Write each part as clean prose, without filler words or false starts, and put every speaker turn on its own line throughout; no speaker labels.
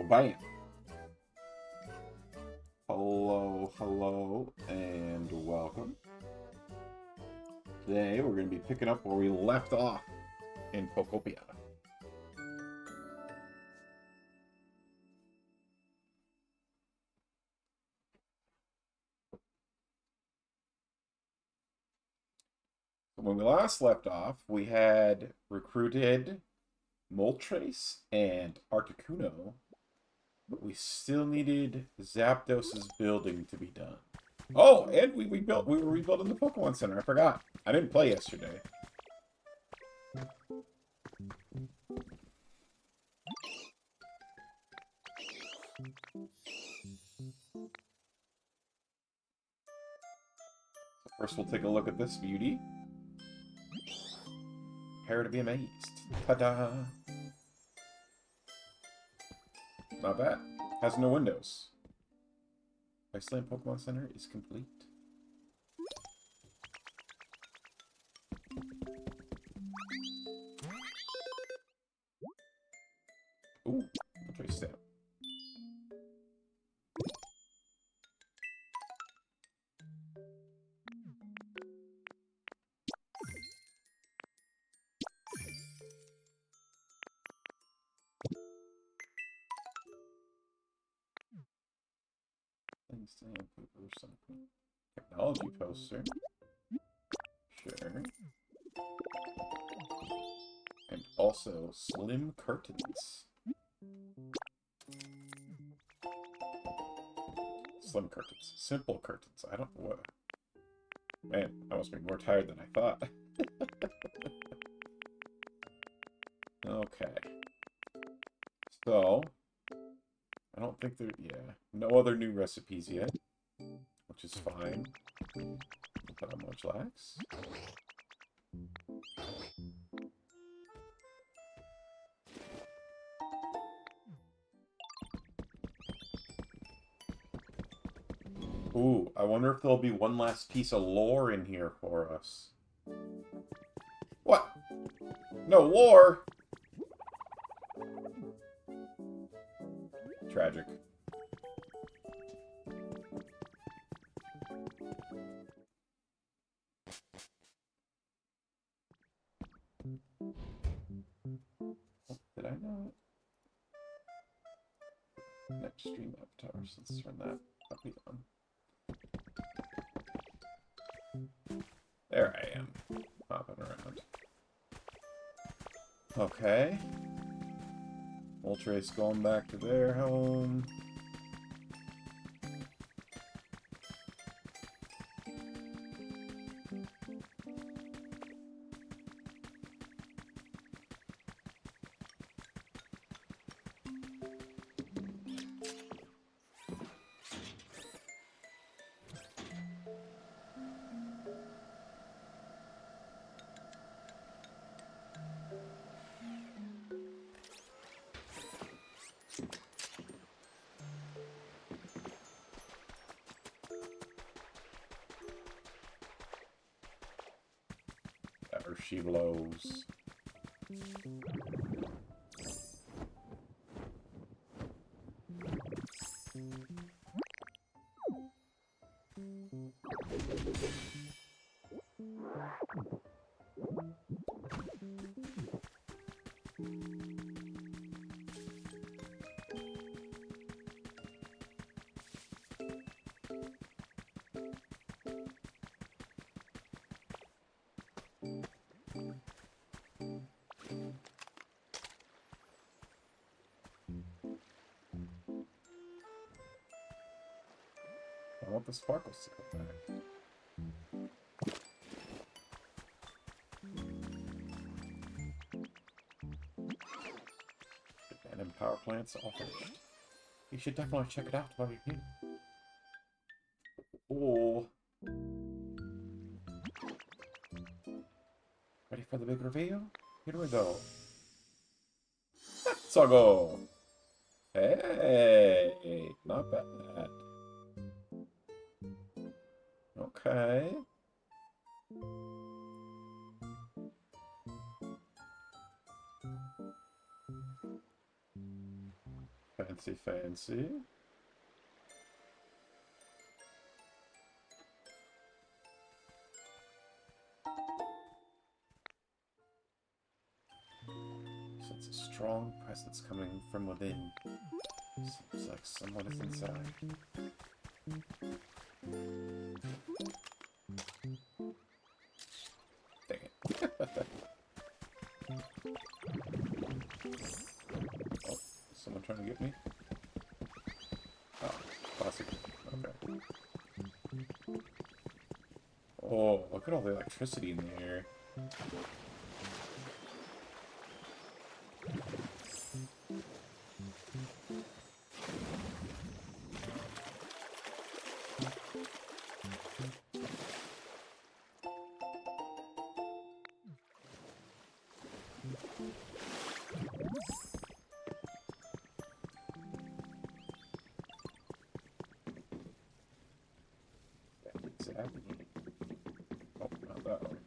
bam. Hello, hello, and welcome. Today we're going to be picking up where we left off in Pokopia. When we last left off, we had recruited Moltres and Articuno, but we still needed Zapdos's building to be done. Oh, and we were rebuilding the Pokemon Center. I forgot. I didn't play yesterday. First, we'll take a look at this beauty. Prepare to be amazed. Ta-da! Not bad. Has no windows. Iceland Pokemon Center is complete. Ooh, Moltres stamp. Sandpaper or something. Technology poster. Sure. And also slim curtains. Slim curtains. Simple curtains. I don't know what. Man, I must be more tired than I thought. Okay. So, I don't think there... Yeah. No other new recipes yet. Which is fine. Put on Munchlax. Ooh, I wonder if there'll be one last piece of lore in here for us. What? No lore? Tragic. Oh, did I know it? Next stream avatars. Let's turn that up on. There I am. Hopping around. Okay. Moltres going back to their home. There she blows. I want the sparkles to come back. Abandoned power plants all finished. You should definitely check it out while you're here. Oh. Ready for the big reveal? Here we go. Let's go. Hey, not bad. Okay. Fancy, fancy. Sense a strong presence coming from within. Seems like someone is inside. Dang it. Oh, is someone trying to get me? Oh, classic. Okay. Oh, look at all the electricity in the air. Exactly. Oh, not that one.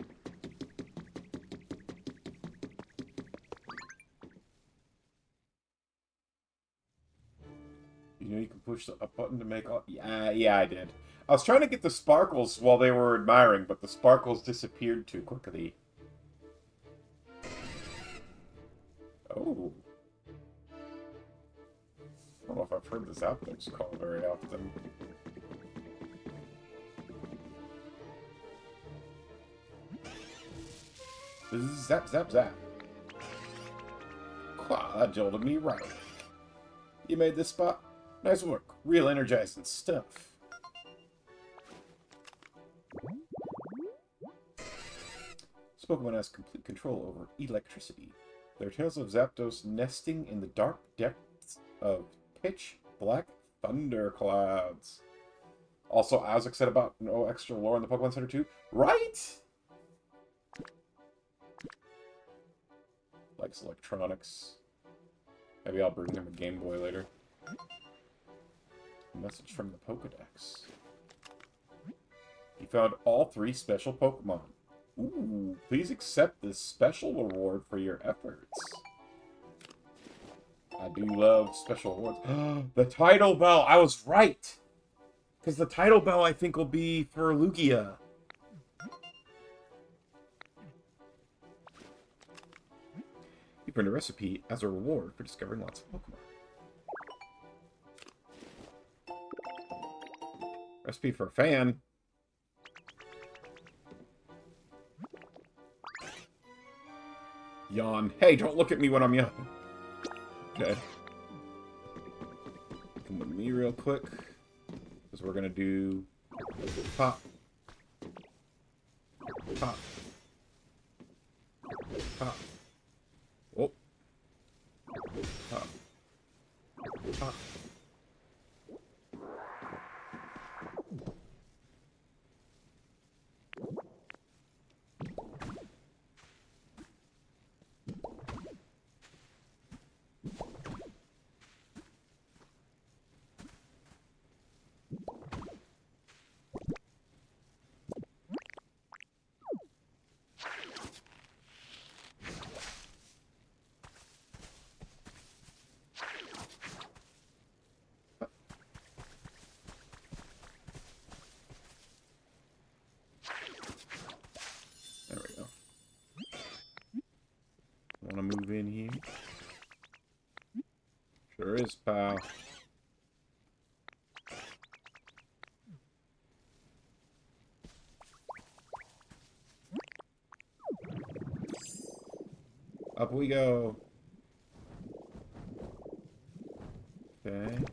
You know you can push the up button to make all... Yeah, I did. I was trying to get the sparkles while they were admiring, but the sparkles disappeared too quickly. Oh. I don't know if I've heard this Zapdos call very often. This is zap, zap, zap. Wow, that jolted me right. You made this spot? Nice work. Real energizing stuff. This Pokemon has complete control over electricity. There are tales of Zapdos nesting in the dark depths of pitch black thunderclouds. Also, Isaac said about no extra lore in the Pokemon Center too. Right? Likes electronics. Maybe I'll bring him a Game Boy later. A message from the Pokedex. He found all 3 special Pokemon. Ooh, please accept this special reward for your efforts. I do love special rewards. The Tidal Bell! I was right! Because the Tidal Bell, I think, will be for Lugia. You earned a recipe as a reward for discovering lots of Pokemon. Recipe for a fan. Yawn. Hey, don't look at me when I'm yawning. Okay. Come with me real quick. Because we're going to do pop. Pop. Pop. Oh. Pop. Pop. Want to move in here? Sure is, pal. Up we go. Okay.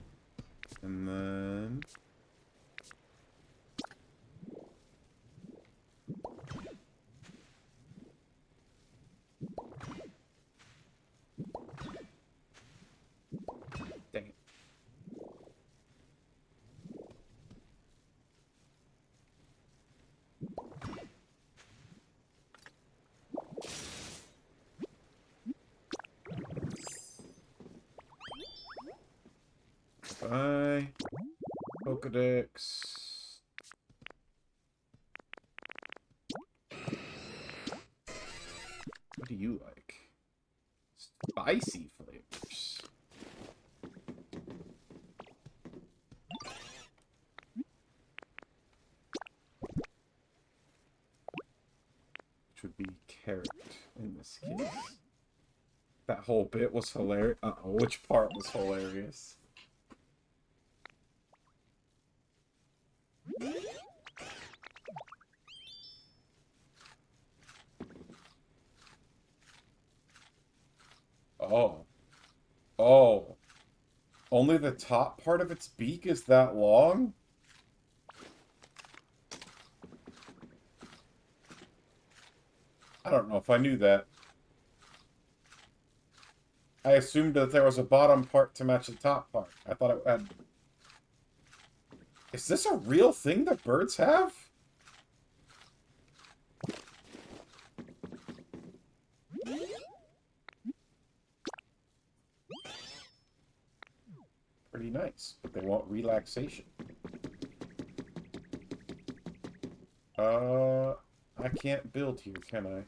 And then... Dang it. Bye. Pokedex. What do you like? Spicy flavors. That whole bit was hilarious. Uh-oh, which part was hilarious? Oh. Oh. Only the top part of its beak is that long? I don't know if I knew that. I assumed that there was a bottom part to match the top part. I thought it had... Is this a real thing that birds have? Pretty nice, but they want relaxation. I can't build here, can I?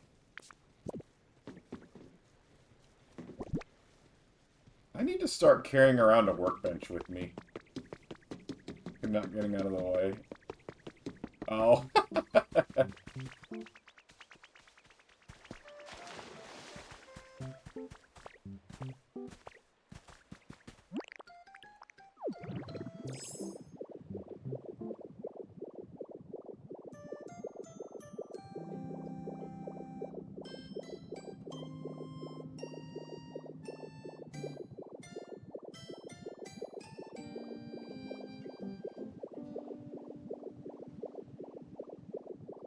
I need to start carrying around a workbench with me. I'm not getting out of the way. Oh.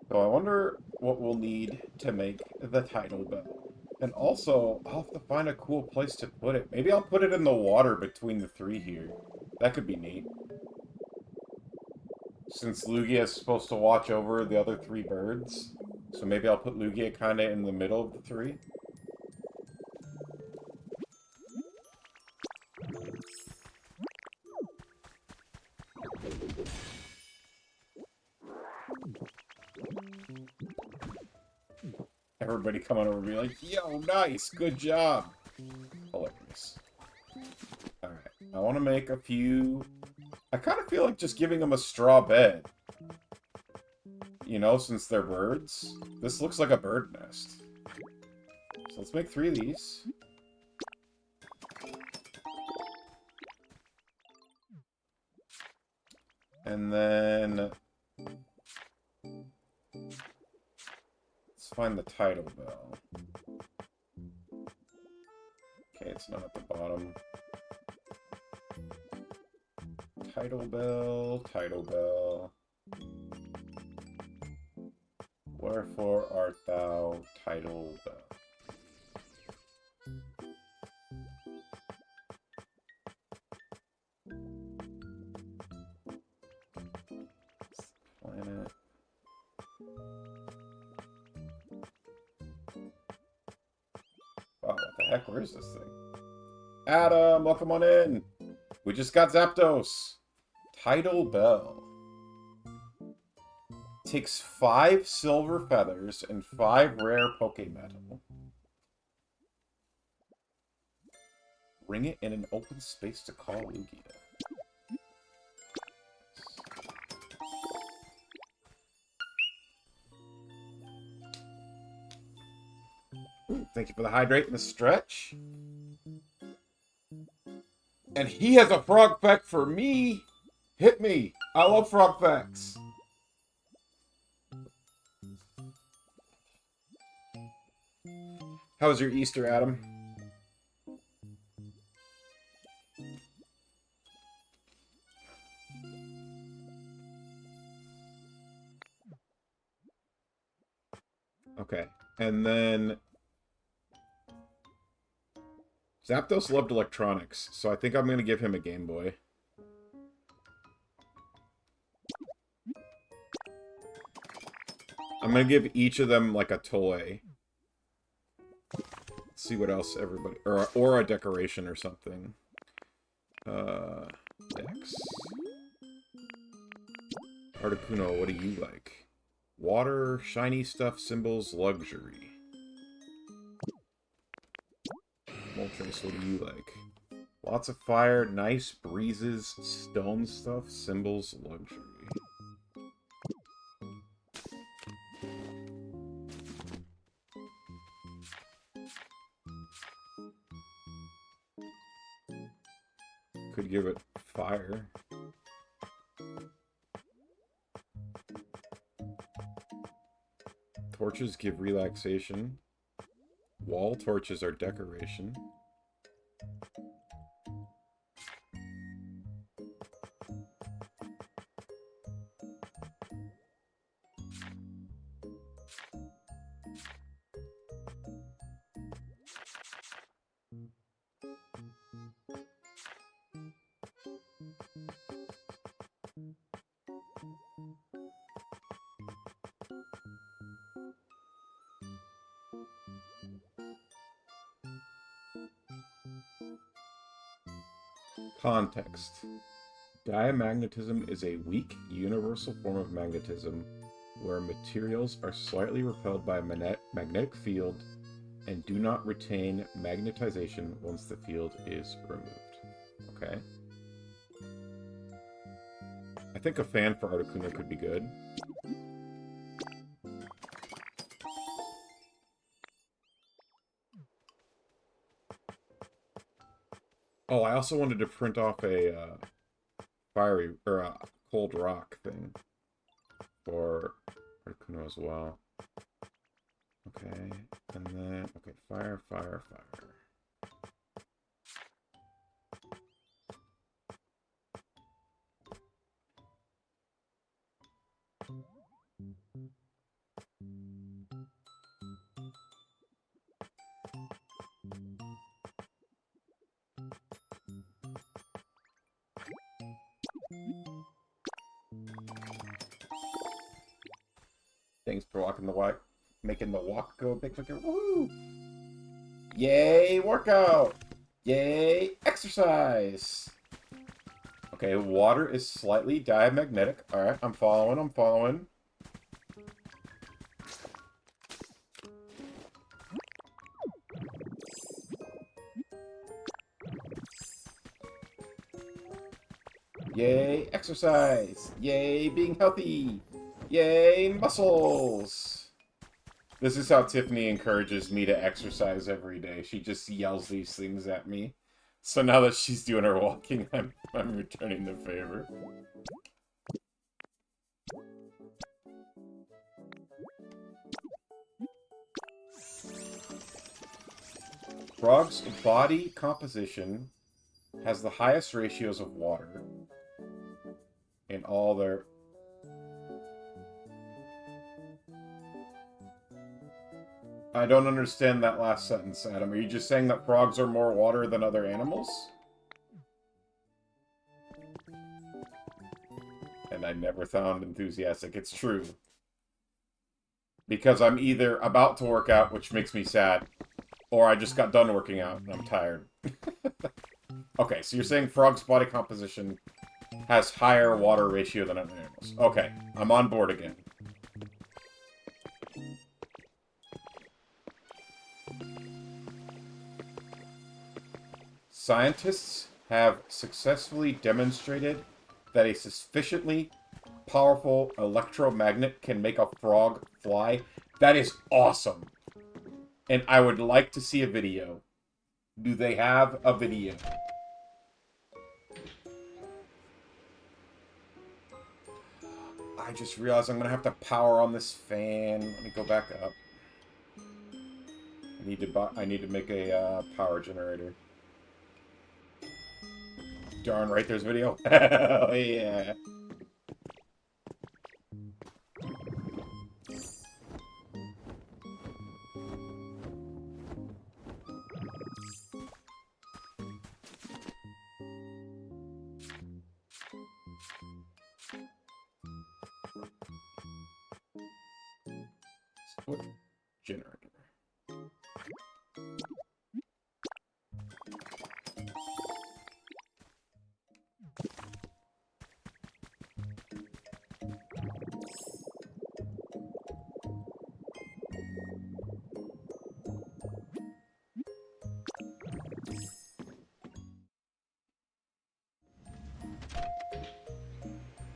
So I wonder what we'll need to make the title bell. And also, I'll have to find a cool place to put it. Maybe I'll put it in the water between the three here. That could be neat. Since Lugia is supposed to watch over the other three birds. So maybe I'll put Lugia kind of in the middle of the three. Everybody coming over and be like, yo, nice, good job. Hilarious. Alright, I want to make a few... I kind of feel like just giving them a straw bed. You know, since they're birds. This looks like a bird nest. So let's make 3 of these. And then... let's find the title bell. Okay, it's not at the bottom. Title bell, title bell. Wherefore art thou, title bell? Planet. Wow, what the heck? Where is this thing? Adam, welcome on in. We just got Zapdos. Title bell. Takes 5 silver feathers and 5 rare Pokemetal. Ring it in an open space to call Lugia. Ooh, thank you for the hydrate and the stretch. And he has a frog peck for me. Hit me. I love frog pecks. How was your Easter, Adam? Okay, and then Zapdos loved electronics, so I think I'm going to give him a Game Boy. I'm going to give each of them, like, a toy. Let's see what else everybody... Or a decoration or something. Dex. Articuno, what do you like? Water, shiny stuff, symbols, luxury. Moltres, what do you like? Lots of fire, nice breezes, stone stuff, symbols, luxury. Could give it fire. Torches give relaxation. Wall torches are decoration. Context. Diamagnetism is a weak, universal form of magnetism where materials are slightly repelled by a magnetic field and do not retain magnetization once the field is removed. Okay. I think a fan for Articuno could be good. Oh, I also wanted to print off a fiery or a cold rock thing for Articuno as well. Okay, and then okay, fire. Thanks for walking the walk, making the walk go a bit quicker. Woo! Yay, workout! Yay, exercise! Okay, water is slightly diamagnetic. Alright, I'm following. Yay, exercise! Yay, being healthy! Yay, muscles! This is how Tiffany encourages me to exercise every day. She just yells these things at me. So now that she's doing her walking, I'm returning the favor. Frog's body composition has the highest ratios of water in all their... I don't understand that last sentence, Adam. Are you just saying that frogs are more water than other animals? And I never found enthusiastic. It's true. Because I'm either about to work out, which makes me sad, or I just got done working out and I'm tired. Okay, so you're saying frog's body composition has higher water ratio than other animals. Okay, I'm on board again. Scientists have successfully demonstrated that a sufficiently powerful electromagnet can make a frog fly. That is awesome. And I would like to see a video. Do they have a video? I just realized I'm going to have to power on this fan. Let me go back up. I need to make a power generator. Darn right, there's video. Hell yeah. Split generator.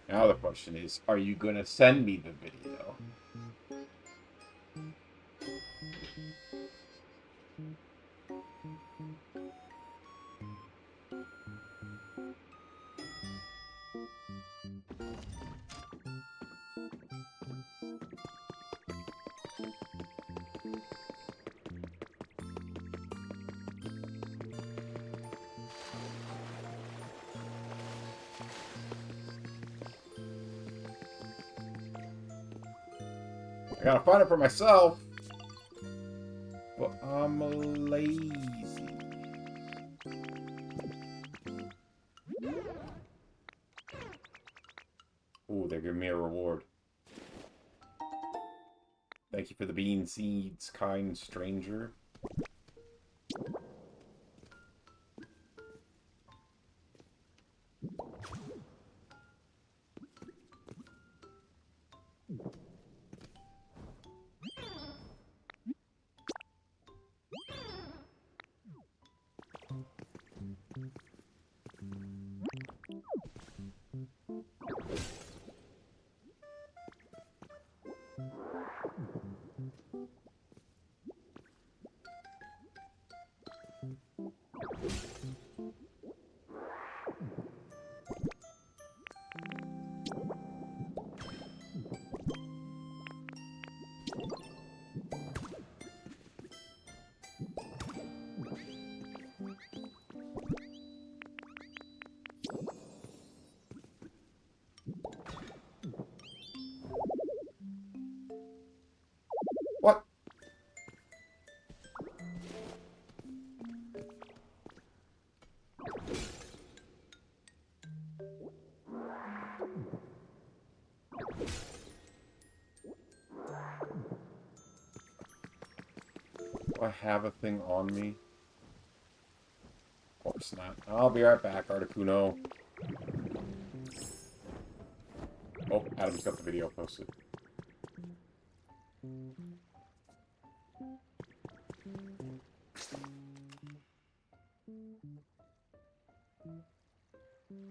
Now the question is, are you going to send me the video? I gotta find it for myself. But I'm lazy. Ooh, they're giving me a reward. Thank you for the bean seeds, kind stranger. What? Do I have a thing on me? Of course not. I'll be right back, Articuno. Oh, Adam's got the video posted.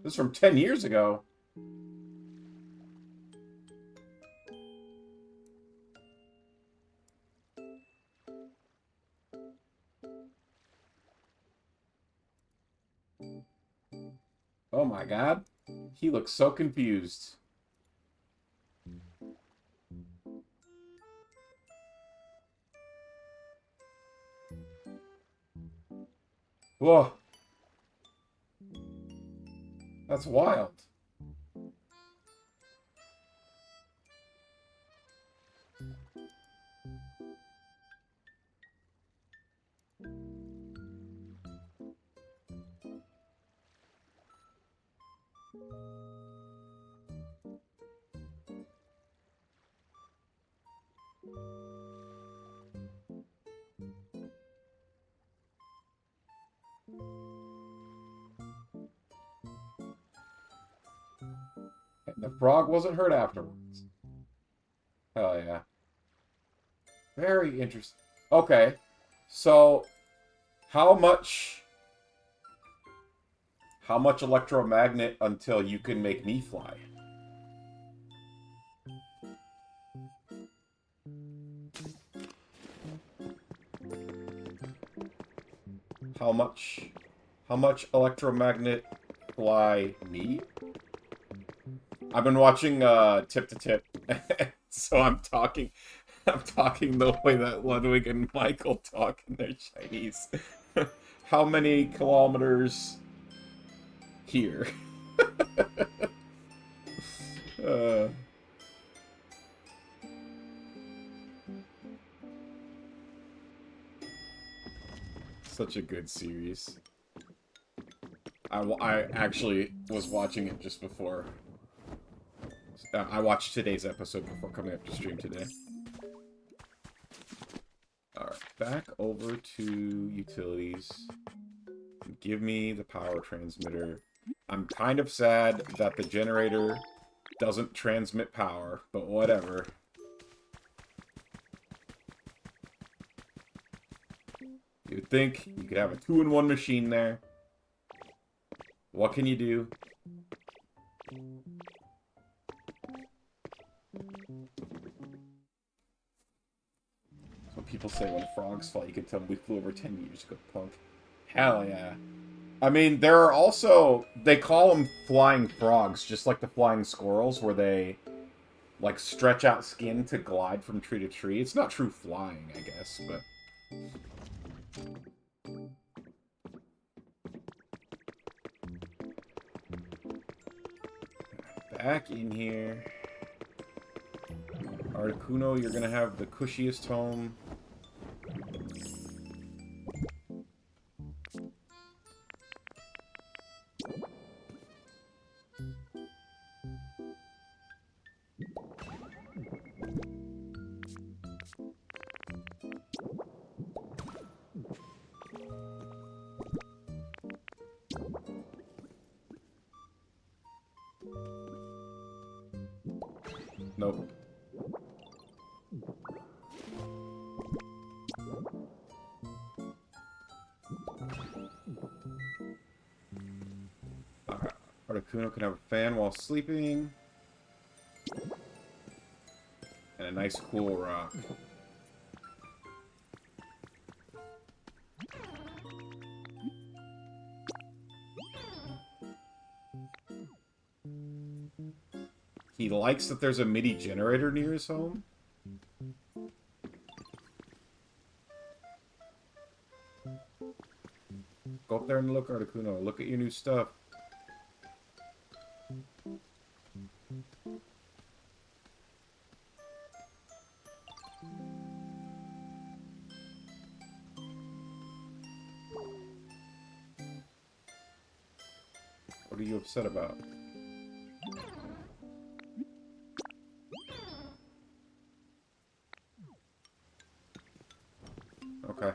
This is from 10 years ago. Oh my god. He looks so confused. Whoa. That's wild. And the frog wasn't hurt afterwards. Hell yeah. Very interesting. Okay. So, how much electromagnet until you can make me fly? How much electromagnet fly me? I've been watching Tip to Tip, so I'm talking the way that Ludwig and Michael talk in their Chinese. How many kilometers here? Such a good series. I actually was watching it just before. I watched today's episode before coming up to stream today. Alright, back over to utilities. Give me the power transmitter. I'm kind of sad that the generator doesn't transmit power, but whatever. You'd think you could have a 2-in-1 machine there. What can you do? So people say when frogs fly, you can tell them we flew over 10 years ago, punk. Hell yeah. I mean, there are also... They call them flying frogs, just like the flying squirrels, where they like stretch out skin to glide from tree to tree. It's not true flying, I guess, but back in here. Articuno, you're gonna have the cushiest home. Nope. Articuno can have a fan while sleeping. And a nice cool rock. He likes that there's a MIDI generator near his home. Go up there and look, Articuno. Look at your new stuff. What are you upset about? Okay.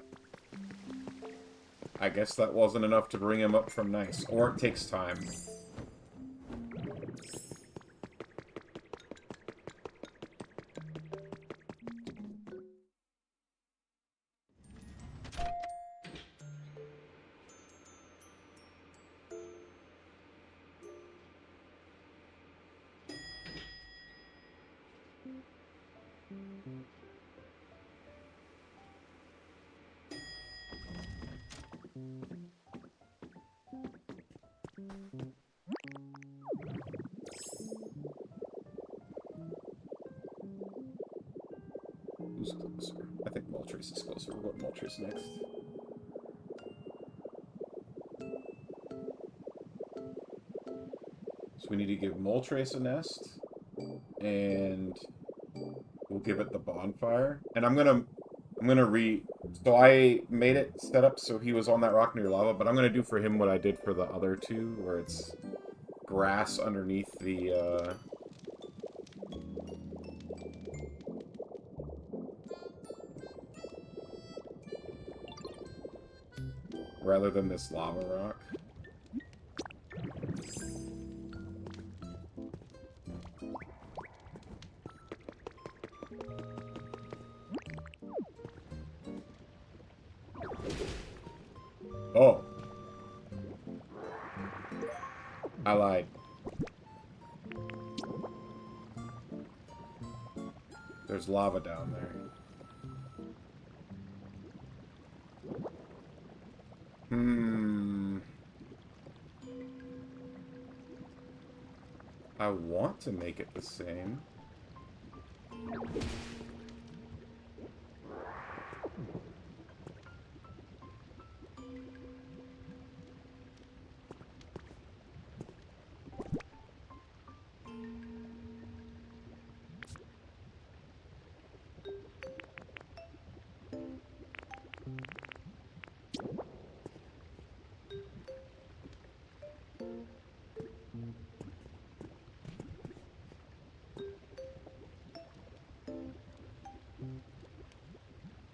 I guess that wasn't enough to bring him up from nice. Or it takes time. Who's closer? I think Moltres is closer. We'll go with Moltres next. So we need to give Moltres a nest. And we'll give it the bonfire. And I'm gonna so I made it set up so he was on that rock near lava, but I'm gonna do for him what I did for the other two, where it's grass underneath the rather than this lava rock. Oh. I lied. There's lava down there. I want to make it the same.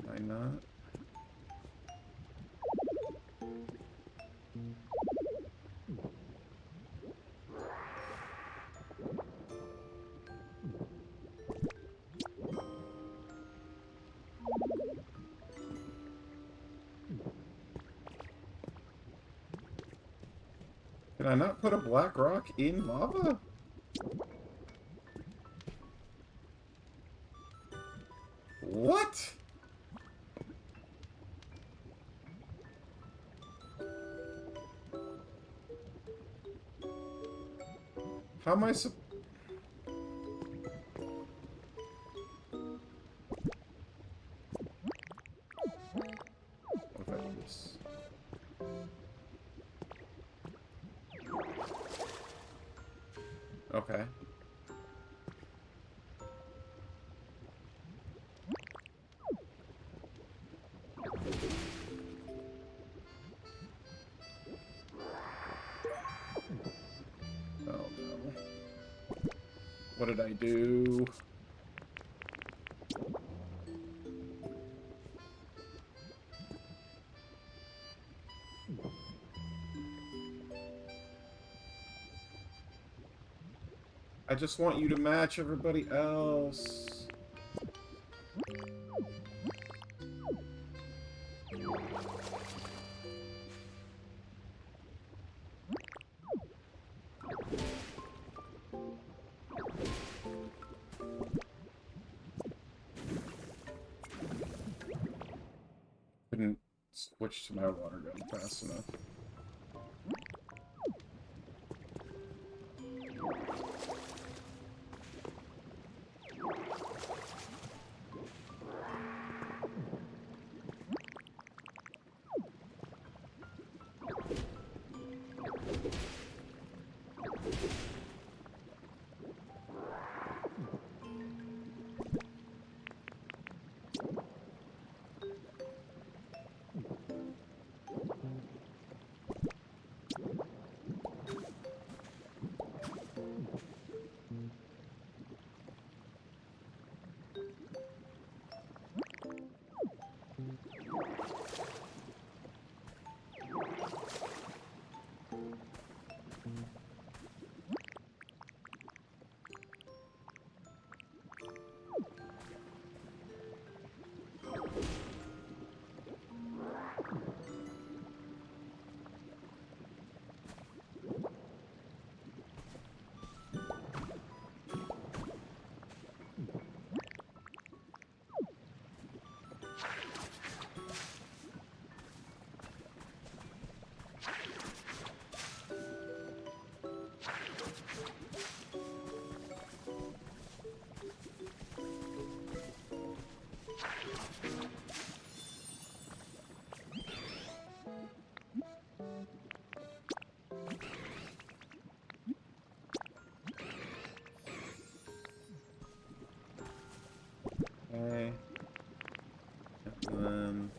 Why not? Can I not put a black rock in lava? What? How am I Okay. Oh no. What did I do? I just want you to match everybody else. Couldn't switch to my water gun fast enough. Okay. And then...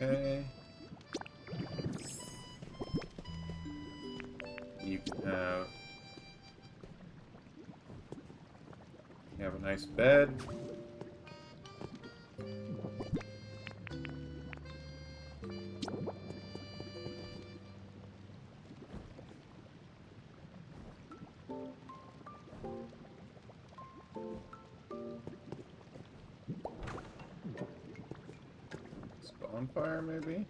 Okay. You have a nice bed. Bonfire, maybe?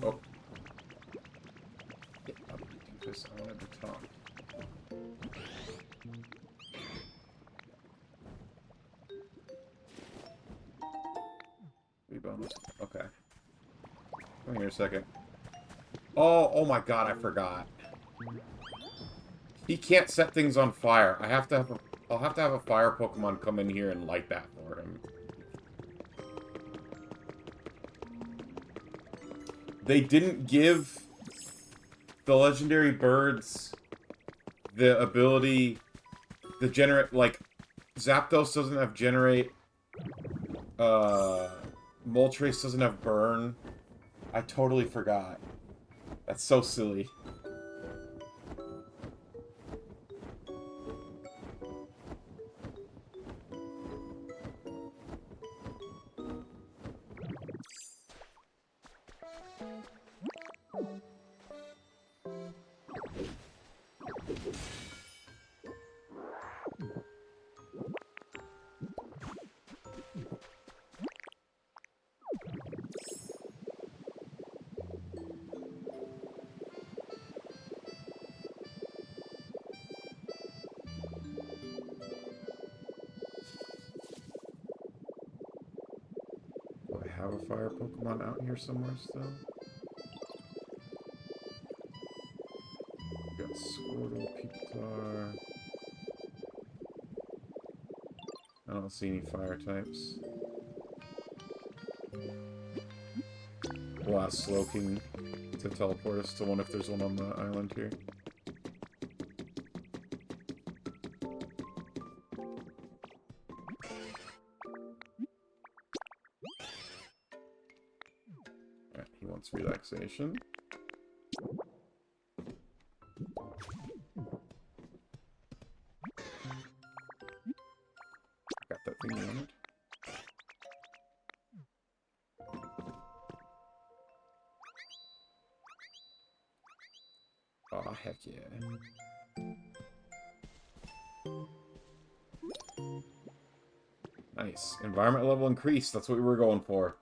Oh. Get up, doofus. I wanted to talk. Bonus. Okay. Come here a second. Oh my god, I forgot. He can't set things on fire. I'll have to have a fire Pokemon come in here and light that for him. They didn't give the legendary birds the ability to generate, like, Zapdos doesn't have generate, Moltres doesn't have burn. I totally forgot. That's so silly. have a fire Pokemon out here somewhere still? Got Squirtle, Pupitar. I don't see any fire types. We'll ask Slowking to teleport us to one if there's one on the island here. Alright, he wants relaxation. Got that thing he wanted. Aw, heck yeah. Nice. Environment level increased. That's what we were going for.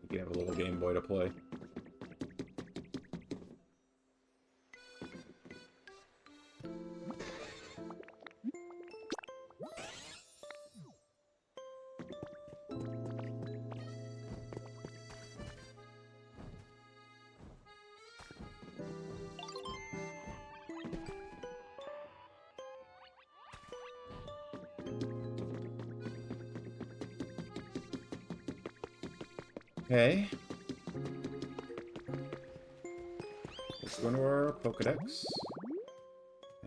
You can have a little Game Boy to play. Okay. Let's go into our Pokedex.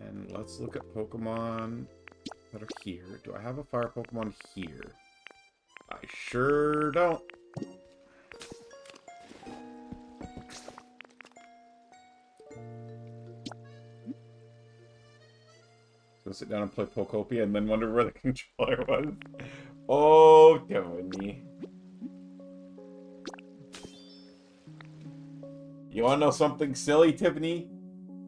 And let's look at Pokemon that are here. Do I have a fire Pokemon here? I sure don't. So sit down and play Pokopia and then wonder where the controller was. Oh, Tony. You wanna know something silly, Tiffany?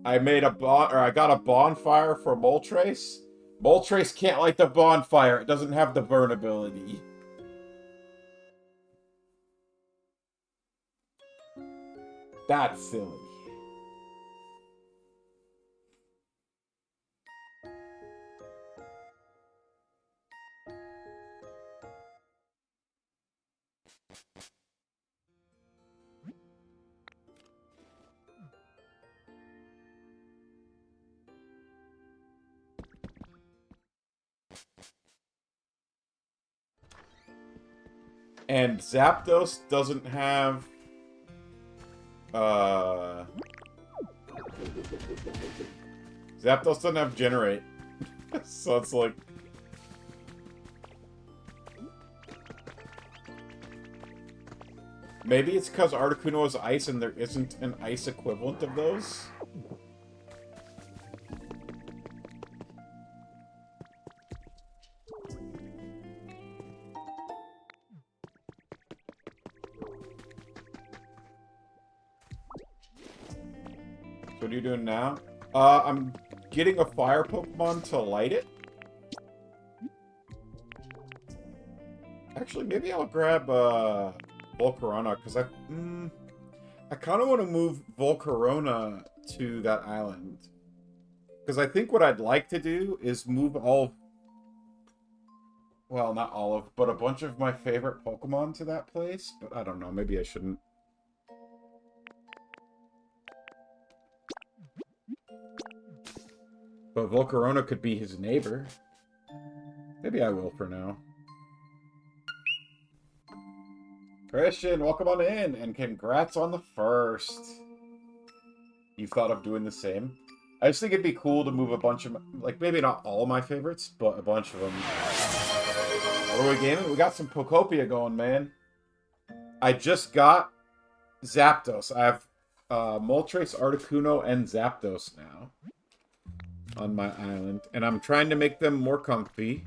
I got a bonfire for Moltres. Moltres can't light the bonfire. It doesn't have the burn ability. That's silly. And Zapdos doesn't have... Zapdos doesn't have Generate. So it's like... Maybe it's because Articuno is ice and there isn't an ice equivalent of those? What are you doing now? I'm getting a fire Pokemon to light it. Actually, maybe I'll grab Volcarona, because I kind of want to move Volcarona to that island. Because I think what I'd like to do is move all... Well, not all of, but a bunch of my favorite Pokemon to that place. But I don't know, maybe I shouldn't. But Volcarona could be his neighbor. Maybe I will for now. Christian, welcome on in, and congrats on the first. You thought of doing the same? I just think it'd be cool to move a bunch of, like, maybe not all my favorites, but a bunch of them. What are we gaming? We got some Pokopia going, man. I just got Zapdos. I have Moltres, Articuno, and Zapdos now on my island, and I'm trying to make them more comfy.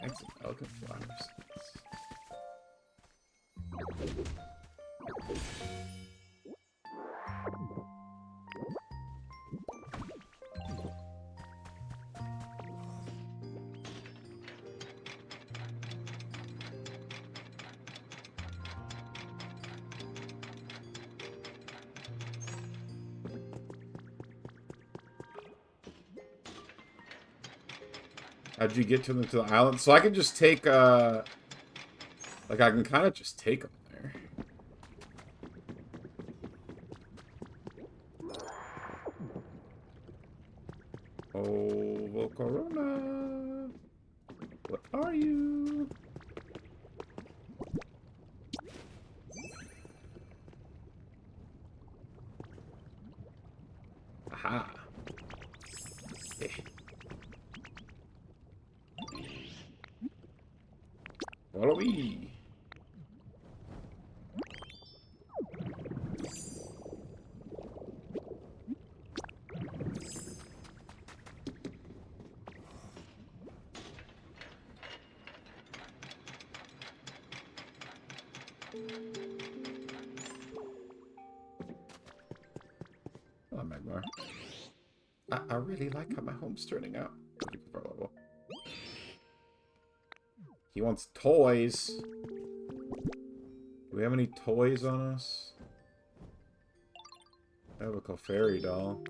Bags of Pelican flowers. How'd you get to the island? So I can just take, like, I can kind of just take them there. Oh, Volcarona. What are you? Aha. Eh. Follow me. Oh, Magmar. I really like how my home's turning out. Level. He wants toys. Do we have any toys on us? I have a Clefairy doll.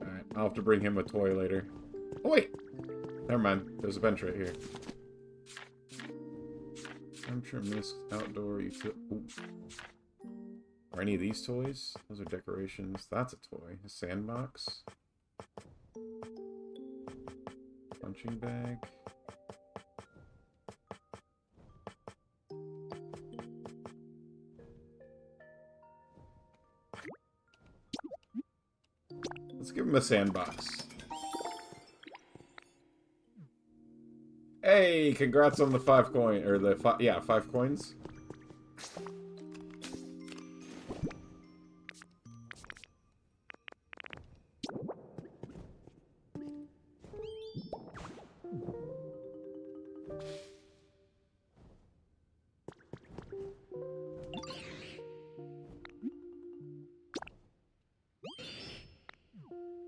Alright, I'll have to bring him a toy later. Oh, wait! Never mind. There's a bench right here. I'm sure Mist Outdoor, you feel... Ooh. Are any of these toys? Those are decorations. That's a toy. A sandbox. Punching bag. Let's give him a sandbox. Hey, congrats on the 5 coin, or the 5 coins.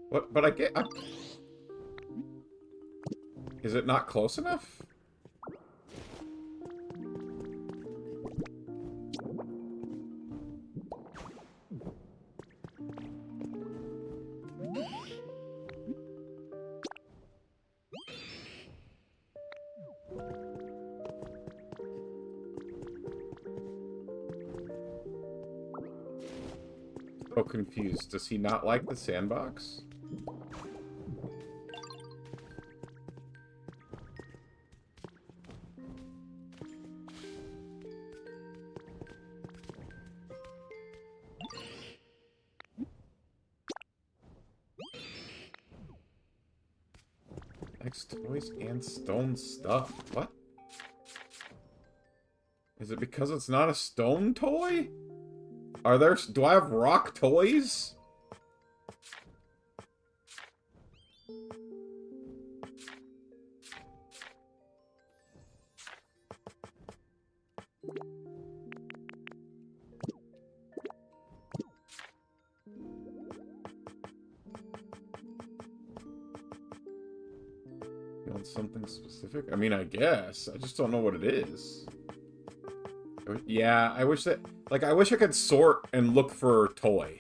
What? But I get... Is it not close enough? So confused. Does he not like the sandbox? X toys and stone stuff. What? Is it because it's not a stone toy? Are there... Do I have rock toys? You want something specific? I mean, I guess. I just don't know what it is. Yeah, I wish that... Like, I wish I could sort and look for toy.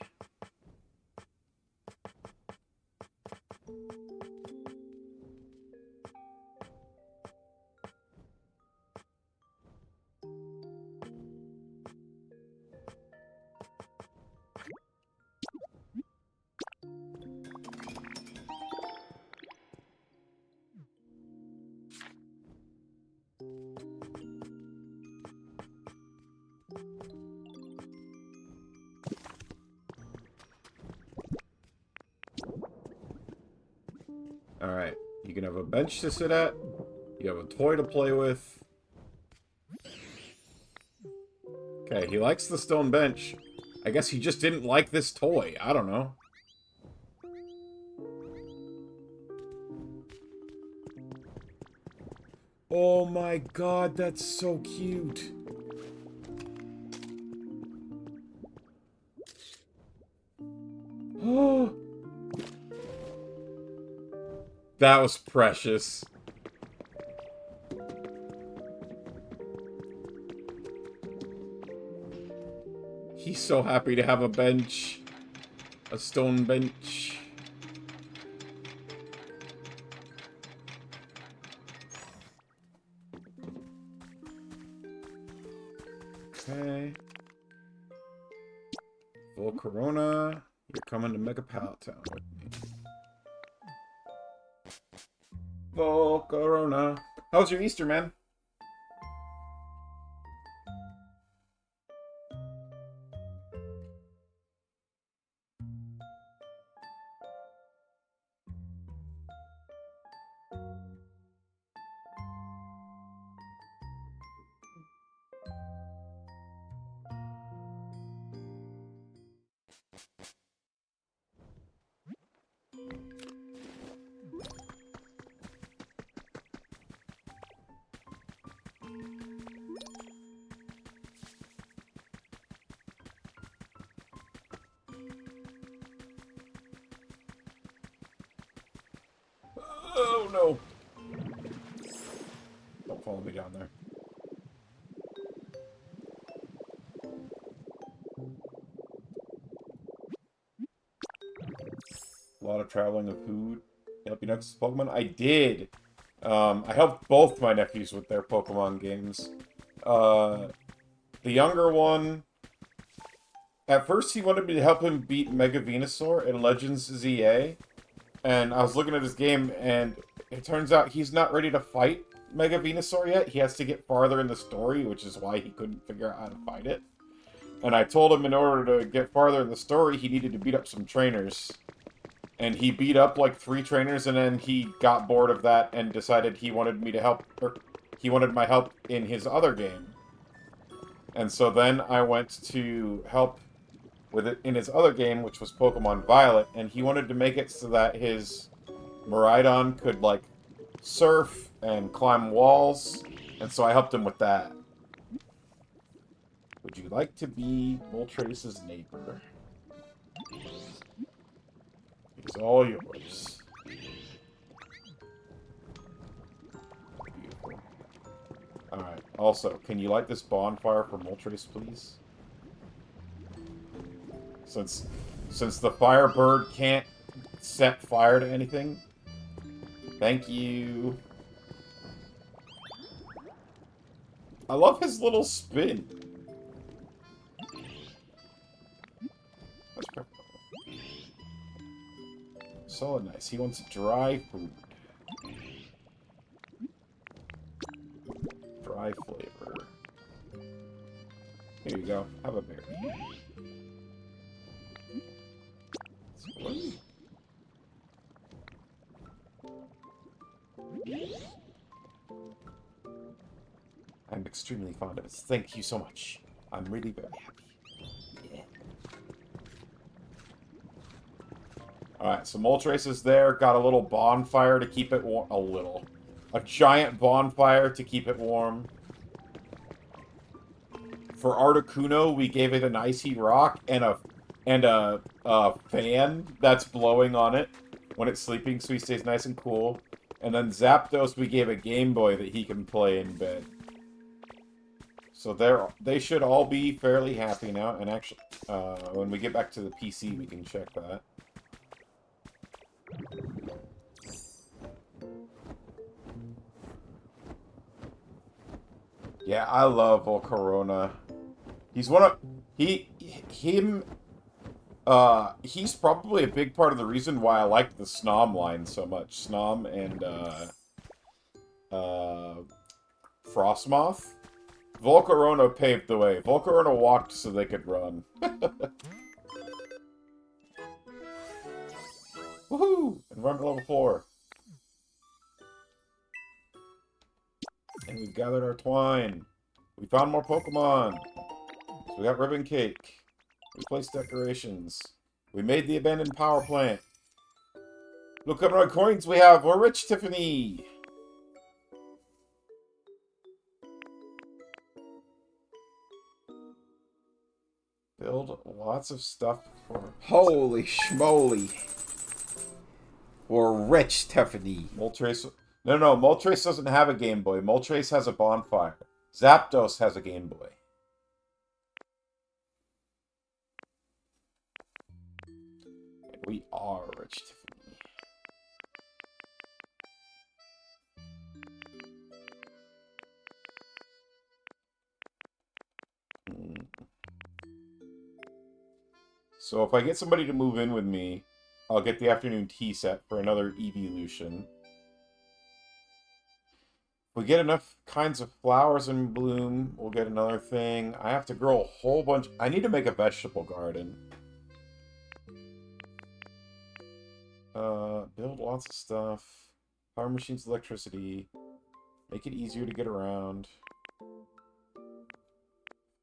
Alright, you can have a bench to sit at, you have a toy to play with. Okay, he likes the stone bench. I guess he just didn't like this toy. I don't know. Oh my god, that's so cute. Oh. That was precious. He's so happy to have a bench. A stone bench. Okay. Volcarona, you're coming to Mega Pallet Town with me. Volcarona. How's your Easter, man? Oh no! Don't follow me down there. A lot of traveling of food. Help you next Pokemon? I did! I helped both my nephews with their Pokemon games. The younger one... At first he wanted me to help him beat Mega Venusaur in Legends ZA. And I was looking at his game, and it turns out he's not ready to fight Mega Venusaur yet. He has to get farther in the story, which is why he couldn't figure out how to fight it. And I told him in order to get farther in the story, he needed to beat up some trainers. And he beat up like 3 trainers, and then he got bored of that and decided he wanted me to help, or he wanted my help in his other game. And so then I went to help with it in his other game, which was Pokemon Violet, and he wanted to make it so that his Miraidon could, like, surf and climb walls, and so I helped him with that. Would you like to be Moltres' neighbor? It's all yours. Beautiful. Alright, also, can you light this bonfire for Moltres, please? Since the Firebird can't set fire to anything. Thank you. I love his little spin. That's perfect. So nice. He wants dry food. Dry flavor. Here you go. Have a berry. I'm extremely fond of it. Thank you so much. I'm really very happy. Yeah. Alright, so Moltres is there. Got a little bonfire to keep it warm. A giant bonfire to keep it warm. For Articuno, we gave it an icy rock and a fan that's blowing on it when it's sleeping, so he stays nice and cool. And then Zapdos, we gave a Game Boy that he can play in bed. So they should all be fairly happy now. And actually, when we get back to the PC, we can check that. Yeah, I love Volcarona. He's he's probably a big part of the reason why I like the Snom line so much. Snom and, Frostmoth. Volcarona paved the way. Volcarona walked so they could run. Woohoo! Environment level 4. And we've gathered our twine. We found more Pokemon. So we got ribbon cake. We placed decorations. We made the abandoned power plant. Look how many coins we have. We're rich, Tiffany. Build lots of stuff for... Holy schmoly. We're rich, Tiffany. Moltres... No, Moltres doesn't have a Game Boy. Moltres has a bonfire. Zapdos has a Game Boy. We are rich, Tiffany. So if I get somebody to move in with me, I'll get the afternoon tea set for another evolution. If we get enough kinds of flowers in bloom, we'll get another thing. I have to grow a whole bunch. I need to make a vegetable garden. Build lots of stuff. Power machines, electricity. Make it easier to get around.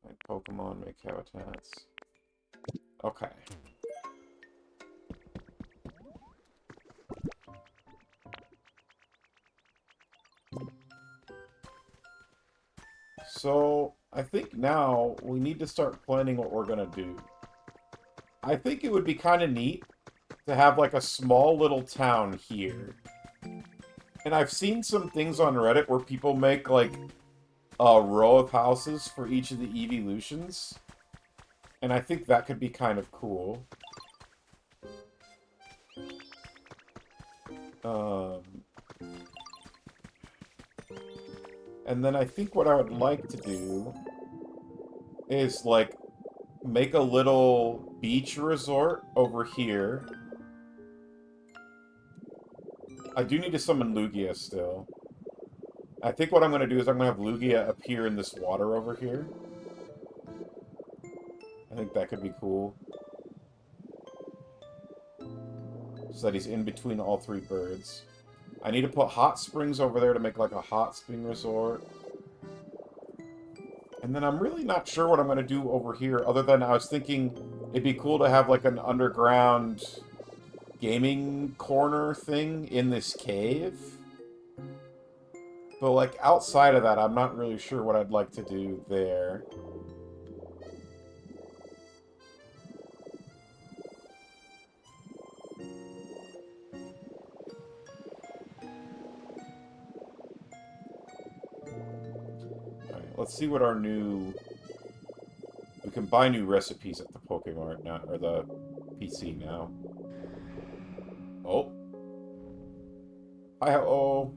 Make Pokemon, make habitats. Okay. So, I think now we need to start planning what we're going to do. I think it would be kind of neat to have like a small little town here. And I've seen some things on Reddit where people make like a row of houses for each of the evolutions. And I think that could be kind of cool. And then I think what I would like to do is like make a little beach resort over here. I do need to summon Lugia still. I think what I'm going to do is I'm going to have Lugia appear in this water over here. I think that could be cool. So that he's in between all three birds. I need to put hot springs over there to make like a hot spring resort. And then I'm really not sure what I'm going to do over here, other than I was thinking it'd be cool to have like an underground gaming corner thing in this cave. But like outside of that, I'm not really sure what I'd like to do there. Let's see what our new... We can buy new recipes at the Pokemart now, or the PC now. Oh. Hi-oh.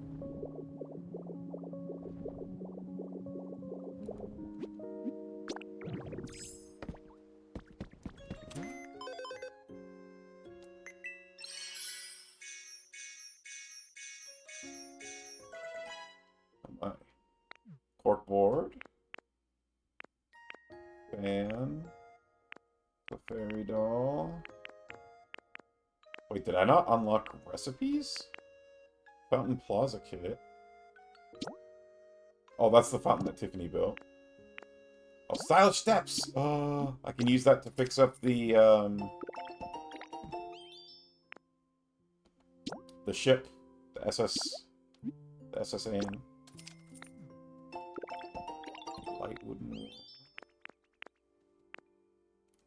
Corkboard. Fan. The fairy doll. Wait, did I not unlock recipes? Fountain Plaza kit. Oh, that's the fountain that Tiffany built. Oh, stylish steps! Oh, I can use that to fix up the ship. The SSN. Light wooden.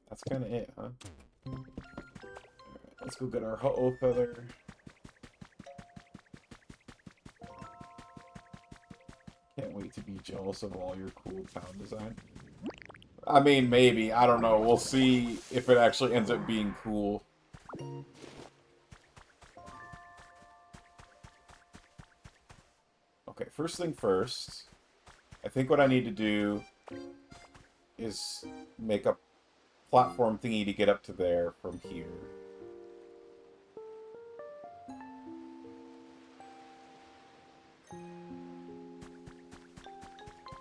That's kind of it, huh? Alright, let's go get our Ho-Oh feather. Can't wait to be jealous of all your cool town design. I mean, maybe. I don't know. We'll see if it actually ends up being cool. Okay, first thing first. I think what I need to do is make a platform thingy to get up to there from here.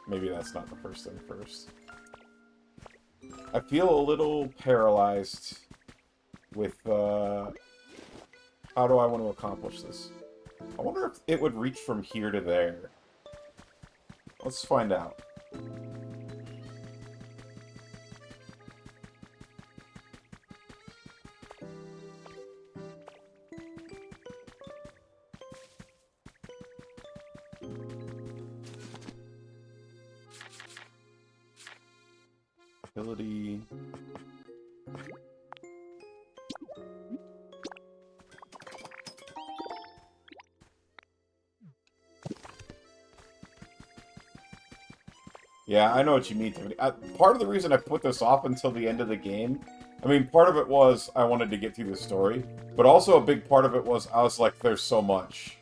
Maybe that's not the first thing first. I feel a little paralyzed with, how do I want to accomplish this? I wonder if it would reach from here to there. Let's find out. Ability. Yeah, I know what you mean, Tiffany. Part of the reason I put this off until the end of the game I mean, part of it was I wanted to get through the story, but also a big part of it was I was like, there's so much.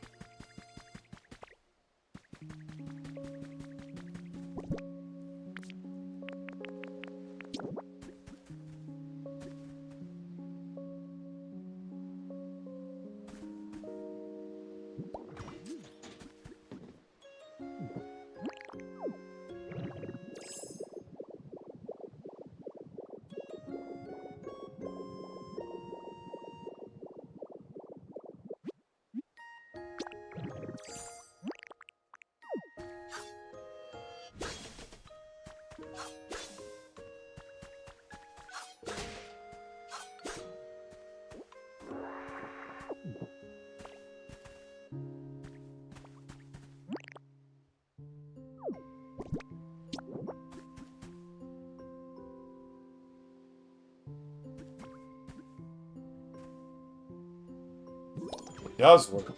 Does work.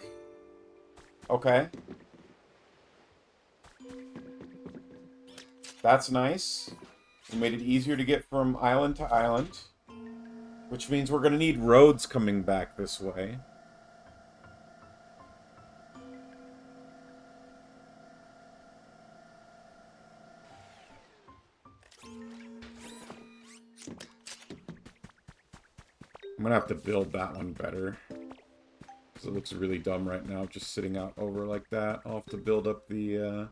Okay. That's nice. We made it easier to get from island to island. Which means we're going to need roads coming back this way. I'm going to have to build that one better. Because it looks really dumb right now, just sitting out over like that. I'll have to build up the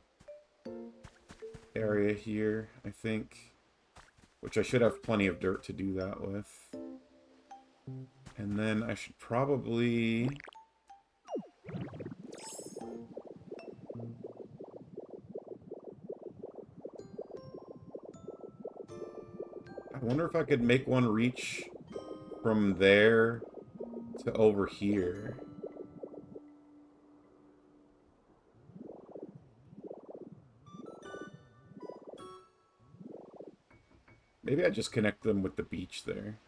area here, I think. Which I should have plenty of dirt to do that with. And then I should probably... I wonder if I could make one reach from there to over here. Maybe I just connect them with the beach there.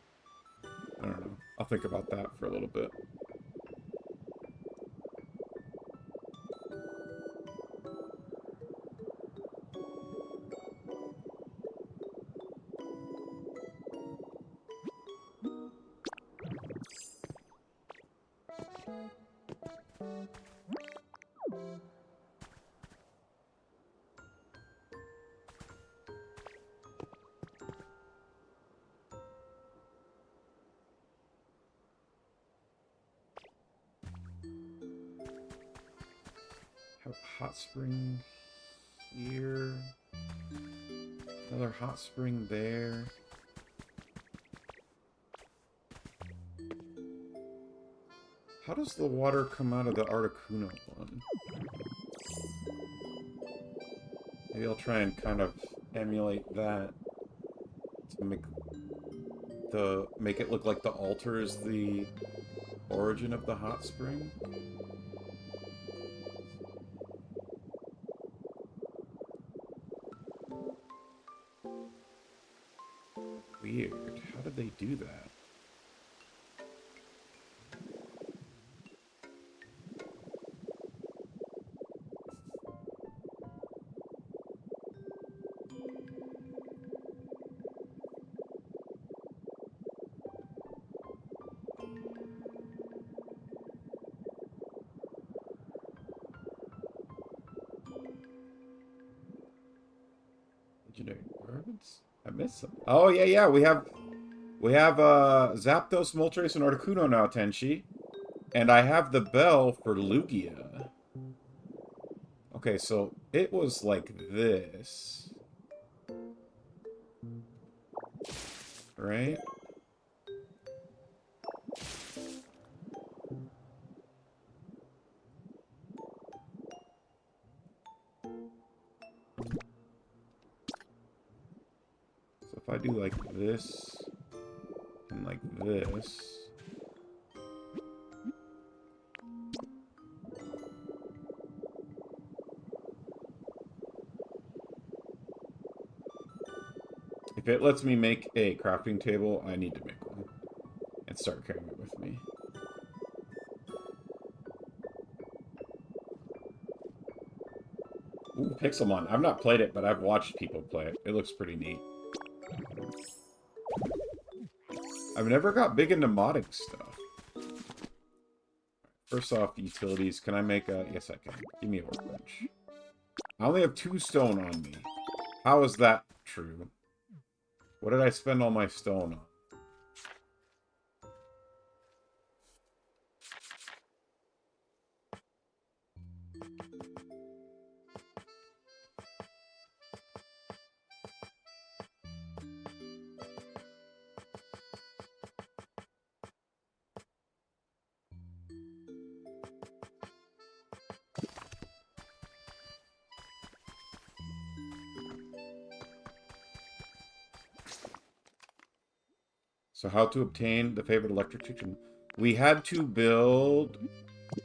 I don't know. I'll think about that for a little bit. Hot spring here. Another hot spring there. How does the water come out of the Articuno one? Maybe I'll try and kind of emulate that to make it look like the altar is the origin of the hot spring. Weird. How did they do that? Legendary words? I missed some. Oh yeah, we have Zapdos, Moltres, and Articuno now, Tenchi. And I have the bell for Lugia. Okay, so it was like this. Right? So if I do like this, and like this... If it lets me make a crafting table, I need to make one. And start carrying it with me. Ooh, Pixelmon. I've not played it, but I've watched people play it. It looks pretty neat. I've never got big into modding stuff. First off, utilities. Can I make a... Yes, I can. Give me a workbench. I only have 2 stone on me. How is that true? What did I spend all my stone on? So how to obtain the favorite electric chicken? We had to build...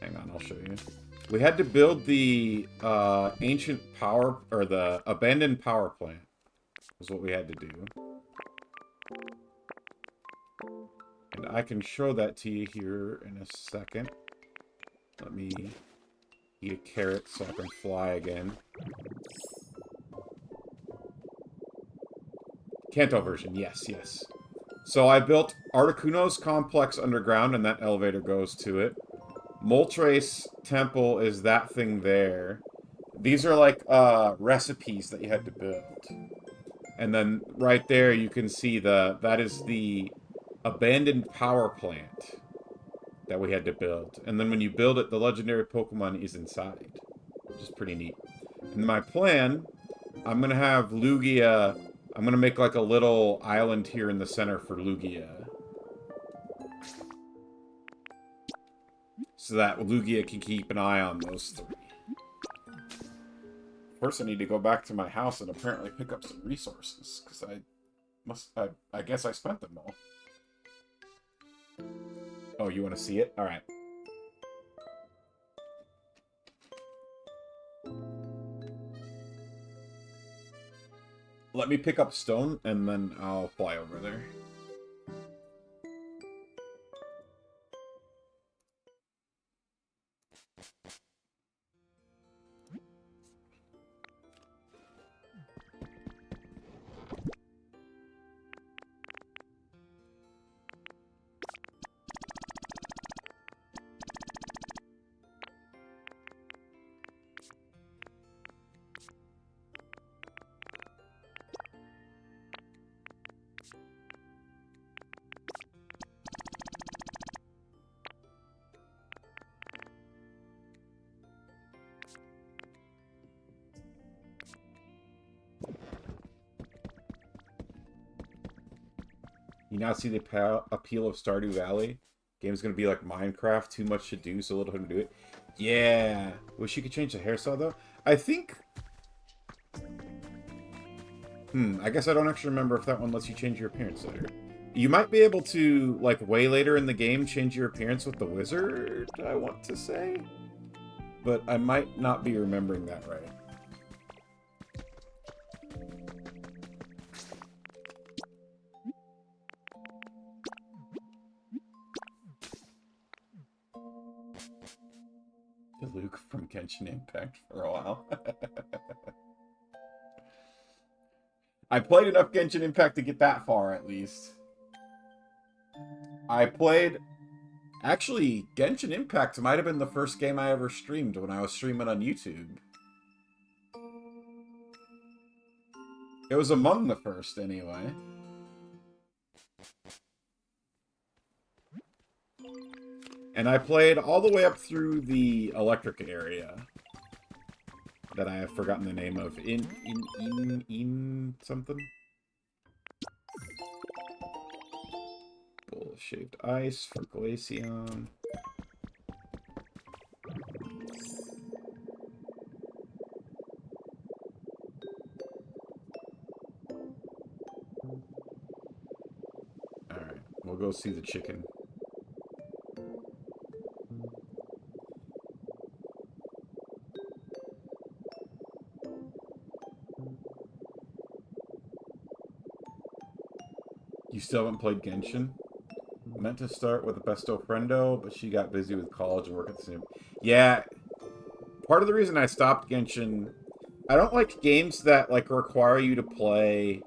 Hang on, I'll show you. We had to build the ancient power... Or the abandoned power plant. Is what we had to do. And I can show that to you here in a second. Let me eat a carrot so I can fly again. Kanto version, yes, yes. So I built Articuno's complex underground, and that elevator goes to it. Moltres Temple is that thing there. These are like recipes that you had to build. And then right there you can see that is the abandoned power plant that we had to build. And then when you build it, the legendary Pokemon is inside, which is pretty neat. And my plan, I'm going to have Lugia... I'm going to make like a little island here in the center for Lugia. So that Lugia can keep an eye on those 3. First I need to go back to my house and apparently pick up some resources. Because I guess I spent them all. Oh, you want to see it? Alright. Let me pick up stone, and then I'll fly over there. You now see the appeal of Stardew Valley. Game's gonna be like Minecraft, too much to do, so little to do it. Yeah. Wish you could change the hairstyle though. I think... I guess I don't actually remember if that one lets you change your appearance later. You might be able to, like, way later in the game, change your appearance with the wizard, I want to say. But I might not be remembering that right. Luke from Genshin Impact for a while. I played enough Genshin Impact to get that far, at least. I played... Actually, Genshin Impact might have been the first game I ever streamed when I was streaming on YouTube. It was among the first, anyway. And I played all the way up through the electric area. That I have forgotten the name of. In something? Bowl of shaved ice for Glaceon. Alright, we'll go see the chicken. You still haven't played Genshin? I meant to start with the Besto Friendo, but she got busy with college and work at the same... Yeah, part of the reason I stopped Genshin... I don't like games that, like, require you to play...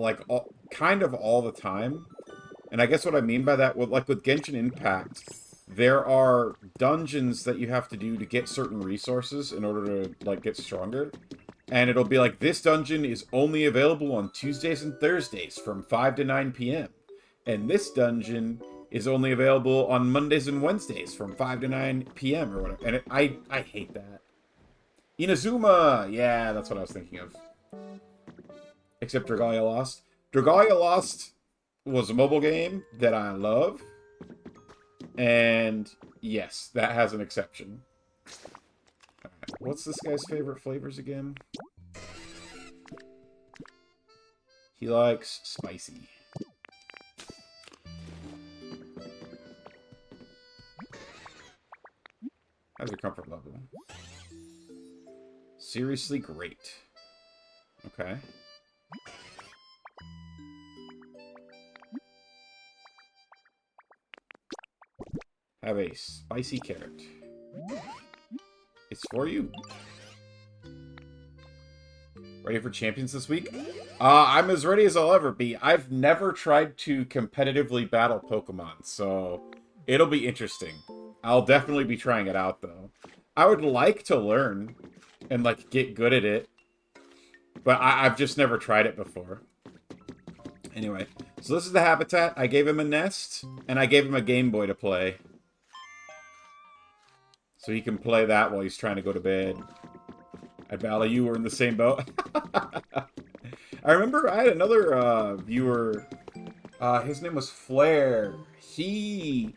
like kind of all the time. And I guess what I mean by that, with Genshin Impact, there are dungeons that you have to do to get certain resources in order to like get stronger. And it'll be like, this dungeon is only available on Tuesdays and Thursdays from 5 to 9 p.m. And this dungeon is only available on Mondays and Wednesdays from 5 to 9 p.m. or whatever. And I hate that. Inazuma! Yeah, that's what I was thinking of. Except Dragalia Lost. Dragalia Lost was a mobile game that I love. And yes, that has an exception. What's this guy's favorite flavors again? He likes spicy. How's your comfort level? Seriously great. Okay. Have a spicy carrot. It's for you. Ready for champions this week? I'm as ready as I'll ever be. I've never tried to competitively battle Pokemon, so it'll be interesting. I'll definitely be trying it out, though. I would like to learn and, like, get good at it, but I've just never tried it before. Anyway, so this is the habitat. I gave him a nest, and I gave him a Game Boy to play. So he can play that while he's trying to go to bed. I battle you, we're in the same boat. I remember I had another viewer, his name was Flair. He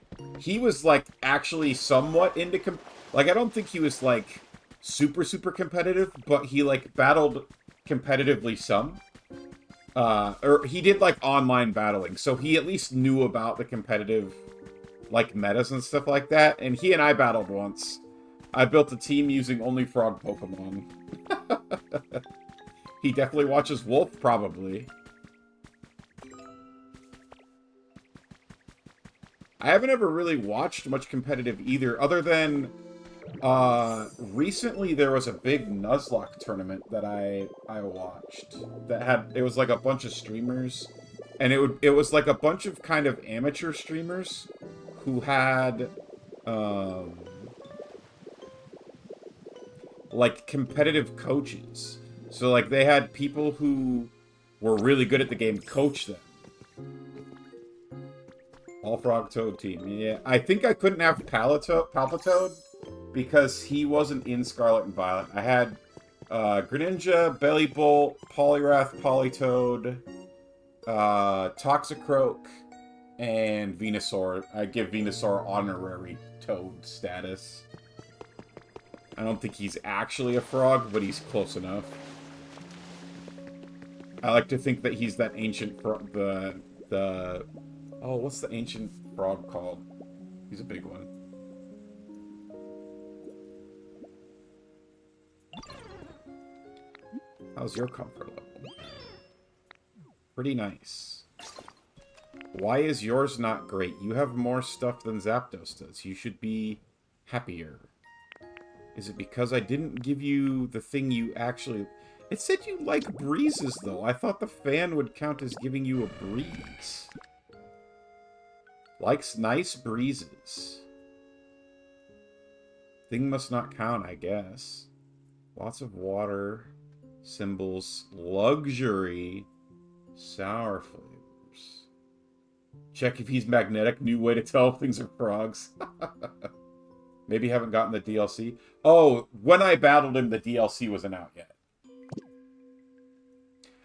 was, like, actually somewhat into, like, I don't think he was, like, super competitive, but he, like, battled competitively some. Or he did, like, online battling, so he at least knew about the competitive, like, metas and stuff like that, and he and I battled once. I built a team using only frog Pokemon. He definitely watches Wolf, probably. I haven't ever really watched much competitive either, other than, recently there was a big Nuzlocke tournament that I watched. That had, it was like a bunch of streamers, and it was like a bunch of kind of amateur streamers who had, like, competitive coaches. So, like, they had people who were really good at the game coach them. All Frog Toad team. Yeah, I think I couldn't have Palpitoad because he wasn't in Scarlet and Violet. I had Greninja, Bellibolt, Poliwrath, Politoed, Toxicroak, and Venusaur. I give Venusaur honorary Toad status. I don't think he's actually a frog, but he's close enough. I like to think that he's that ancient oh, what's the ancient frog called? He's a big one. How's your comfort level? Pretty nice. Why is yours not great? You have more stuff than Zapdos does. You should be happier. Is it because I didn't give you the thing you actually... It said you like breezes, though. I thought the fan would count as giving you a breeze. Likes nice breezes. Thing must not count, I guess. Lots of water. Symbols. Luxury. Sour flavors. Check if he's magnetic. New way to tell if things are frogs. Maybe haven't gotten the DLC. Oh, when I battled him, the DLC wasn't out yet.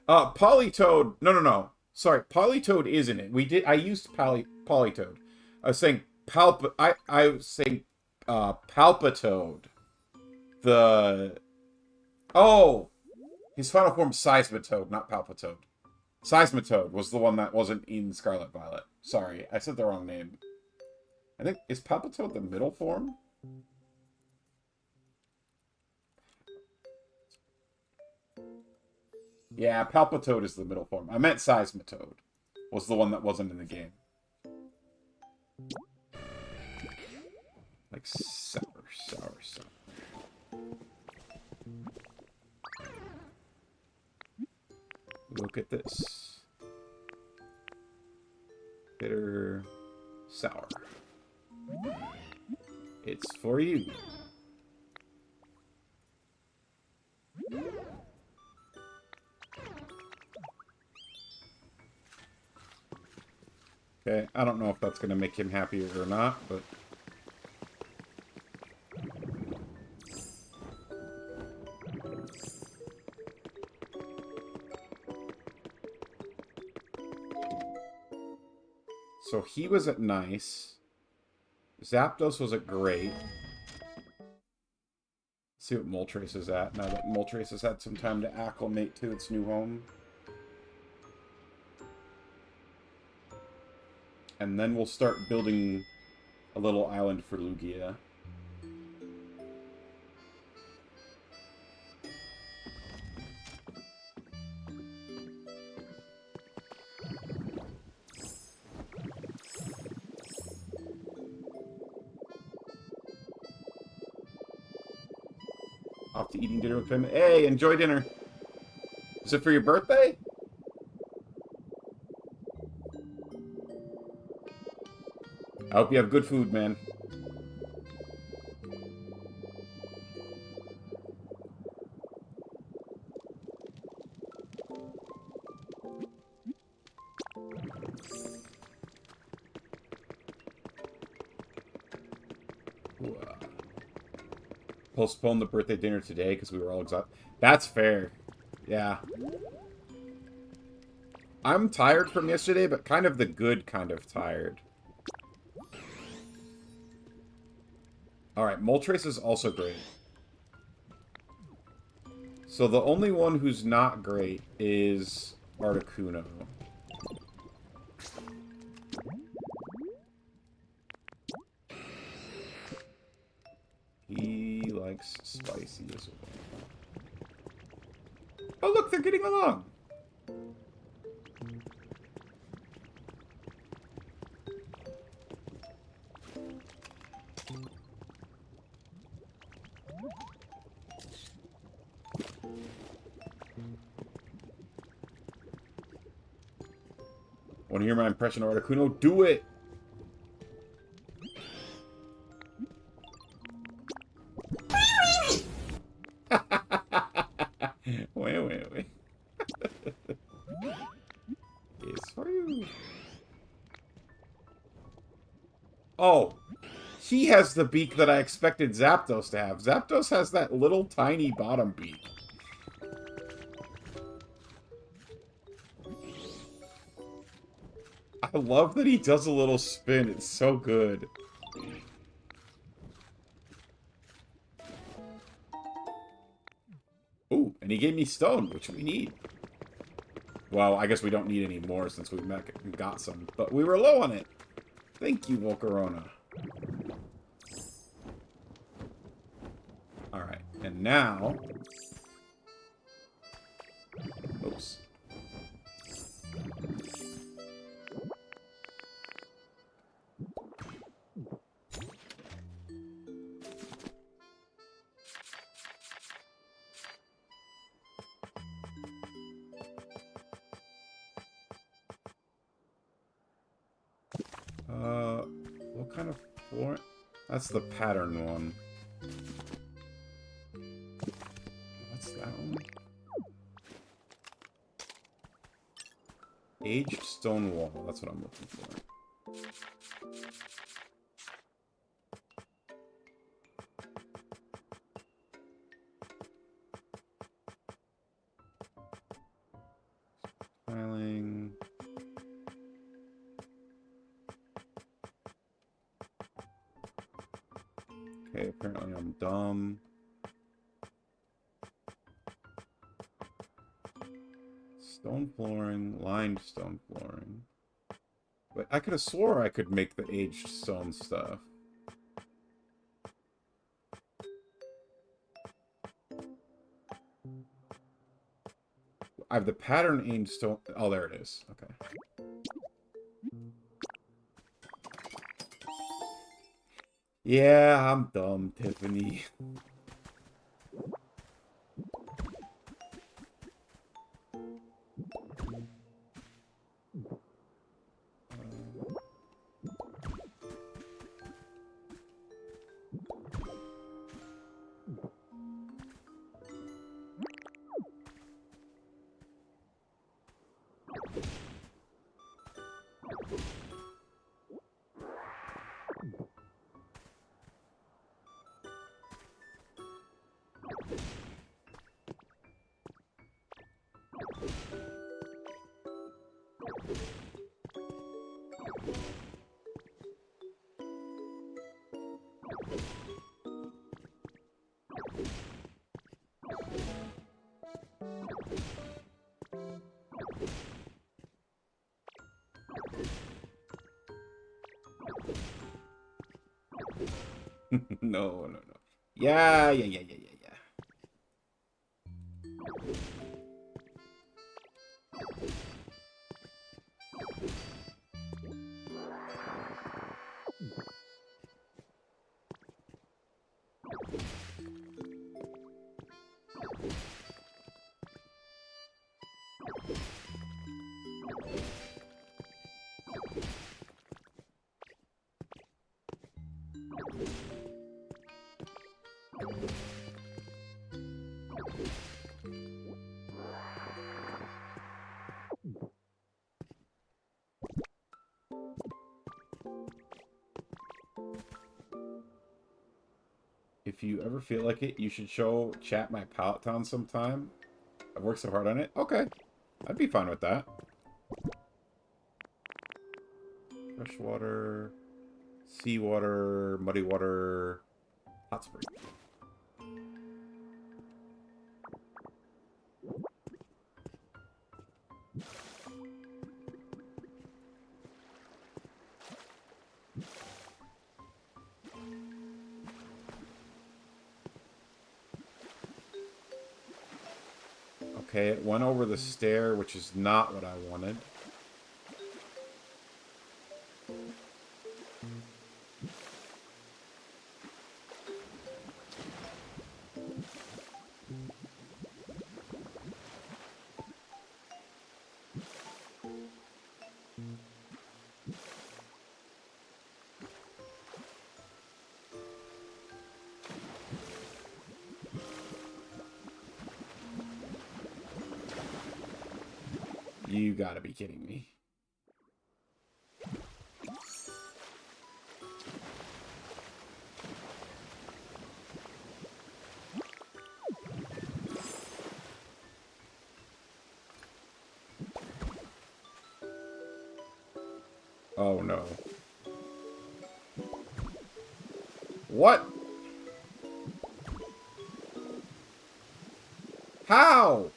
Politoed. No. Sorry, Politoed is in it. I used Politoed. I was saying I was saying Palpitoad. His final form Seismitoad, not Palpitoad. Seismitoad was the one that wasn't in Scarlet Violet. Sorry, I said the wrong name. I think, is Palpitoad the middle form? Yeah, Palpitoad is the middle form. I meant Seismitoad was the one that wasn't in the game. Like sour. Look at this. It's for you. Okay, I don't know if that's going to make him happier or not, but... So he was at nice. Zapdos was at great. Let's see what Moltres is at, now that Moltres has had some time to acclimate to its new home. And then we'll start building a little island for Lugia. Off to eating dinner with him. Hey, enjoy dinner. Is it for your birthday? I hope you have good food, man. Postpone the birthday dinner today because we were all exhausted. That's fair. Yeah. I'm tired from yesterday, but kind of the good kind of tired. Alright, Moltres is also great. So the only one who's not great is Articuno. He likes spicy as well. Oh look, they're getting along! Want to hear my impression of Articuno? Do it! Wait. It's for you. Oh. He has the beak that I expected Zapdos to have. Zapdos has that little tiny bottom beak. I love that he does a little spin. It's so good. Ooh, and he gave me stone, which we need. Well, I guess we don't need any more since we got some, but we were low on it. Thank you, Volcarona. Alright, and now... Oops. What kind of floor? That's the pattern one. What's that one? Aged stone wall. That's what I'm looking for. Filing. Okay, apparently I'm dumb. Stone flooring, lined stone flooring. But I could have swore I could make the aged stone stuff. I have the pattern aged stone. Oh, there it is. Okay. Yeah, I'm dumb, Tiffany. No, no, no. Yeah, yeah, yeah, yeah, yeah, yeah. If you ever feel like it, you should show chat my pallet town sometime. I've worked so hard on it. Okay. I'd be fine with that. Freshwater, seawater, muddy water, hot spring. Okay, it went over the stair, which is not what I wanted. You gotta be kidding me. Oh no. What? How?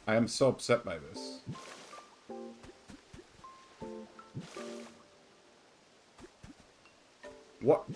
I am so upset by this. What?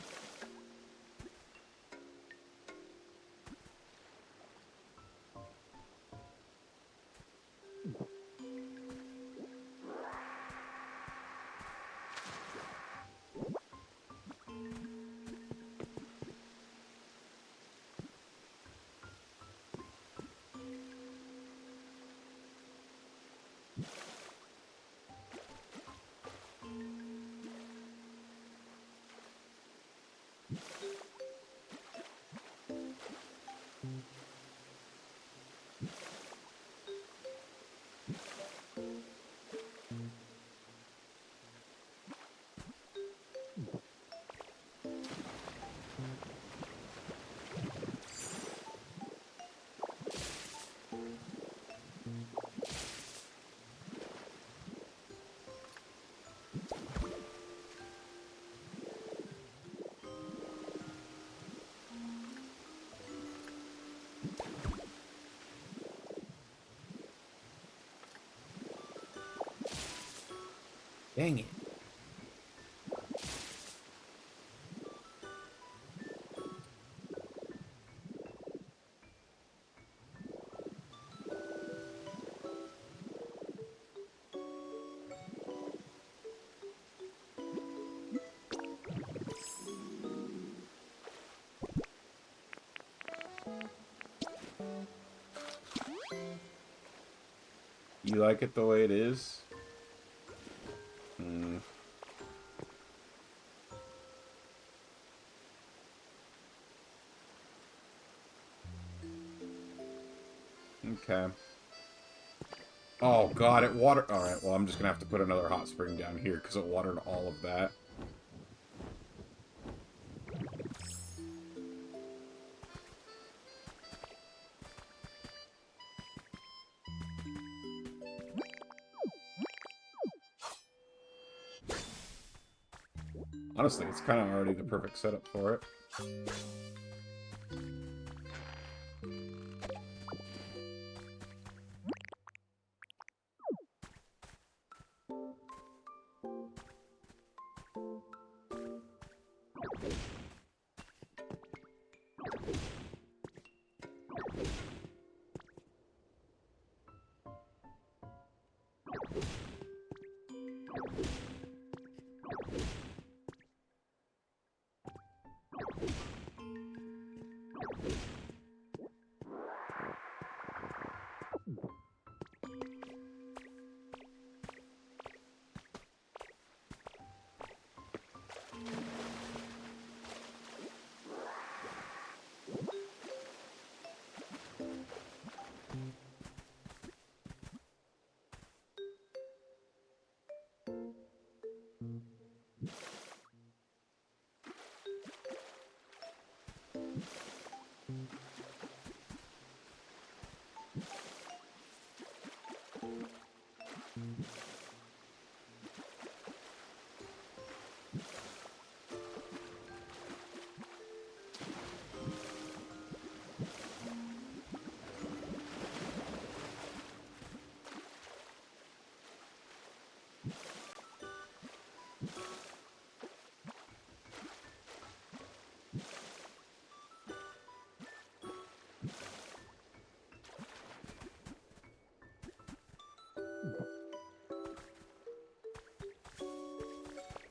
Dang it. You like it the way it is? Okay. Oh, God, it watered... Alright, well, I'm just gonna have to put another hot spring down here, because it watered all of that. Honestly, it's kind of already the perfect setup for it.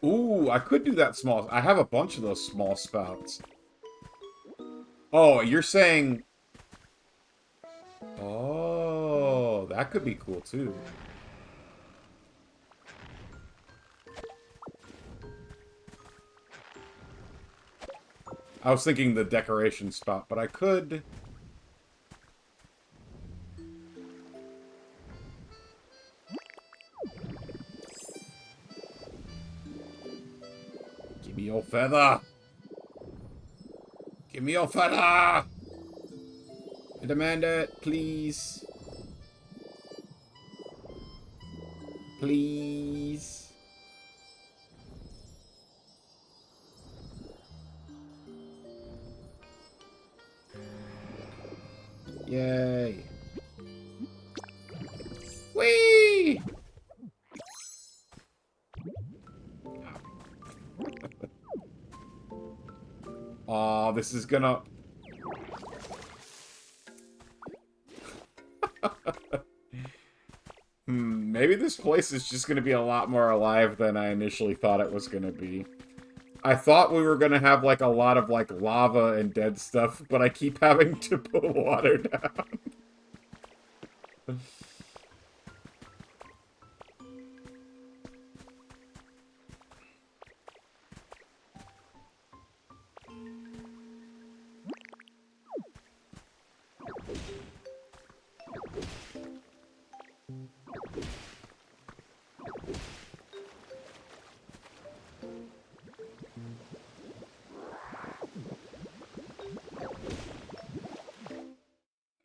Ooh, I could do that small... I have a bunch of those small spouts. Oh, you're saying... Oh, that could be cool, too. I was thinking the decoration spout, but I could... Give me your feather! Give me your feather! I demand it, please. Please. Yay. Whee! Aw, this is gonna... Maybe this place is just gonna be a lot more alive than I initially thought it was gonna be. I thought we were gonna have, like, a lot of, like, lava and dead stuff, but I keep having to put water down.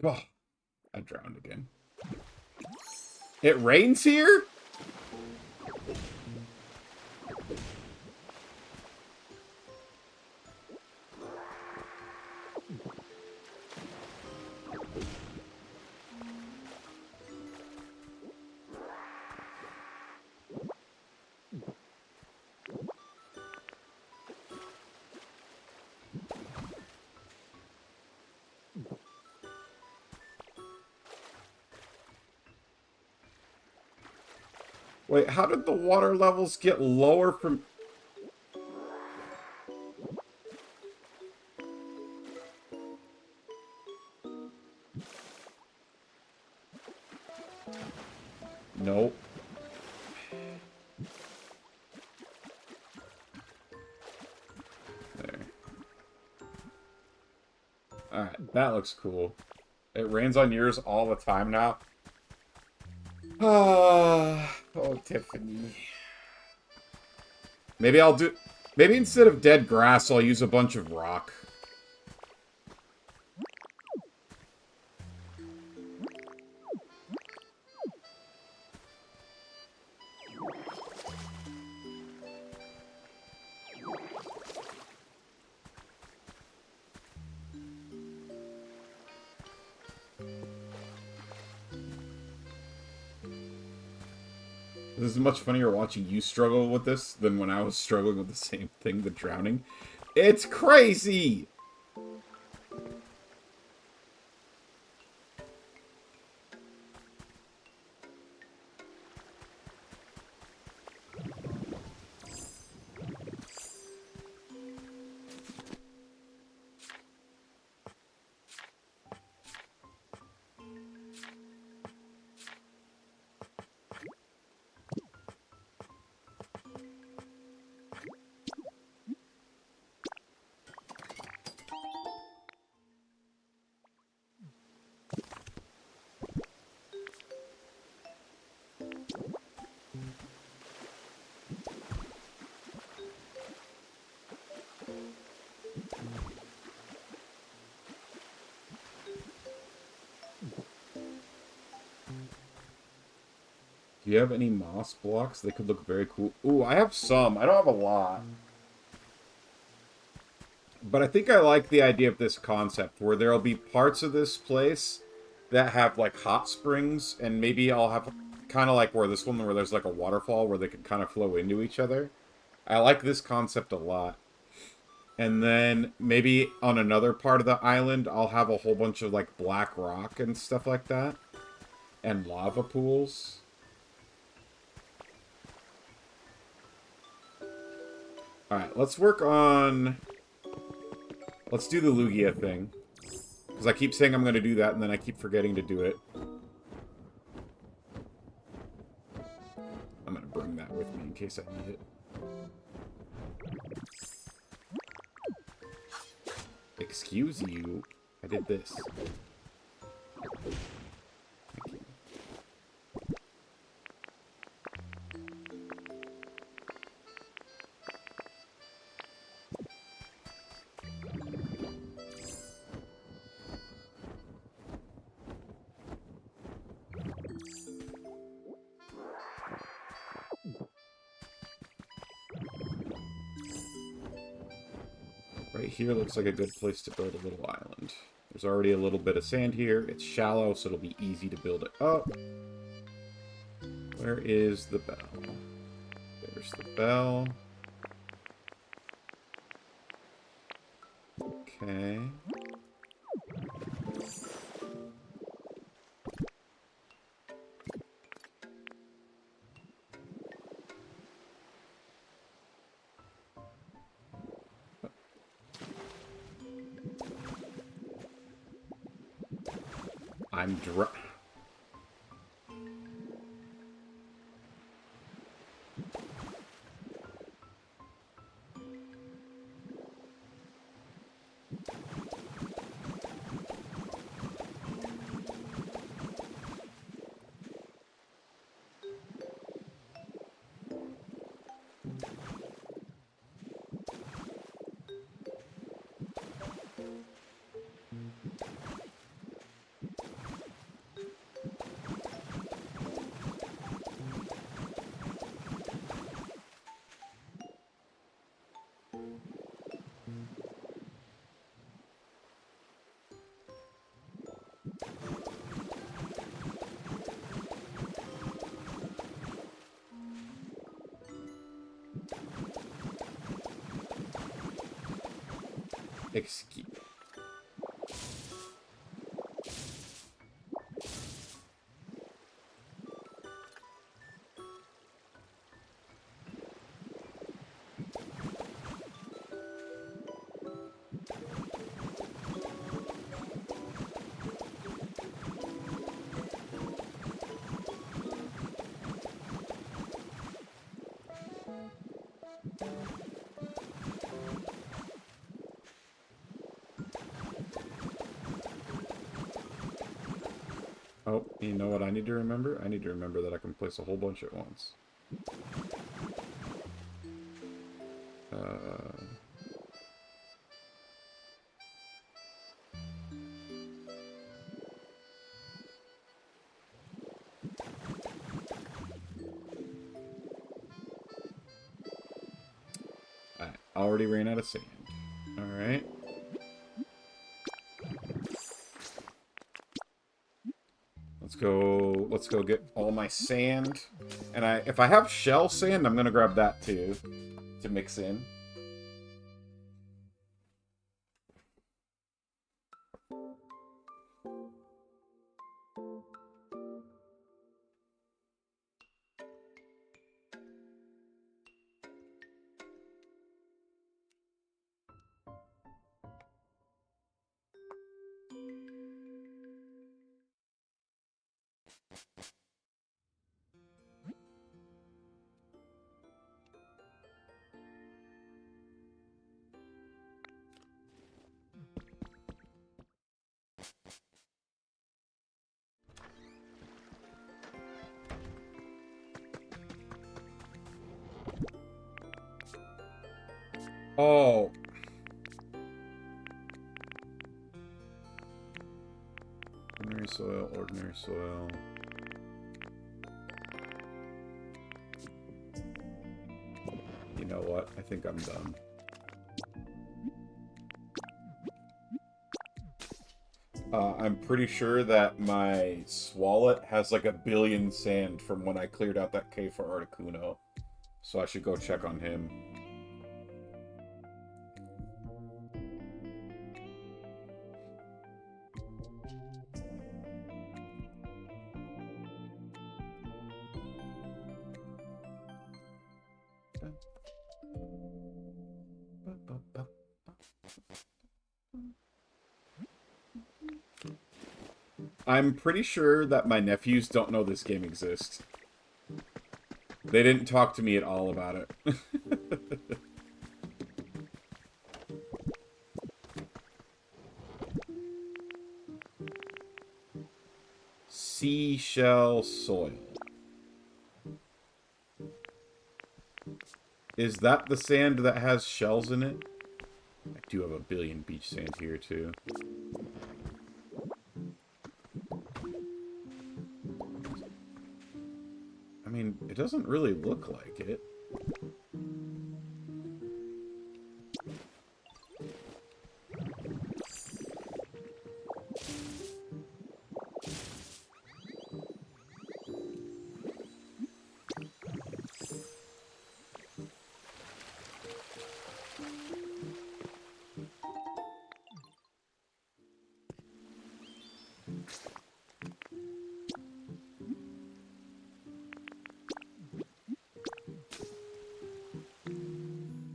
Oh, I drowned again. It rains here? Wait, how did the water levels get lower from... Nope. There. Alright, that looks cool.
It rains on yours all the time now.
Oh, Tiffany.
Maybe I'll do... Maybe instead of dead grass, I'll use a bunch of rock. This is much funnier watching you struggle with this than when I was struggling with the same thing, the drowning. It's crazy! Do you have any moss blocks? They could look very cool. Ooh, I have some. I don't have a lot. But I think I like the idea of this concept, where there'll be parts of this place that have, like, hot springs, and maybe I'll have kind of like where this one, where there's, like, a waterfall where they can kind of flow into each other. I like this concept a lot. And then maybe on another part of the island, I'll have a whole bunch of, like, black rock and stuff like that. And lava pools. Alright, let's work on... Let's do the Lugia thing. Because I keep saying I'm going to do that, and then I keep forgetting to do it. I'm going to bring that with me in case I need it. Excuse you. I did this. Thank you. Right here looks like a good place to build a little island. There's already a little bit of sand here. It's shallow, so it'll be easy to build it up. Where is the bell? There's the bell. Okay. I'm Excuse. Oh, you know what I need to remember? I need to remember that I can place a whole bunch at once. I already ran out of sand. Alright. Let's go get all my sand. And if I have shell sand, I'm gonna grab that too. To mix in. Oh. Ordinary soil, ordinary soil. You know what? I think I'm done. I'm pretty sure that my Swallet has like 1 billion sand from when I cleared out that cave for Articuno. So I should go check on him. I'm pretty sure that my nephews don't know this game exists. They didn't talk to me at all about it. Seashell soil. Is that the sand that has shells in it? I do have 1 billion beach sand here, too. I mean, it doesn't really look like it.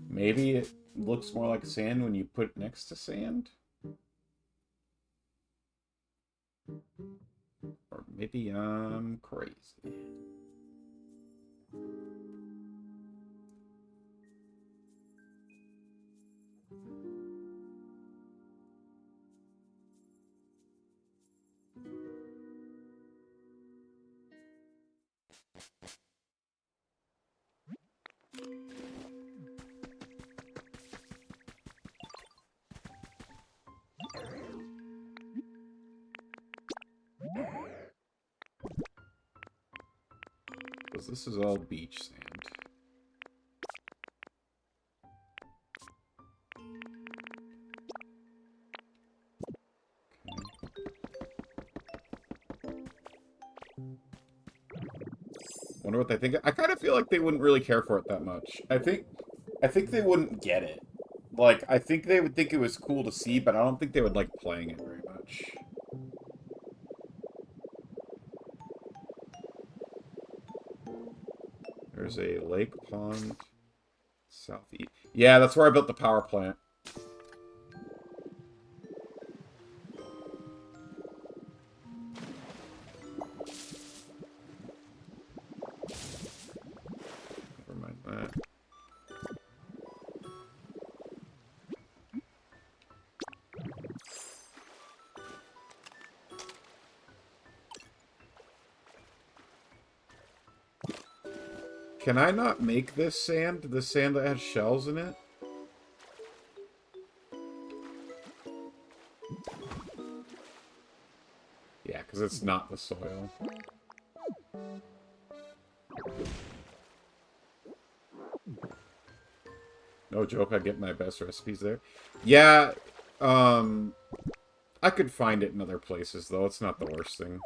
Maybe it looks more like sand when you put it next to sand? Or maybe I'm crazy. Because this is all beach sand. Wonder what they think. I kind of feel like they wouldn't really care for it that much. I think they wouldn't get it. Like, I think they would think it was cool to see, but I don't think they would like playing it very much. There's a lake pond southeast. Yeah, that's where I built the power plant. Never mind that. Can I not make this sand? The sand that has shells in it? Yeah, because it's not the soil. No joke, I get my best recipes there. Yeah, I could find it in other places, though. It's not the worst thing.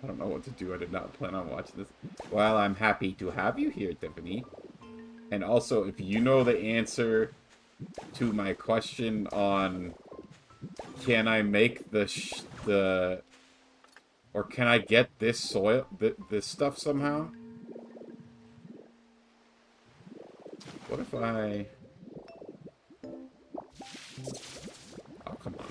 I don't know what to do. I did not plan on watching this. Well, I'm happy to have you here, Tiffany. And also, if you know the answer to my question on can I make or can I get this soil, this stuff somehow? What if I... Oh, come on.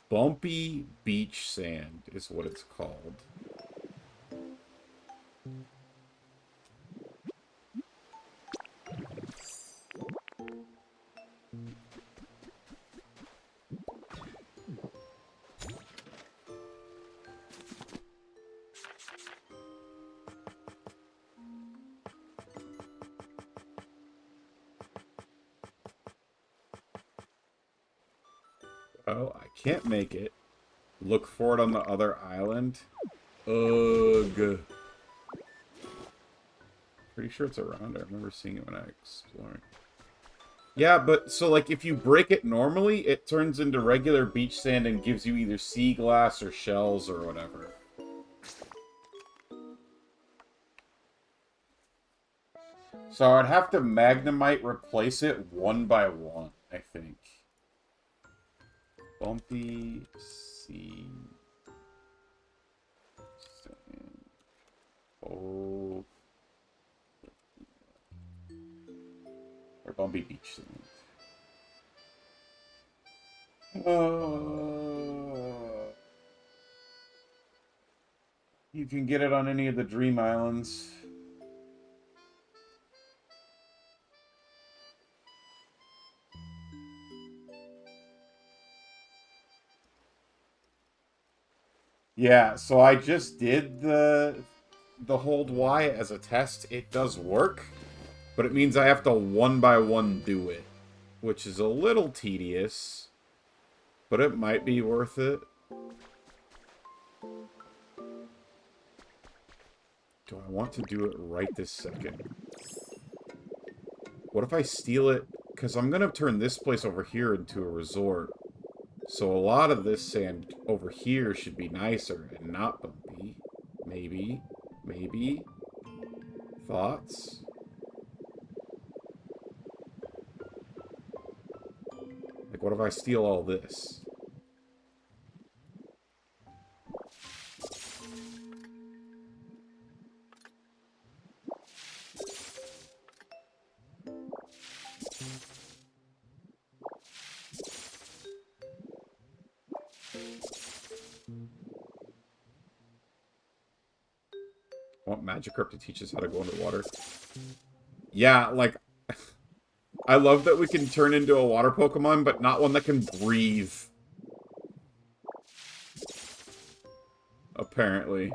Bumpy beach sand is what it's called. Oh, I can't make it. Look for it on the other island. Ugh. Pretty sure it's around. I remember seeing it when I explored. Yeah, but so like if you break it normally, it turns into regular beach sand and gives you either sea glass or shells or whatever. So I'd have to Magnemite replace it one by one, I think. Bumpy sea sand. Oh. Or Bumpy beach sand. You can get it on any of the Dream Islands. Yeah, so I just did the hold Y as a test. It does work, but it means I have to one by one do it, which is a little tedious, but it might be worth it. Do I want to do it right this second? What if I steal it? Because I'm going to turn this place over here into a resort. So a lot of this sand over here should be nicer and not bumpy. Maybe. Maybe. Thoughts? Like, what if I steal all this? I want Magikarp to teach us how to go underwater. Yeah, like, I love that we can turn into a water Pokemon, but not one that can breathe. Apparently.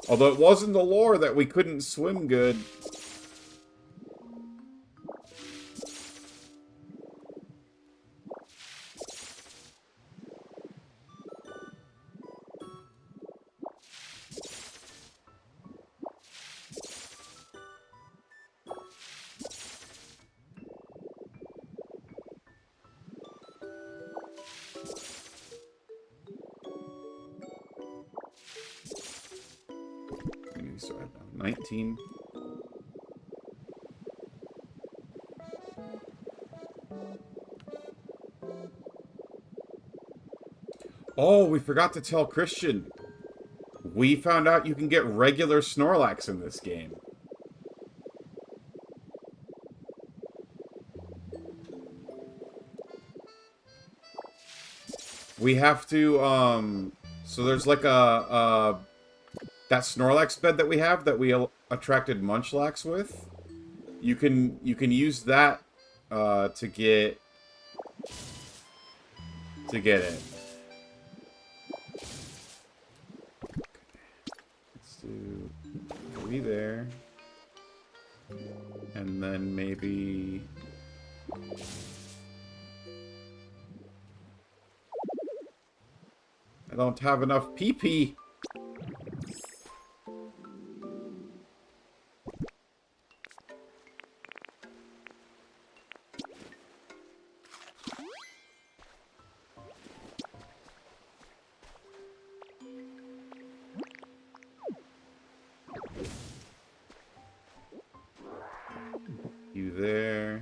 Although it was in the lore that we couldn't swim good. 19. Oh, we forgot to tell Christian. We found out you can get regular Snorlax in this game. We have to, so there's like that Snorlax bed that we have that we attracted Munchlax with. You can use that, to get it. Let's do 3 there. And then maybe... I don't have enough PP. You there.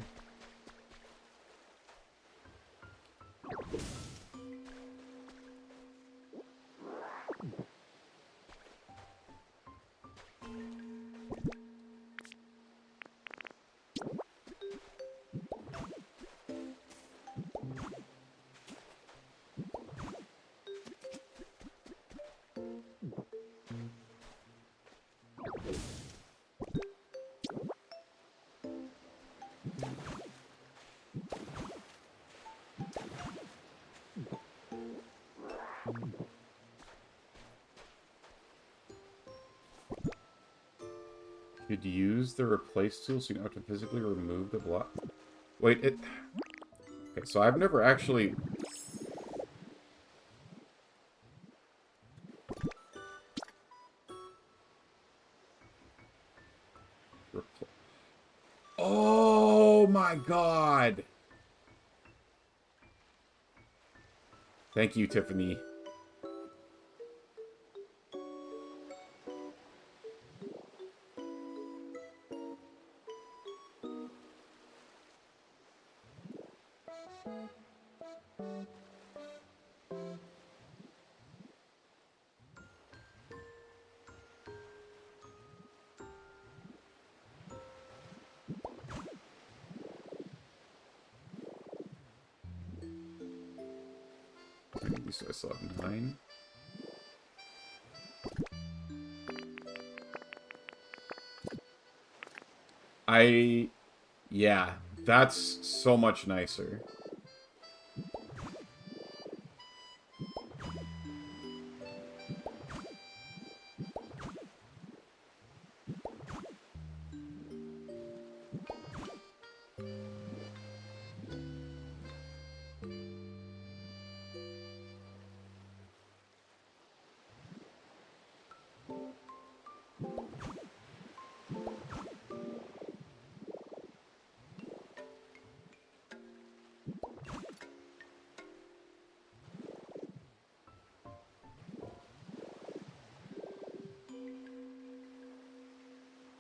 Could use the replace tool so you don't have to physically remove the block. Wait, it... Okay, so I've never actually... Oh my god! Thank you, Tiffany. So I still have 9. Yeah, that's so much nicer.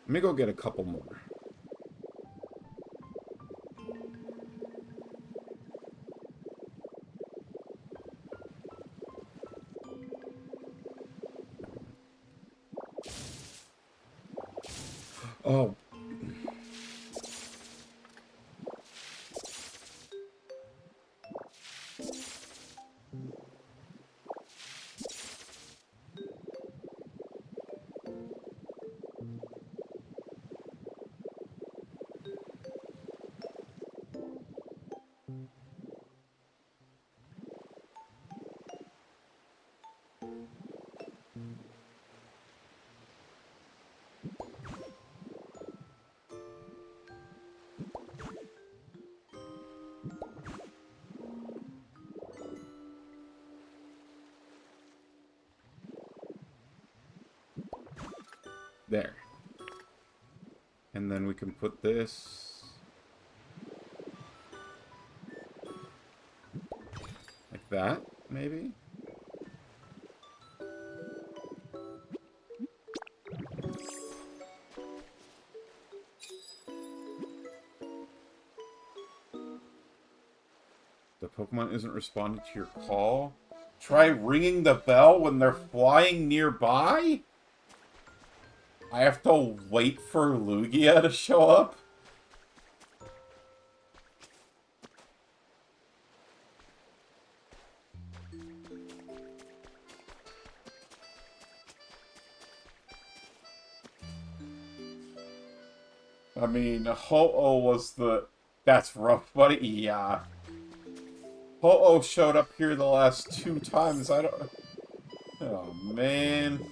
Let me go get a couple more. Oh. There. And then we can put this... like that, maybe? Pokemon isn't responding to your call. Try ringing the bell when they're flying nearby? I have to wait for Lugia to show up? I mean, Ho-Oh was the... That's rough, buddy. Yeah. Ho-Oh showed up here the last 2 times. I don't... Oh, man.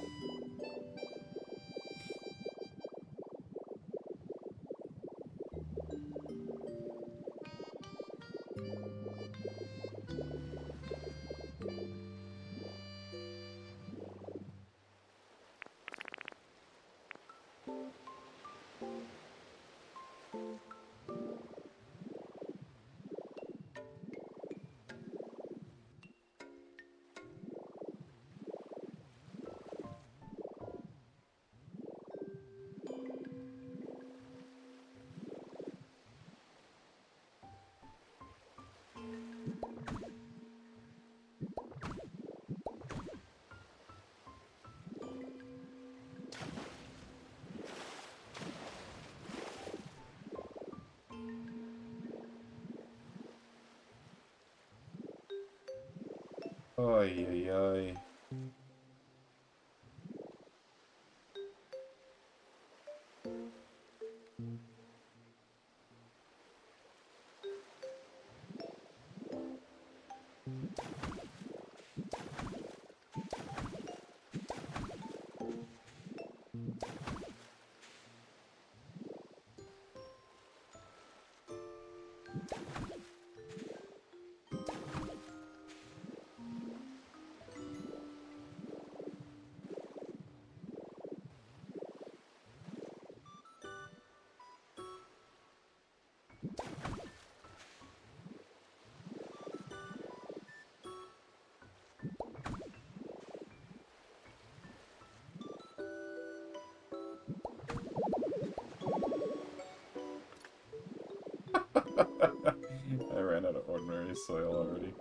Oy, oy, oy. I ran out of ordinary soil already.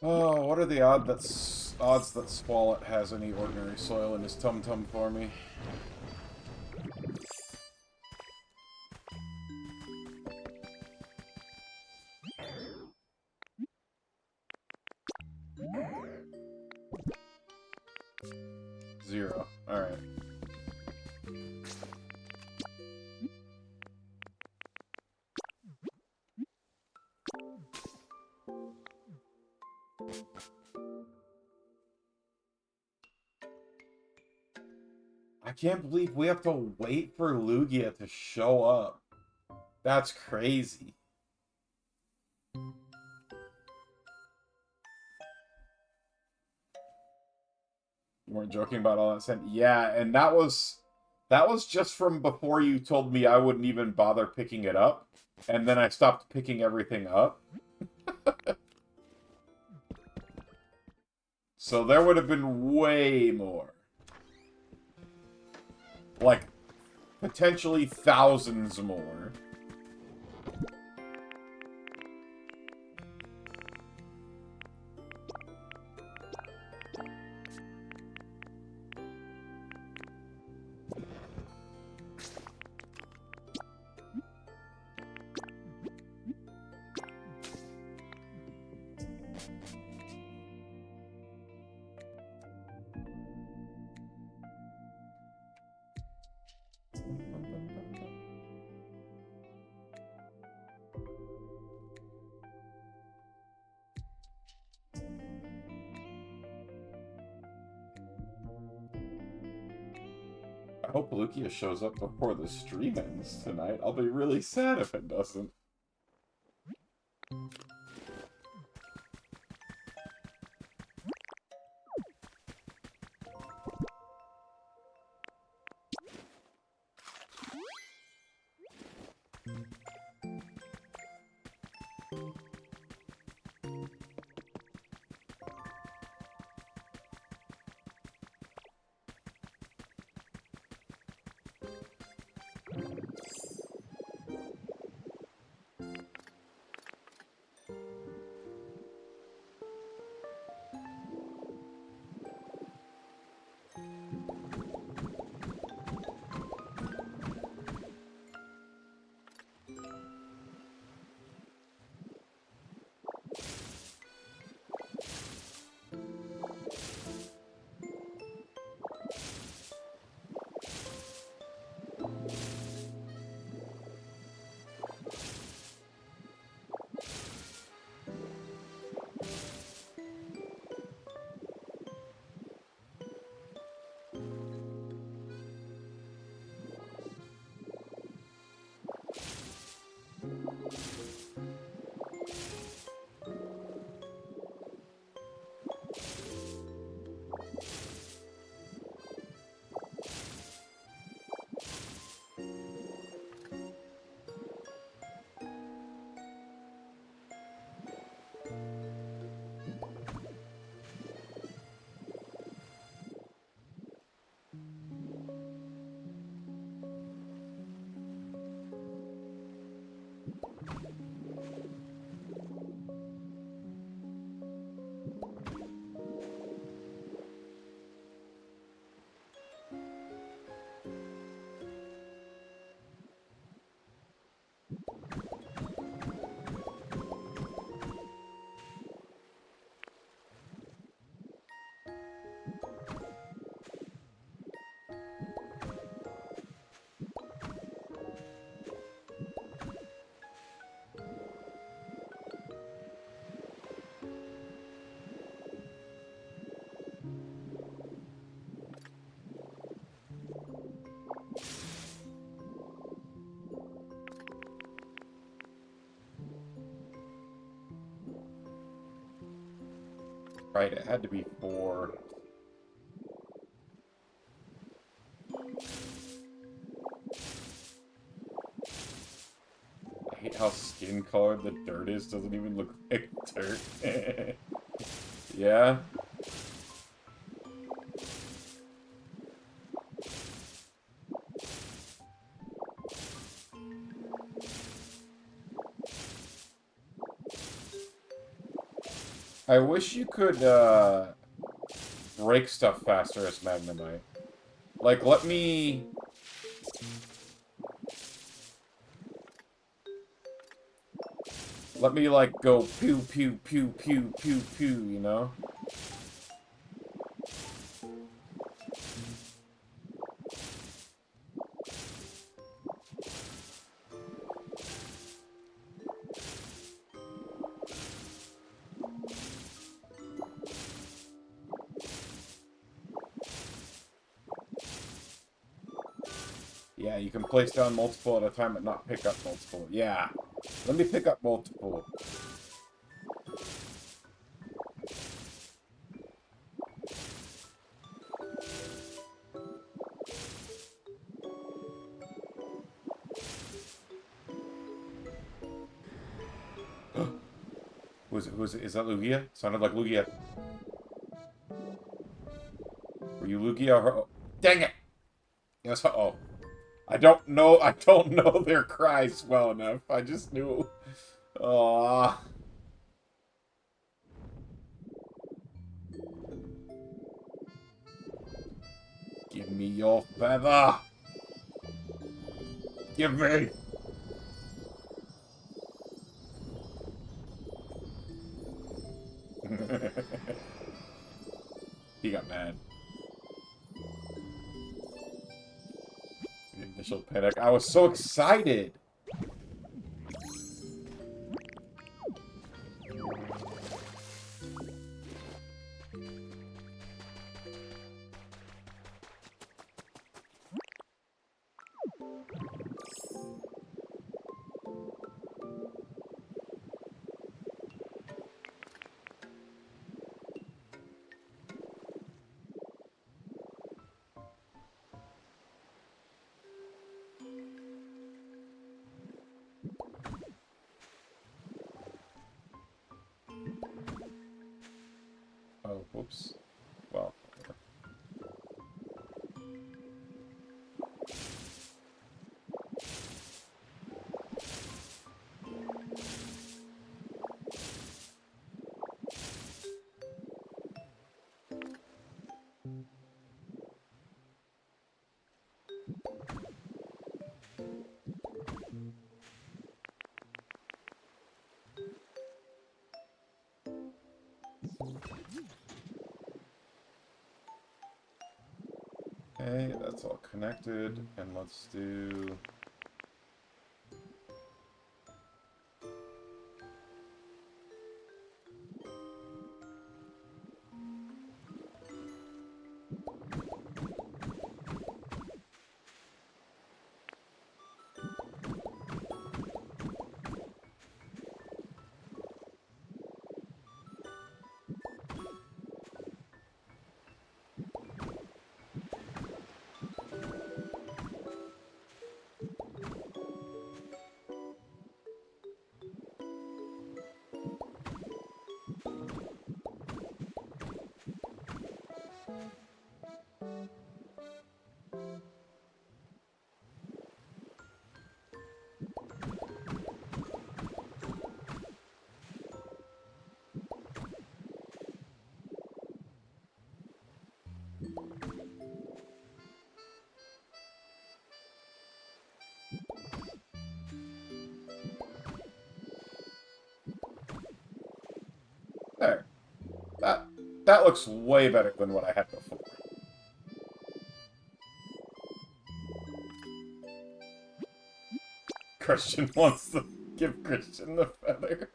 Oh, what are the odds that Swalot has any ordinary soil in his tum-tum for me? Zero. Alright. I can't believe we have to wait for Lugia to show up. That's crazy. You weren't joking about all that scent? Yeah, and that was just from before you told me I wouldn't even bother picking it up. And then I stopped picking everything up. So there would have been way more. Like, potentially thousands more. I hope Lugia shows up before the stream ends tonight. I'll be really sad if it doesn't.
Right, it had to be 4. I hate how skin colored the dirt is. Doesn't even look like dirt. Yeah? I wish you could, break stuff faster as Magnemite. Like, let me... Let me, like, go pew, pew, pew, pew, pew, pew, you know? Yeah, you can place down multiple at a time but not pick up multiple. Yeah. Let me pick up multiple. Who is it? Is that Lugia? Sounded like Lugia. Were you Lugia or... Oh, dang it! Yes, uh-oh. I don't know their cries well enough. I just knew... Aww. Give me your feather! Give me! He got mad. The initial panic. I was so excited! Whoops. Well. Okay, that's all connected, and let's do... There. That looks way better than what I had before. Christian wants to give Christian the feather.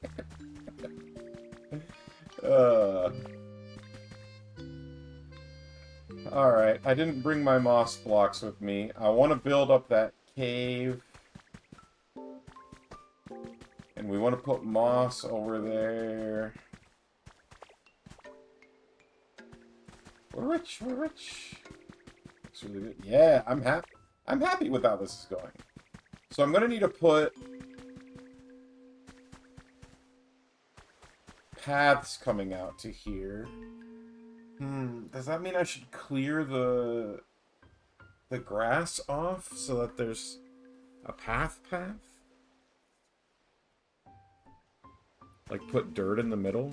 Alright, I didn't bring my moss blocks with me. I want to build up that cave. And we want to put moss over there. We're rich, we're rich. Looks really good. Yeah, I'm happy with how this is going. So I'm gonna need to put paths coming out to here. Does that mean I should clear the grass off so that there's a path? Like put dirt in the middle?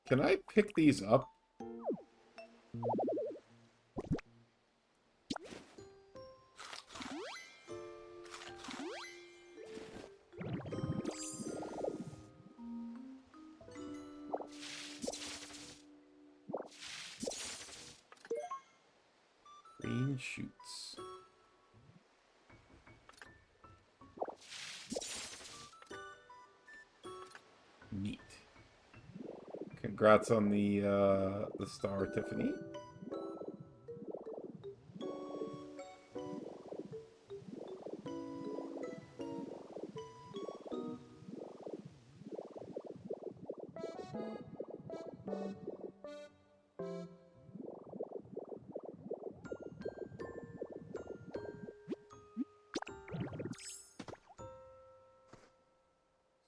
Can I pick these up? Green shoots. Neat. Congrats on the star, Tiffany.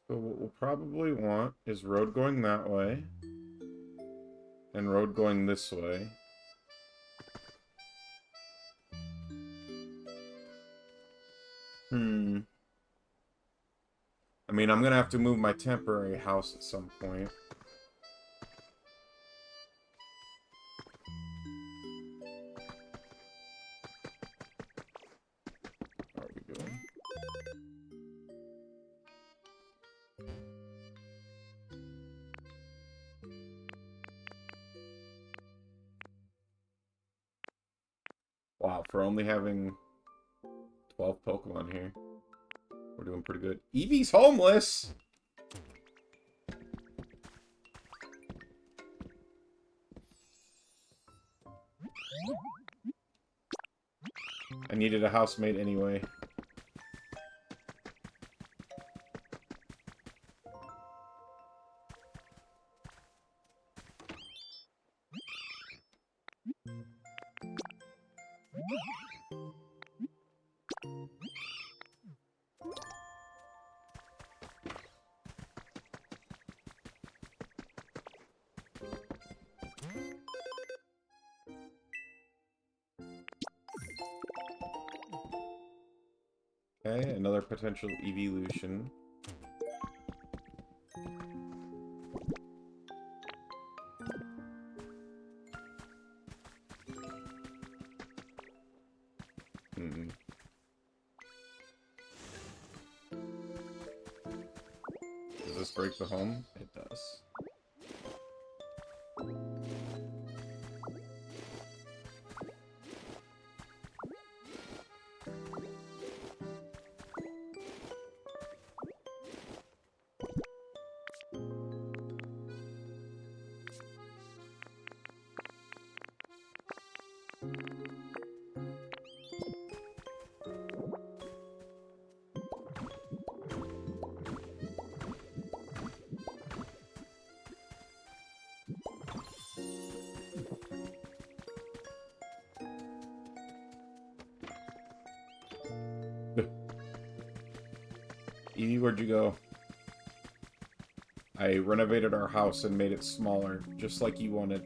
So what we'll probably want is road going that way. And road going this way. I mean, I'm gonna have to move my temporary house at some point. How are we doing? Wow, for only having 12 Pokemon here, we're doing pretty good. Eevee's homeless! I needed a housemate anyway.
Okay, another potential evolution. Does this break the home? It does. Evie, where'd you go? I renovated our house and made it smaller, just like you wanted.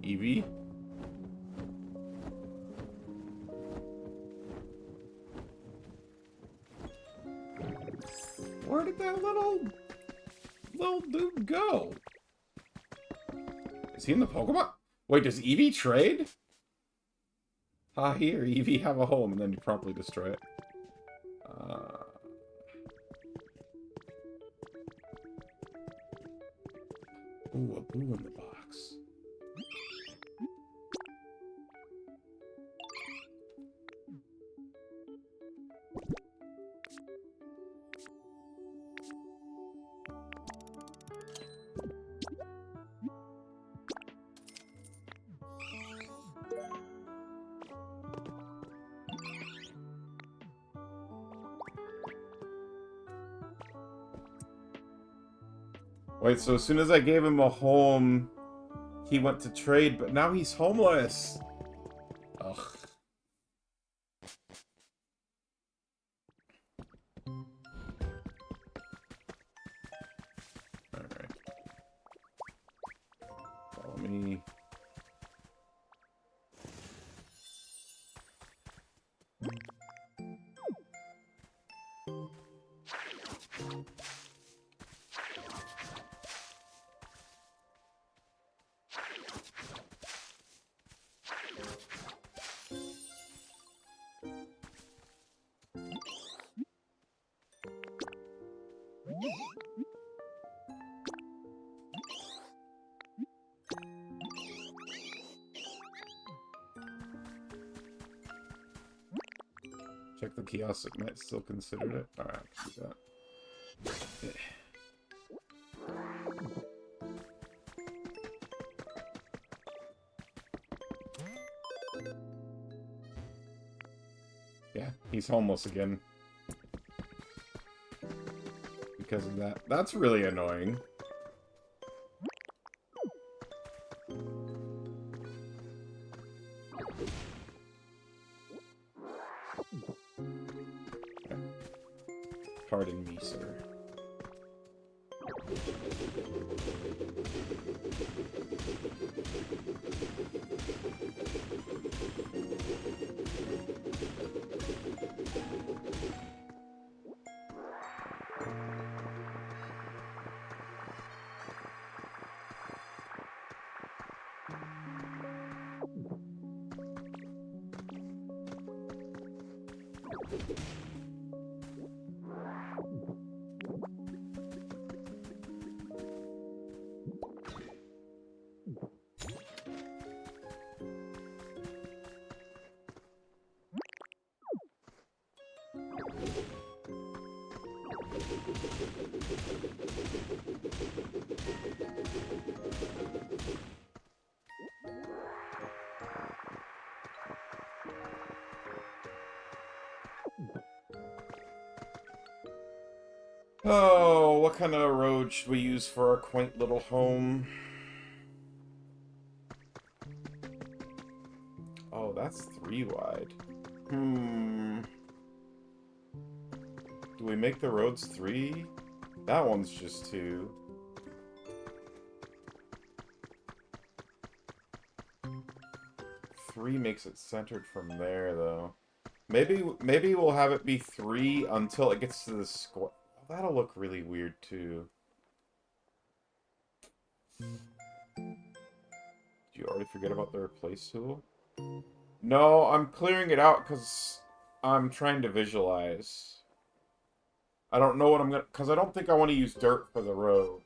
Evie? Where did that little dude go? Is he in the Pokemon? Wait, does Eevee trade? Ah, here, Eevee, have a home, and then you promptly destroy it. Ooh, a boo in the box. Wait, so as soon as I gave him a home, he went to trade, but now he's homeless. Ugh. Alright. Follow me. Check the kiosk, it might still consider it. Alright, I can do that. Yeah, he's homeless again. Because of that. That's really annoying. Pardon me, sir. Oh, what kind of road should we use for our quaint little home? That's 3 wide. Hmm. Do we make the roads 3? That one's just 2. Three makes it centered from there, though. Maybe we'll have it be 3 until it gets to the square. That'll look really weird, too. Did you already forget about the replace tool? No, I'm clearing it out because I'm trying to visualize. I don't know what I'm gonna... Because I don't think I want to use dirt for the road.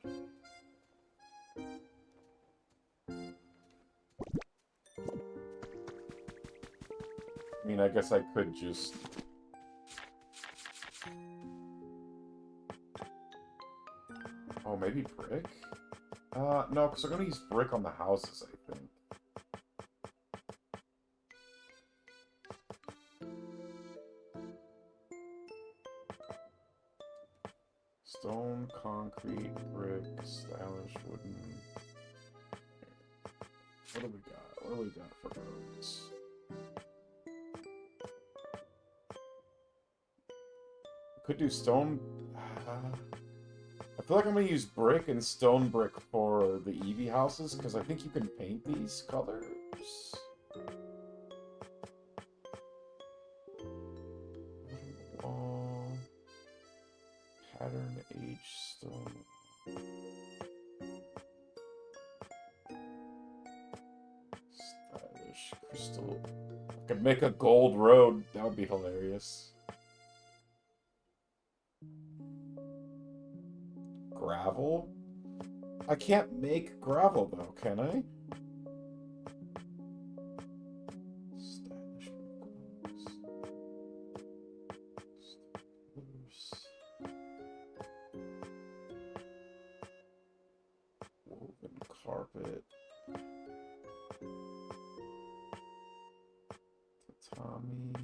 I mean, I guess I could just... Oh, maybe brick? No, because I'm going to use brick on the houses, I think. Stone, concrete, brick, stylish, wooden... What do we got? What do we got for roads? Could do stone... I feel like I'm going to use brick and stone brick for the Eevee houses, because I think you can paint these colors. Wall. Pattern age stone. Stylish crystal. I could make a gold road. That would be hilarious. Gravel? I can't make gravel, though, can I? Stylish brick walls. Woven carpet. Tatami.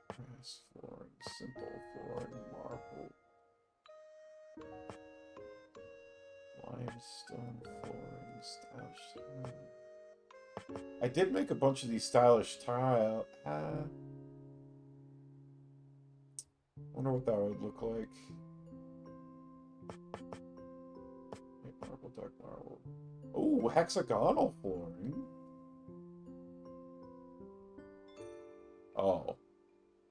Grass flooring, simple flooring, marble. Limestone flooring, stylish tile. I did make a bunch of these stylish tile. Wonder what that would look like. Marble, dark marble. Oh, hexagonal flooring. Oh.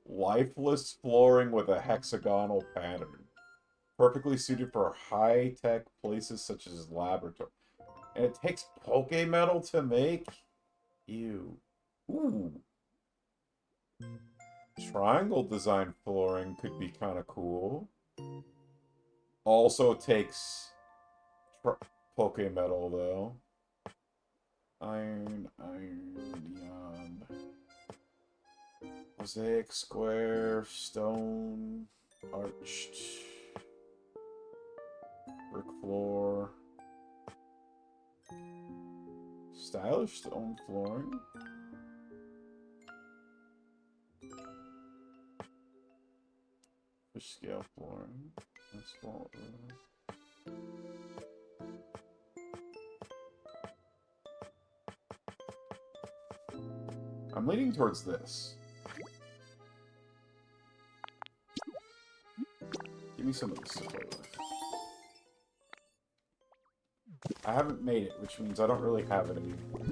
Lifeless flooring with a hexagonal pattern. Perfectly suited for high-tech places such as laboratory. And it takes Poke Metal to make? Ew. Ooh. Triangle design flooring could be kind of cool. Also takes Poke Metal, though. Iron, neon. Mosaic, square, stone, arched. Brick floor. Stylish stone flooring. Fish scale flooring. Asphalt. I'm leaning towards this. Give me some of this to play with. I haven't made it, which means I don't really have it anymore.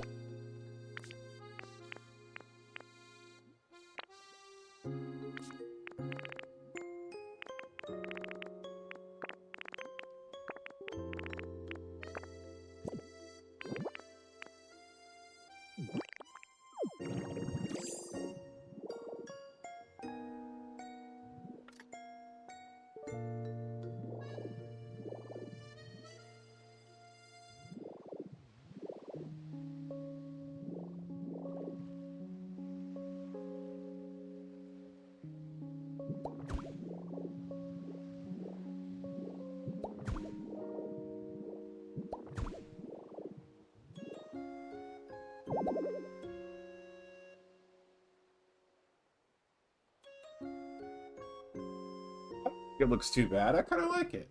It looks too bad. I kind of like it.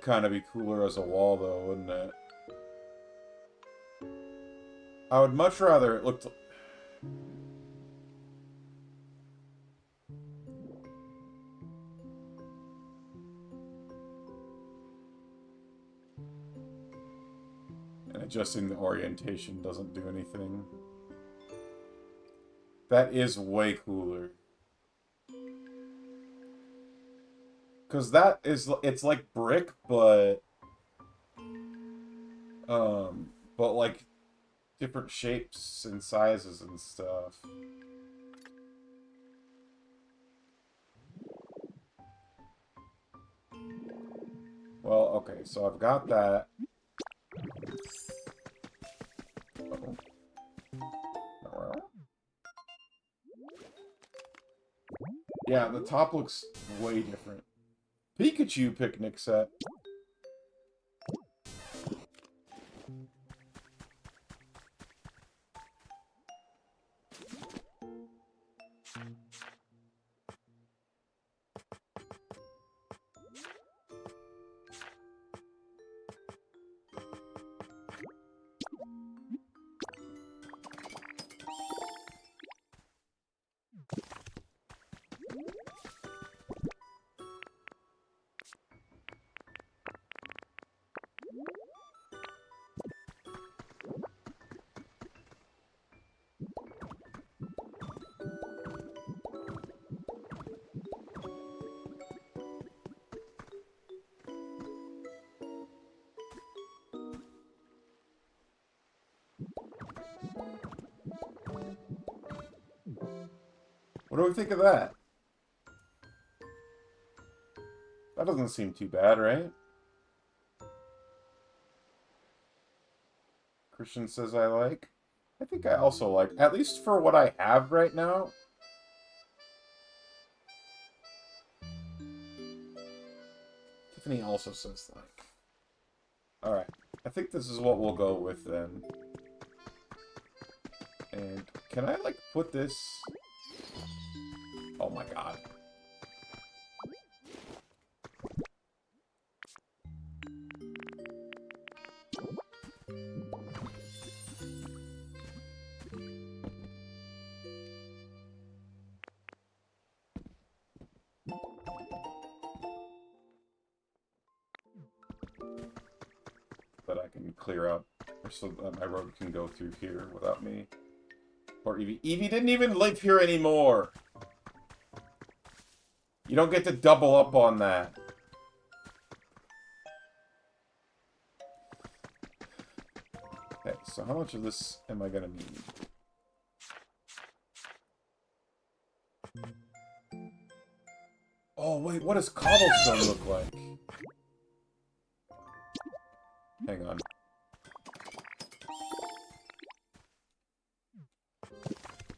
kind of be cooler as a wall, though, wouldn't it? I would much rather it looked... And adjusting the orientation doesn't do anything. That is way cooler. Because that is... It's like brick, but like... different shapes and sizes and stuff. Well, okay, so I've got that. Uh-oh. Yeah, the top looks way different. Pikachu picnic set. What do we think of that? That doesn't seem too bad, right? Christian says I like. I think I also like, at least for what I have right now. Tiffany also says like. Alright, I think this is what we'll go with then. And can I like put this... Oh my god. That I can clear up, or so that my road can go through here without me. Or Eevee. Eevee didn't even live here anymore! You don't get to double up on that. Okay, so how much of this am I gonna need? Oh, wait, what does cobblestone look like? Hang on.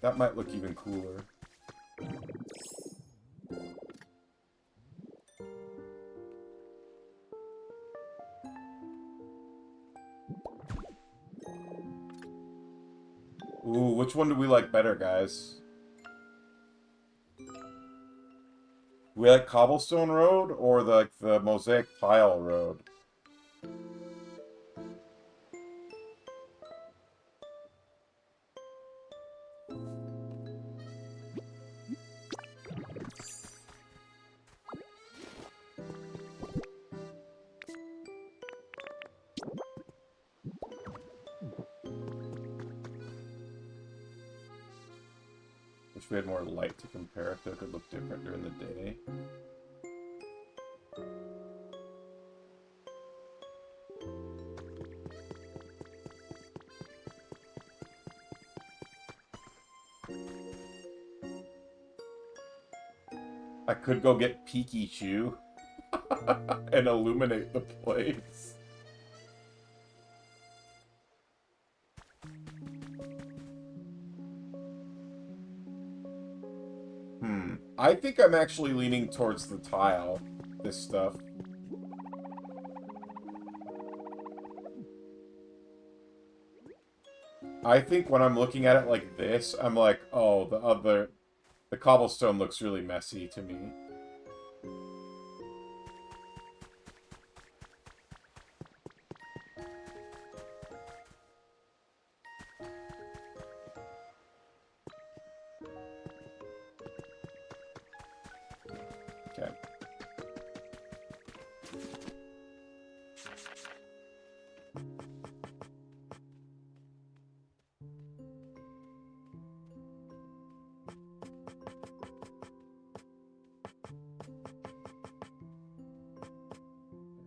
That might look even cooler. Ooh, which one do we like better, guys? We like Cobblestone Road or the Mosaic Tile Road? Wish we had more light to compare. I feel like it looked different during the day. I could go get Pikachu and illuminate the place. I think I'm actually leaning towards the tile, this stuff. I think when I'm looking at it like this, I'm like, oh, the cobblestone looks really messy to me.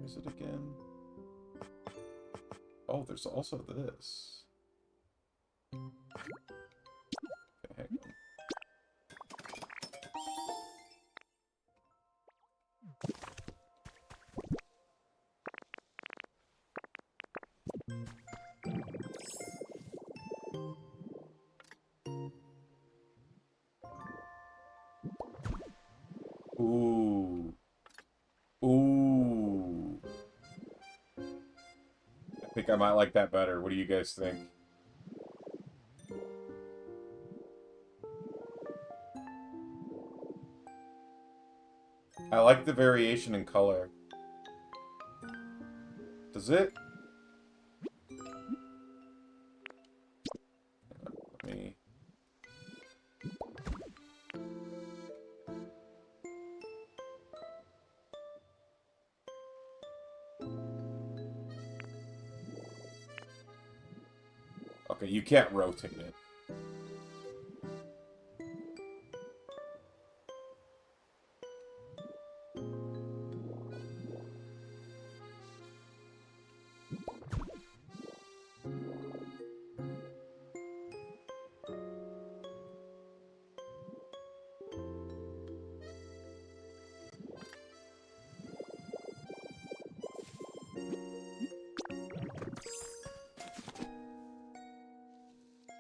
is it again? Oh, there's also this. Okay, hang on. Ooh. Ooh. I think I might like that better. What do you guys think? I like the variation in color. Does it? Let me... Okay, you can't rotate it.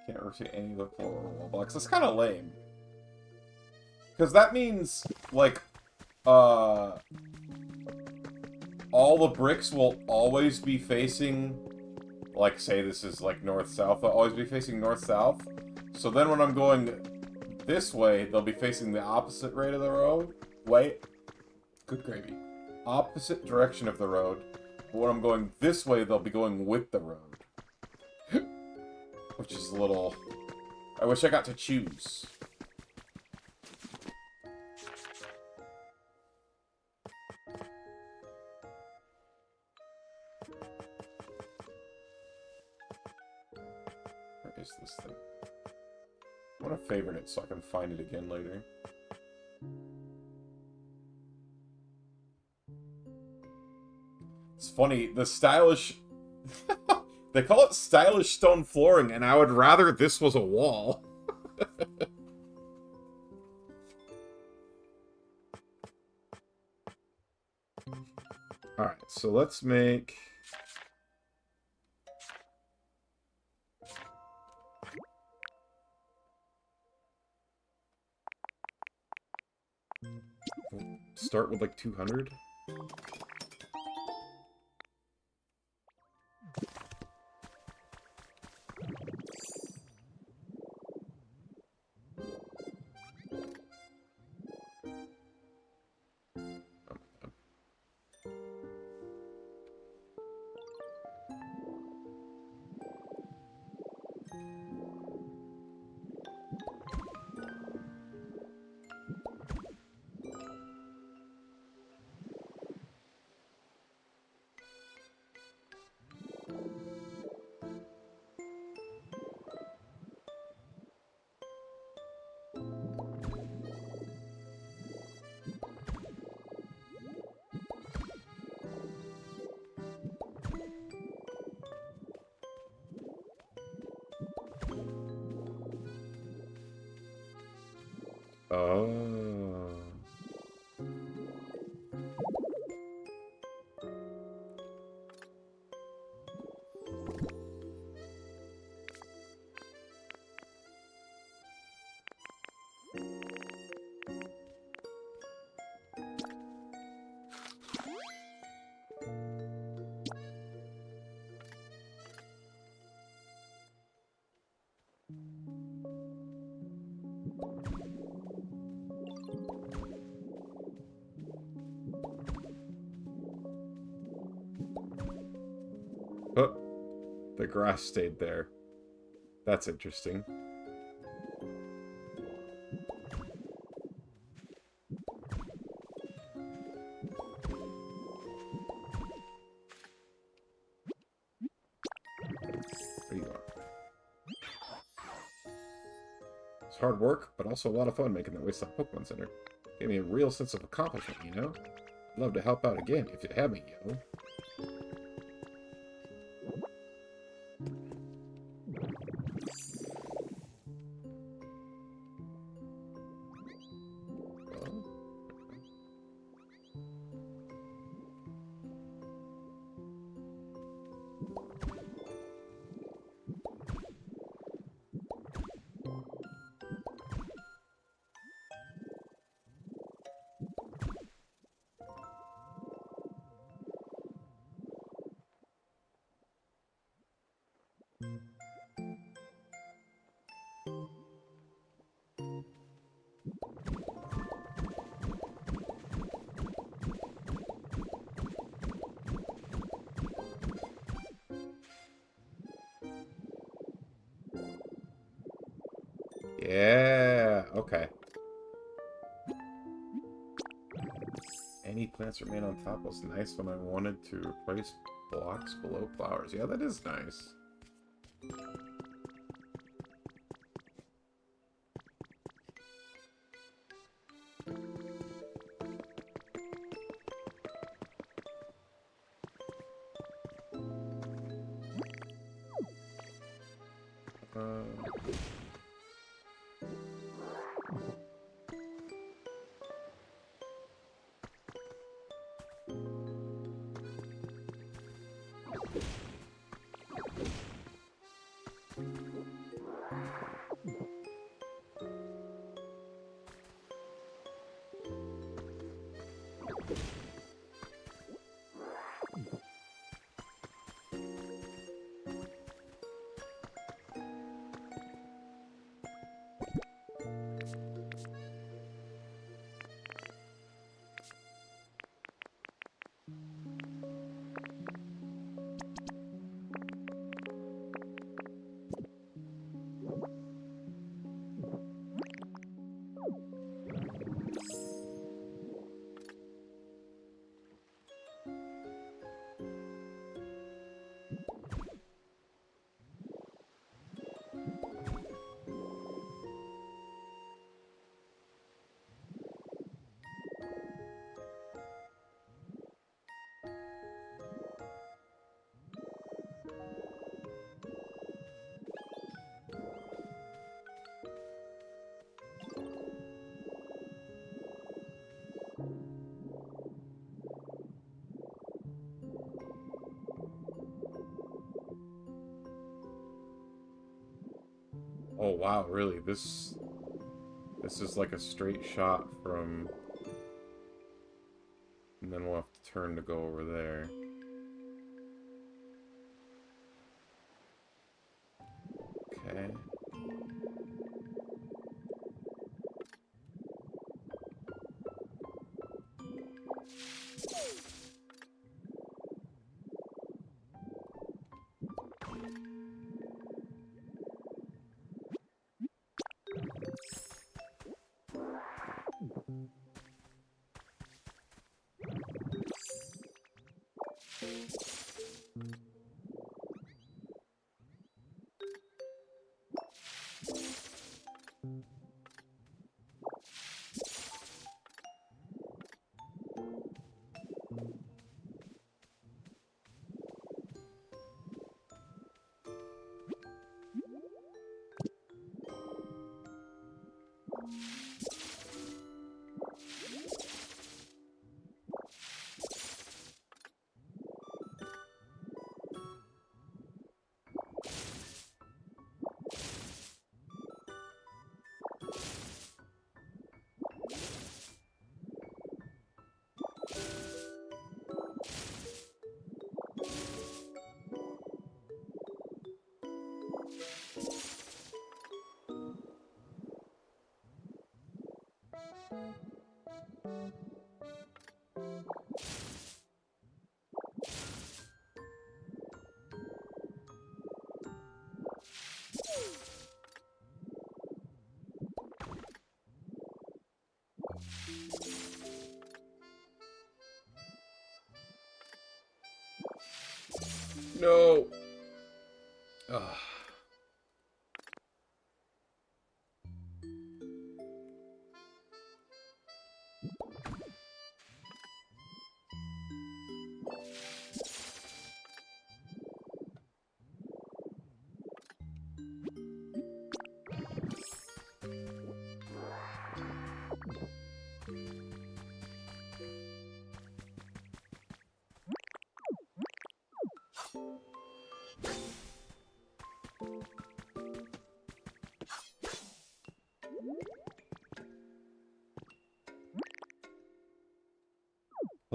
Can't rotate any of the floor or wall blocks. That's kind of lame. Because that means, like, all the bricks will always be facing, like, say this is, like, north-south, they'll always be facing north-south. So then when I'm going this way, they'll be facing the opposite rate of the road. Wait. Good gravy. Opposite direction of the road. But when I'm going this way, they'll be going with the road. Which is a little... I wish I got to choose. Where is this thing? I want to favorite it so I can find it again later. It's funny, the stylish... They call it stylish stone flooring, and I would rather this was a wall. Alright, so let's make... Start with like 200? Oh. Oh, the grass stayed there. That's interesting. There you are. It's hard work, but also a lot of fun making that Wasteland Pokemon Center. Gave me a real sense of accomplishment, you know?
Love to help out again if you have me, yo. Yeah, okay. Any plants remain on top was nice when I wanted to replace blocks below flowers. Yeah, that is nice. Oh wow, really? This is like a straight shot from, and then we'll have to turn to go over there. Okay. No. Ugh.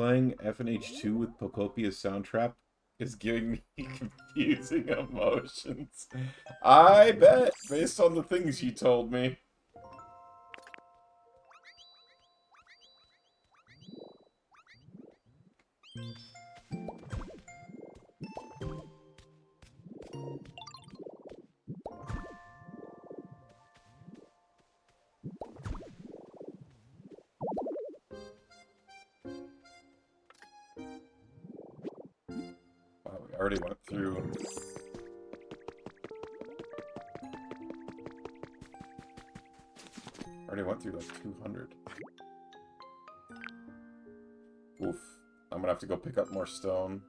Playing FNH2 with Pocopia's soundtrack is giving me confusing emotions. I bet, based on the things you told me. Wow, we already went through. Already went through like 200. Oof. I'm gonna have to go pick up more stone.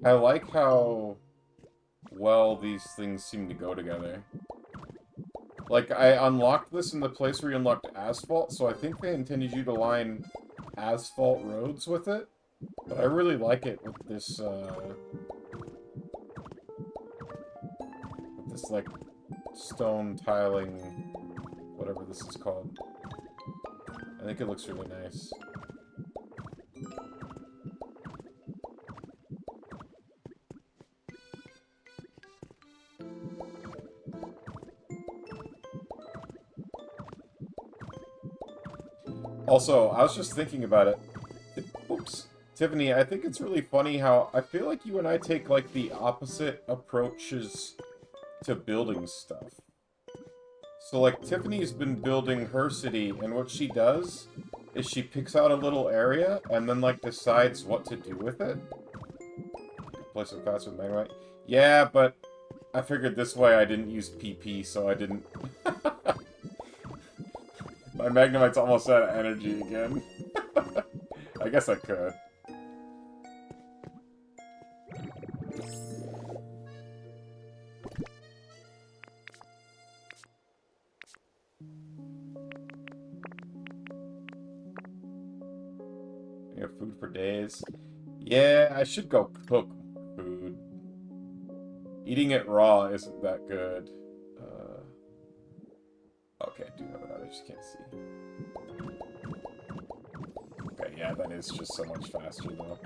I like how well these things seem to go together. Like, I unlocked this in the place where you unlocked asphalt, so I think they intended you to line asphalt roads with it. But I really like it with this, like, stone tiling, whatever this is called. I think it looks really nice. Also, I was just thinking about it. Oops. Tiffany, I think it's really funny how I feel like you and I take, like, the opposite approaches to building stuff. So, like, Tiffany's been building her city, and what she does is she picks out a little area and then, like, decides what to do with it. Place it fast with Magnemite. Yeah, but I figured this way I didn't use PP, so I didn't... My Magnemite's almost out of energy again. I guess I could. You have food for days. Yeah, I should go cook food. Eating it raw isn't that good. Okay, I do have it out. I just can't see. Okay, yeah, that is just so much faster, though.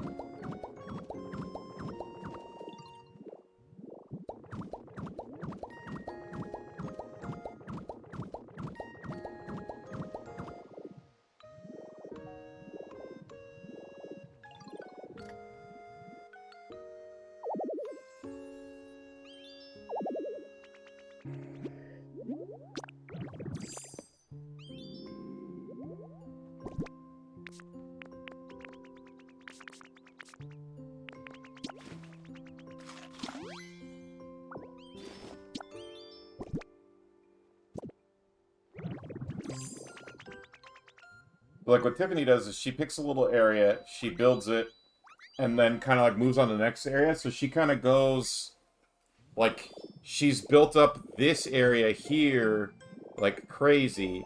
But like what Tiffany does is she picks a little area, she builds it, and then kind of like moves on to the next area. So she kind of goes like she's built up this area here like crazy,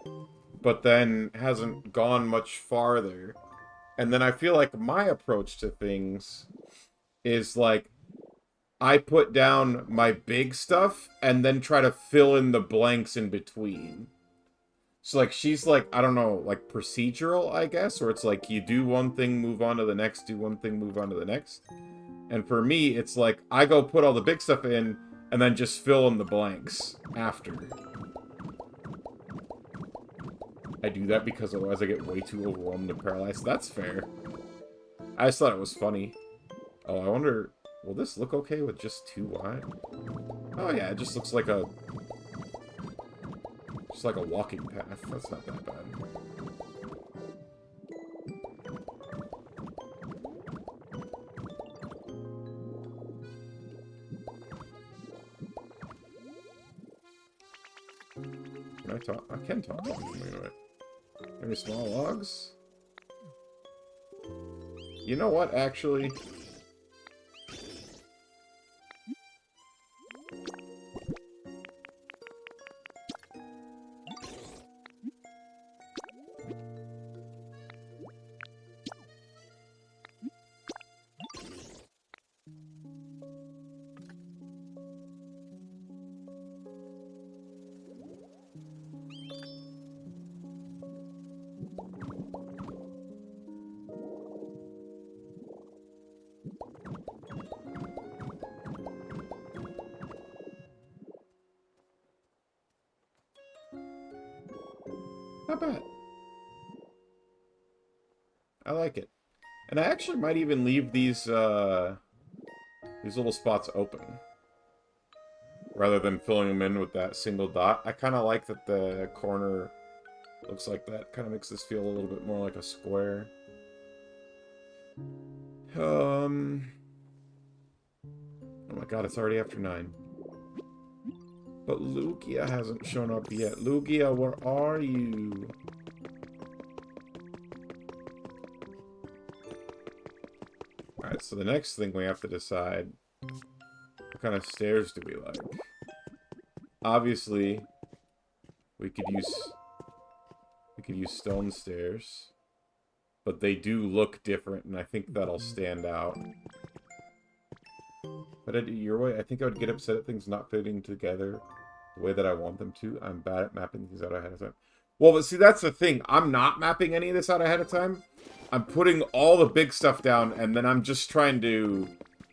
but then hasn't gone much farther. And then I feel like my approach to things is like I put down my big stuff and then try to fill in the blanks in between. So like she's like, I don't know, like procedural, I guess, or it's like you do one thing, move on to the next, do one thing, move on to the next. And for me, it's like I go put all the big stuff in and then just fill in the blanks after. I do that because otherwise I get way too overwhelmed and paralyzed. That's fair. I just thought it was funny. Oh, I wonder, will this look okay with just 2 wide? Oh yeah, it just looks like a... just like a walking path. That's not that bad. Can I talk? I can talk. Wait. Any small logs? You know what, actually? Not bad. I like it. And I actually might even leave these little spots open. Rather than filling them in with that single dot. I kind of like that the corner looks like that. Kind of makes this feel a little bit more like a square. Oh my god, it's already after 9. But Lugia hasn't shown up yet. Lugia, where are you? Alright, so the next thing we have to decide, what kind of stairs do we like? Obviously, we could use stone stairs. But they do look different, and I think that'll stand out. But I do your way, I think I would get upset at things not fitting together the way that I want them to. I'm bad at mapping things out ahead of time. Well, but see, that's the thing. I'm not mapping any of this out ahead of time. I'm putting all the big stuff down, and then I'm just trying to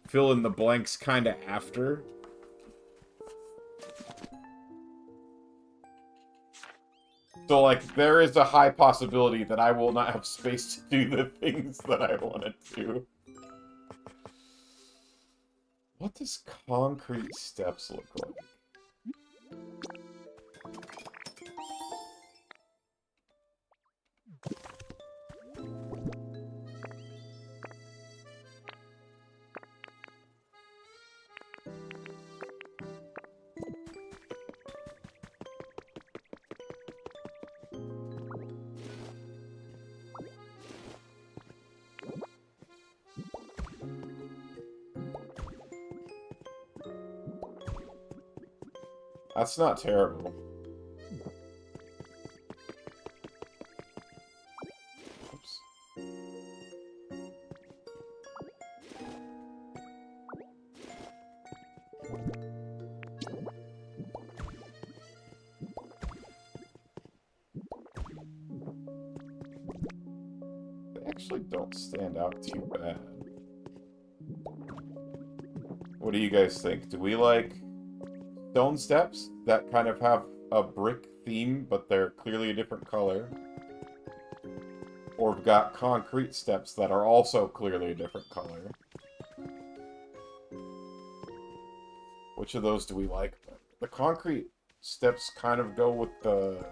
fill in the blanks kind of after. So, like, there is a high possibility that I will not have space to do the things that I want to do. What does concrete steps look like? That's not terrible. Oops. They actually don't stand out too bad. What do you guys think? Do we like stone steps that kind of have a brick theme, but they're clearly a different color? Or we've got concrete steps that are also clearly a different color. Which of those do we like? The concrete steps kind of go with the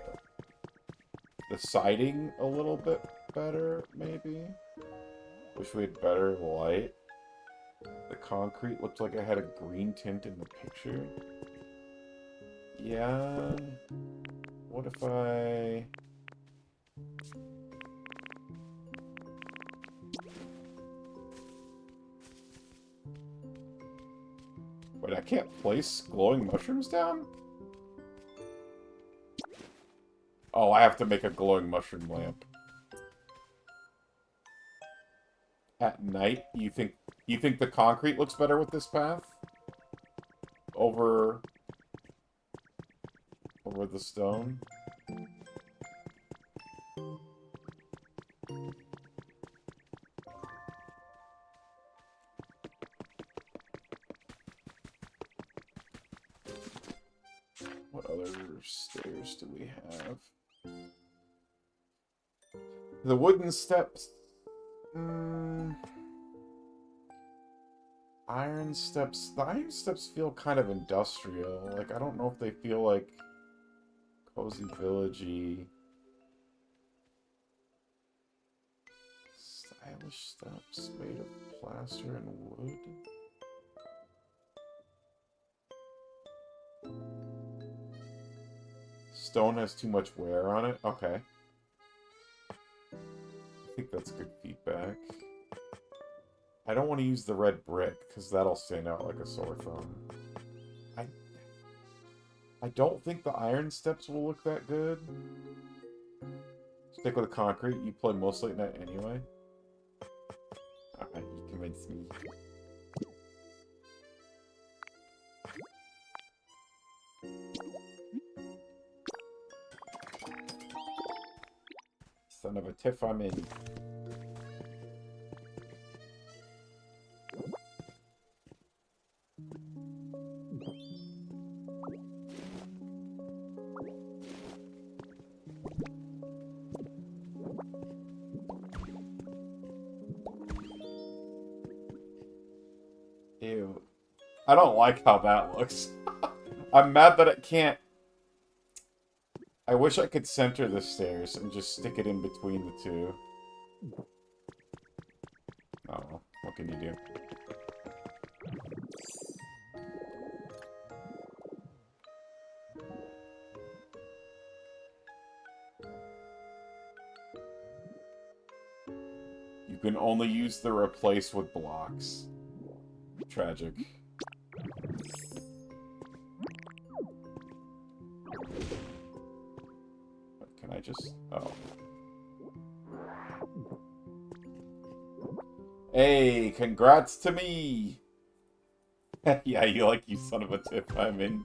siding a little bit better, maybe? Wish we had better light. The concrete looked like it had a green tint in the picture. Yeah. What if I... Wait, I can't place glowing mushrooms down? Oh, I have to make a glowing mushroom lamp. At night, you think the concrete looks better with this path? Over the stone? What other stairs do we have? The wooden steps. Iron steps. The iron steps feel kind of industrial. Like, I don't know if they feel like cozy villagey. Stylish steps made of plaster and wood. Stone has too much wear on it? Okay. I think that's good feedback. I don't want to use the red brick, because that'll stand out like a sore thumb. I don't think the iron steps will look that good. Stick with the concrete. You play most late night anyway. Alright, you convinced me. Son of a tiff, I'm in. Ew. I don't like how that looks. I'm mad that it can't... I wish I could center the stairs and just stick it in between the two. Oh well, what can you do? You can only use the replace with blocks. Tragic. Can I just... Oh. Hey, congrats to me! Yeah, you son of a tip, I'm in.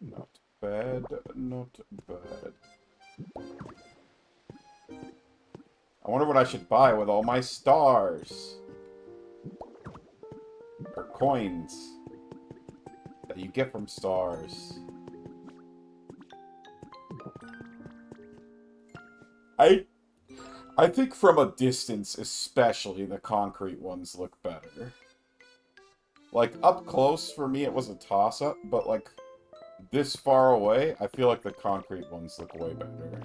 Not bad, not bad. I wonder what I should buy with all my stars. Or coins. That you get from stars. I think from a distance, especially, the concrete ones look better. Like, up close, for me, it was a toss-up, but, like, this far away, I feel like the concrete ones look way better.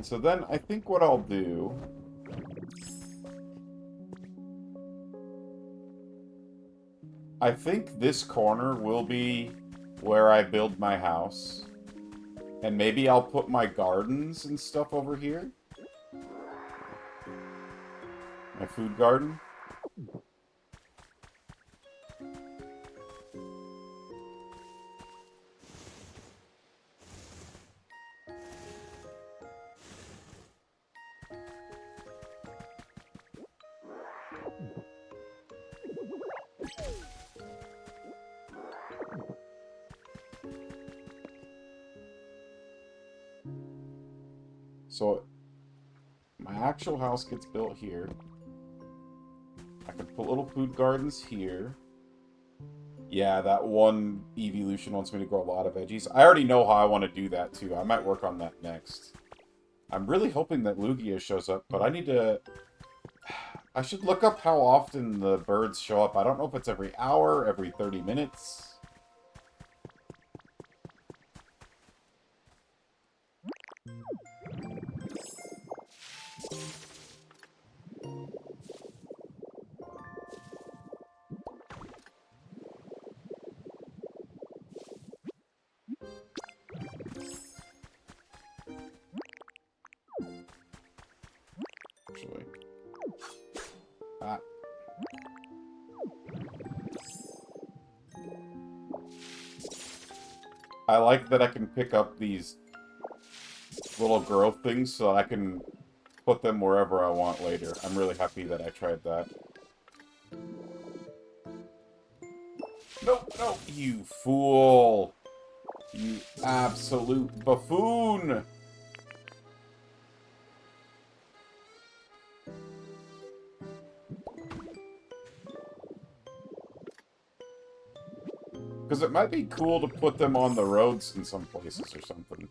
So then I think what I'll do... I think this corner will be where I build my house. And maybe I'll put my gardens and stuff over here. My food garden.
So my actual house gets built here. I can put little food gardens here. Yeah, that one evolution wants me to grow a lot of veggies. I already know how I want to do that, too. I might work on that next. I'm really hoping that Lugia shows up, but I need to... I should look up how often the birds show up. I don't know if it's every hour, every 30 minutes. Actually. Ah. I like that I can pick up these little growth things so I can put them wherever I want later. I'm really happy that I tried that. No, no, you fool! You absolute buffoon! Because it might be cool to put them on the roads in some places or something.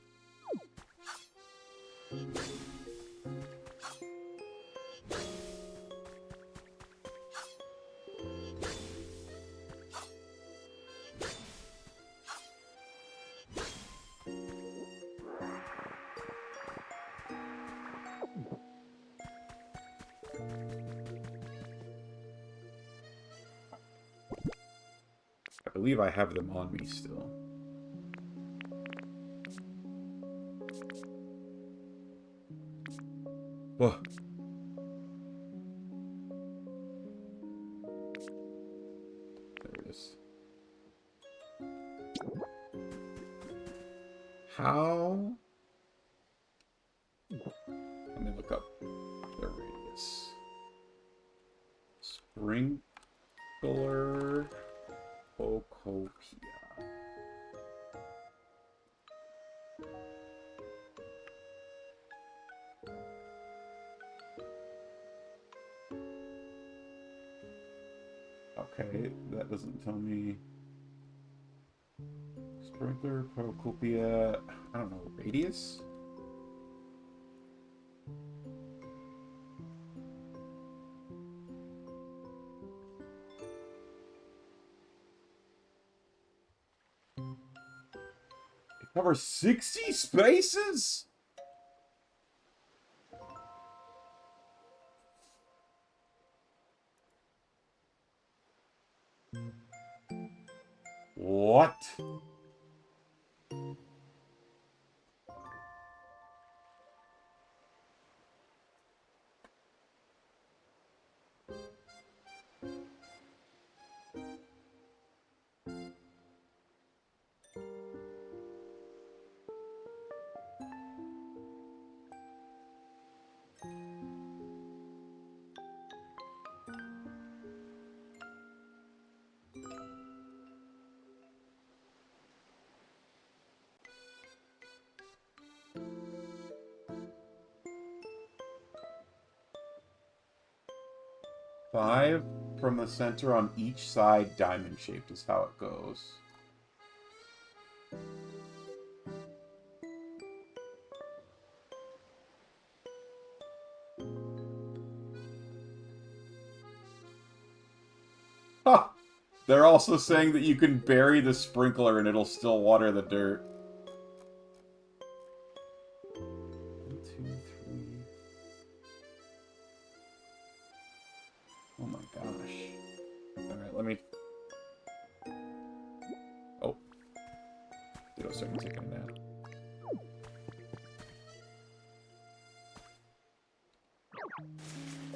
I believe I have them on me still. Whoa. There it is. How? Let me look up their radius. Sprinkler Phocopia. Okay, that doesn't tell me. Sprinkler Phocopia. I don't know, radius? It covers 60 spaces? What? Five from the center on each side, diamond-shaped is how it goes. Ha! They're also saying that you can bury the sprinkler and it'll still water the dirt. 1, 2, 3. Oh my gosh. Alright, let me... Oh. Ditto started taking a nap.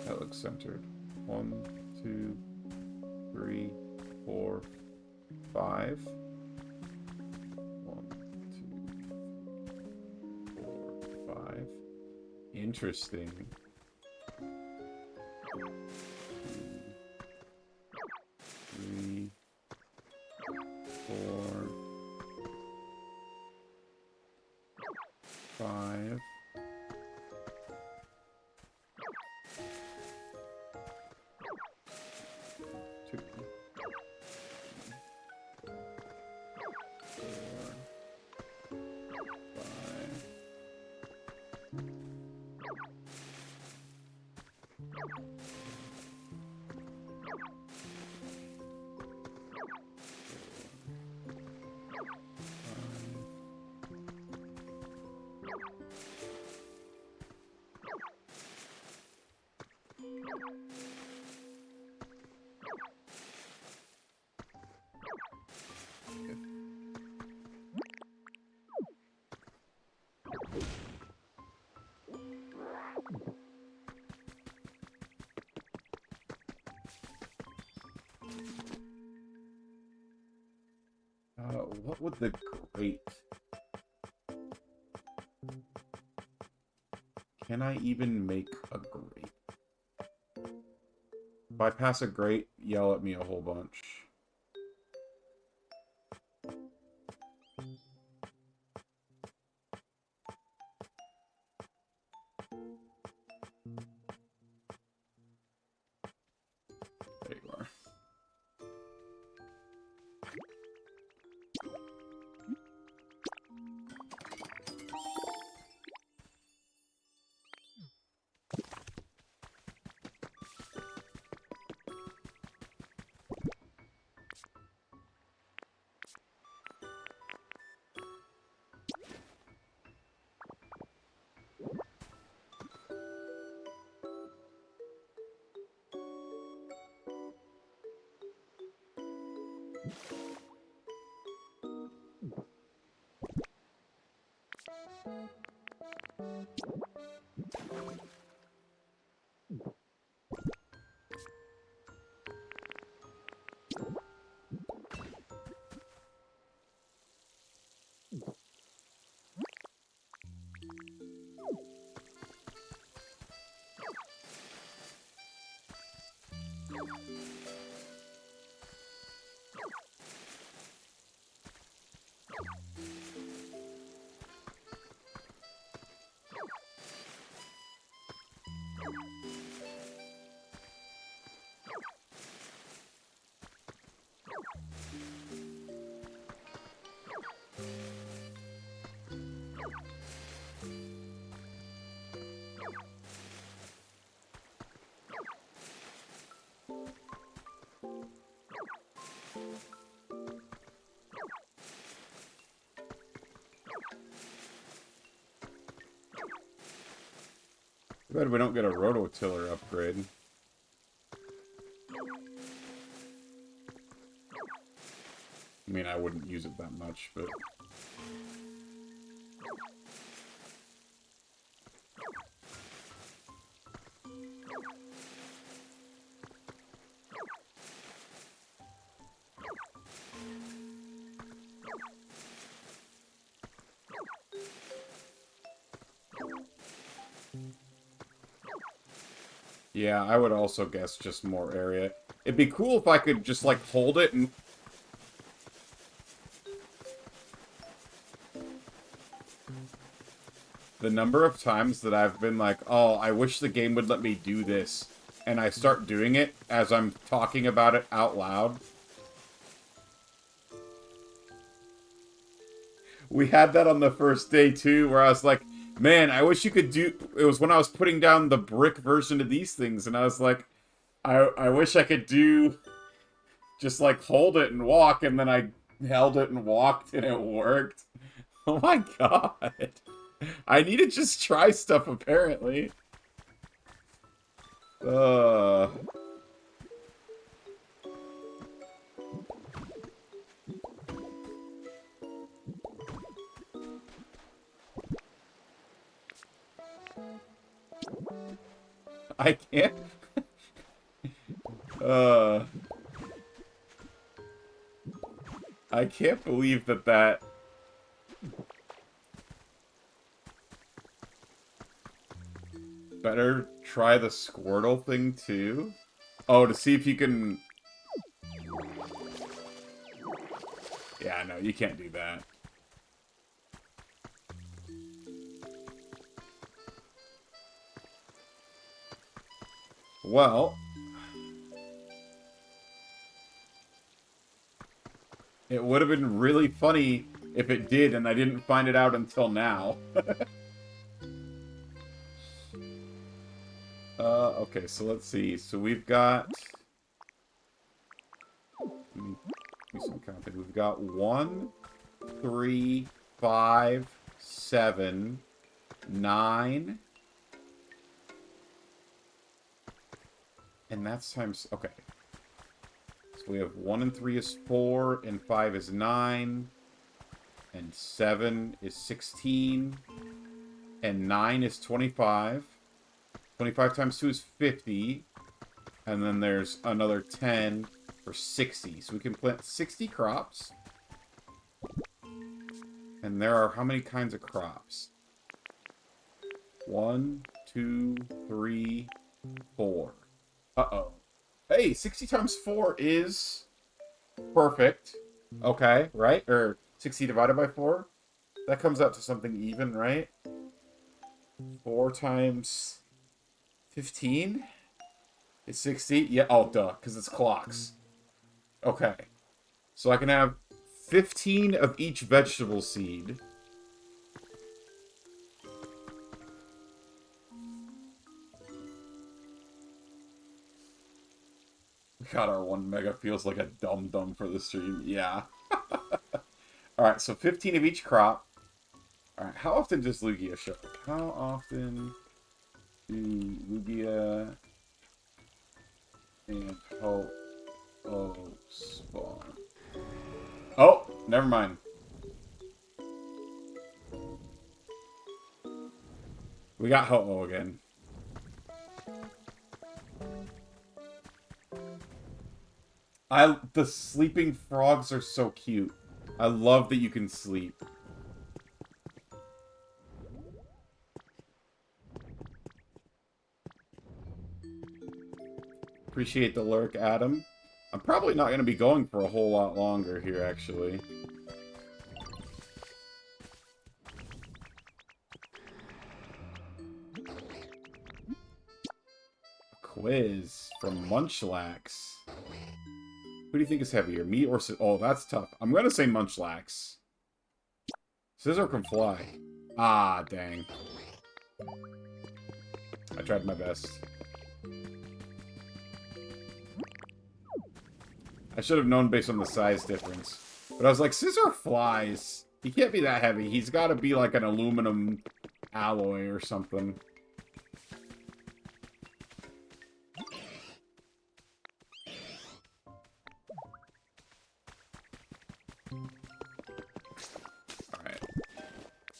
That looks centered. 1, 2, 3, 4, 5. 1, 2, 4, 5. Interesting. 2, 3, 4, 5. What would the grate... Can I even make a grate? If I pass a grate, yell at me a whole bunch. There you are. Too bad we don't get a rototiller upgrade. I mean, I wouldn't use it that much, but... Yeah, I would also guess just more area. It'd be cool if I could just, like, hold it and... The number of times that I've been like, oh, I wish the game would let me do this, and I start doing it as I'm talking about it out loud. We had that on the first day, too, where I was like, man, I wish you could do... It was when I was putting down the brick version of these things, and I was like, I wish I could do... Just, like, hold it and walk, and then I held it and walked, and it worked. Oh my god. I need to just try stuff, apparently. I can't... I can't believe that... Better try the Squirtle thing, too? Oh, to see if you can... Yeah, no, you can't do that. Well... It would have been really funny if it did, and I didn't find it out until now. Okay, so let's see. So we've got... Let me do some counting. We've got 1, 3, 5, 7, 9. And that's times... Okay. So we have 1 and 3 is 4, and 5 is 9, and 7 is 16, and 9 is 25. 25 times 2 is 50, and then there's another 10 for 60. So we can plant 60 crops. And there are how many kinds of crops? 1, 2, 3, 4. Uh-oh. Hey, 60 times 4 is perfect. Okay, right? Or 60 divided by 4? That comes out to something even, right? 4 times 15 is 60? Yeah, oh, duh, because it's clocks. Okay. So I can have 15 of each vegetable seed. God, our 1 mega feels like a dum-dum for the stream. Yeah. Alright, so 15 of each crop. Alright, how often does Lugia show up? How often do Lugia and Ho-Oh spawn? Oh, never mind. We got Ho-Oh again. The sleeping frogs are so cute. I love that you can sleep. Appreciate the lurk, Adam. I'm probably not going to be going for a whole lot longer here, actually. Quiz from Munchlax. Who do you think is heavier, me or... Oh, that's tough. I'm going to say Munchlax. Scizor can fly. Ah, dang. I tried my best. I should have known based on the size difference. But I was like, Scizor flies. He can't be that heavy. He's got to be like an aluminum alloy or something. Alright.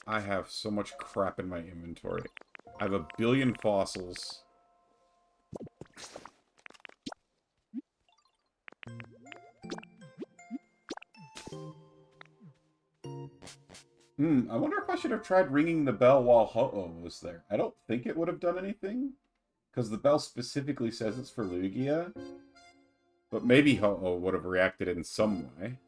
I have so much crap in my inventory. I have a billion fossils. I wonder if I should have tried ringing the bell while Ho-Oh was there. I don't think it would have done anything, because the bell specifically says it's for Lugia. But maybe Ho-Oh would have reacted in some way.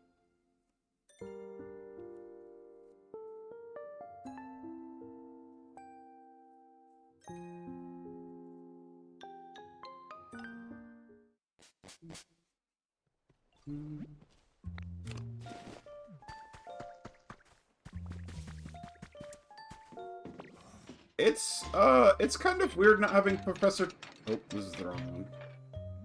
It's kind of weird not having Professor... Oh, this is the wrong one.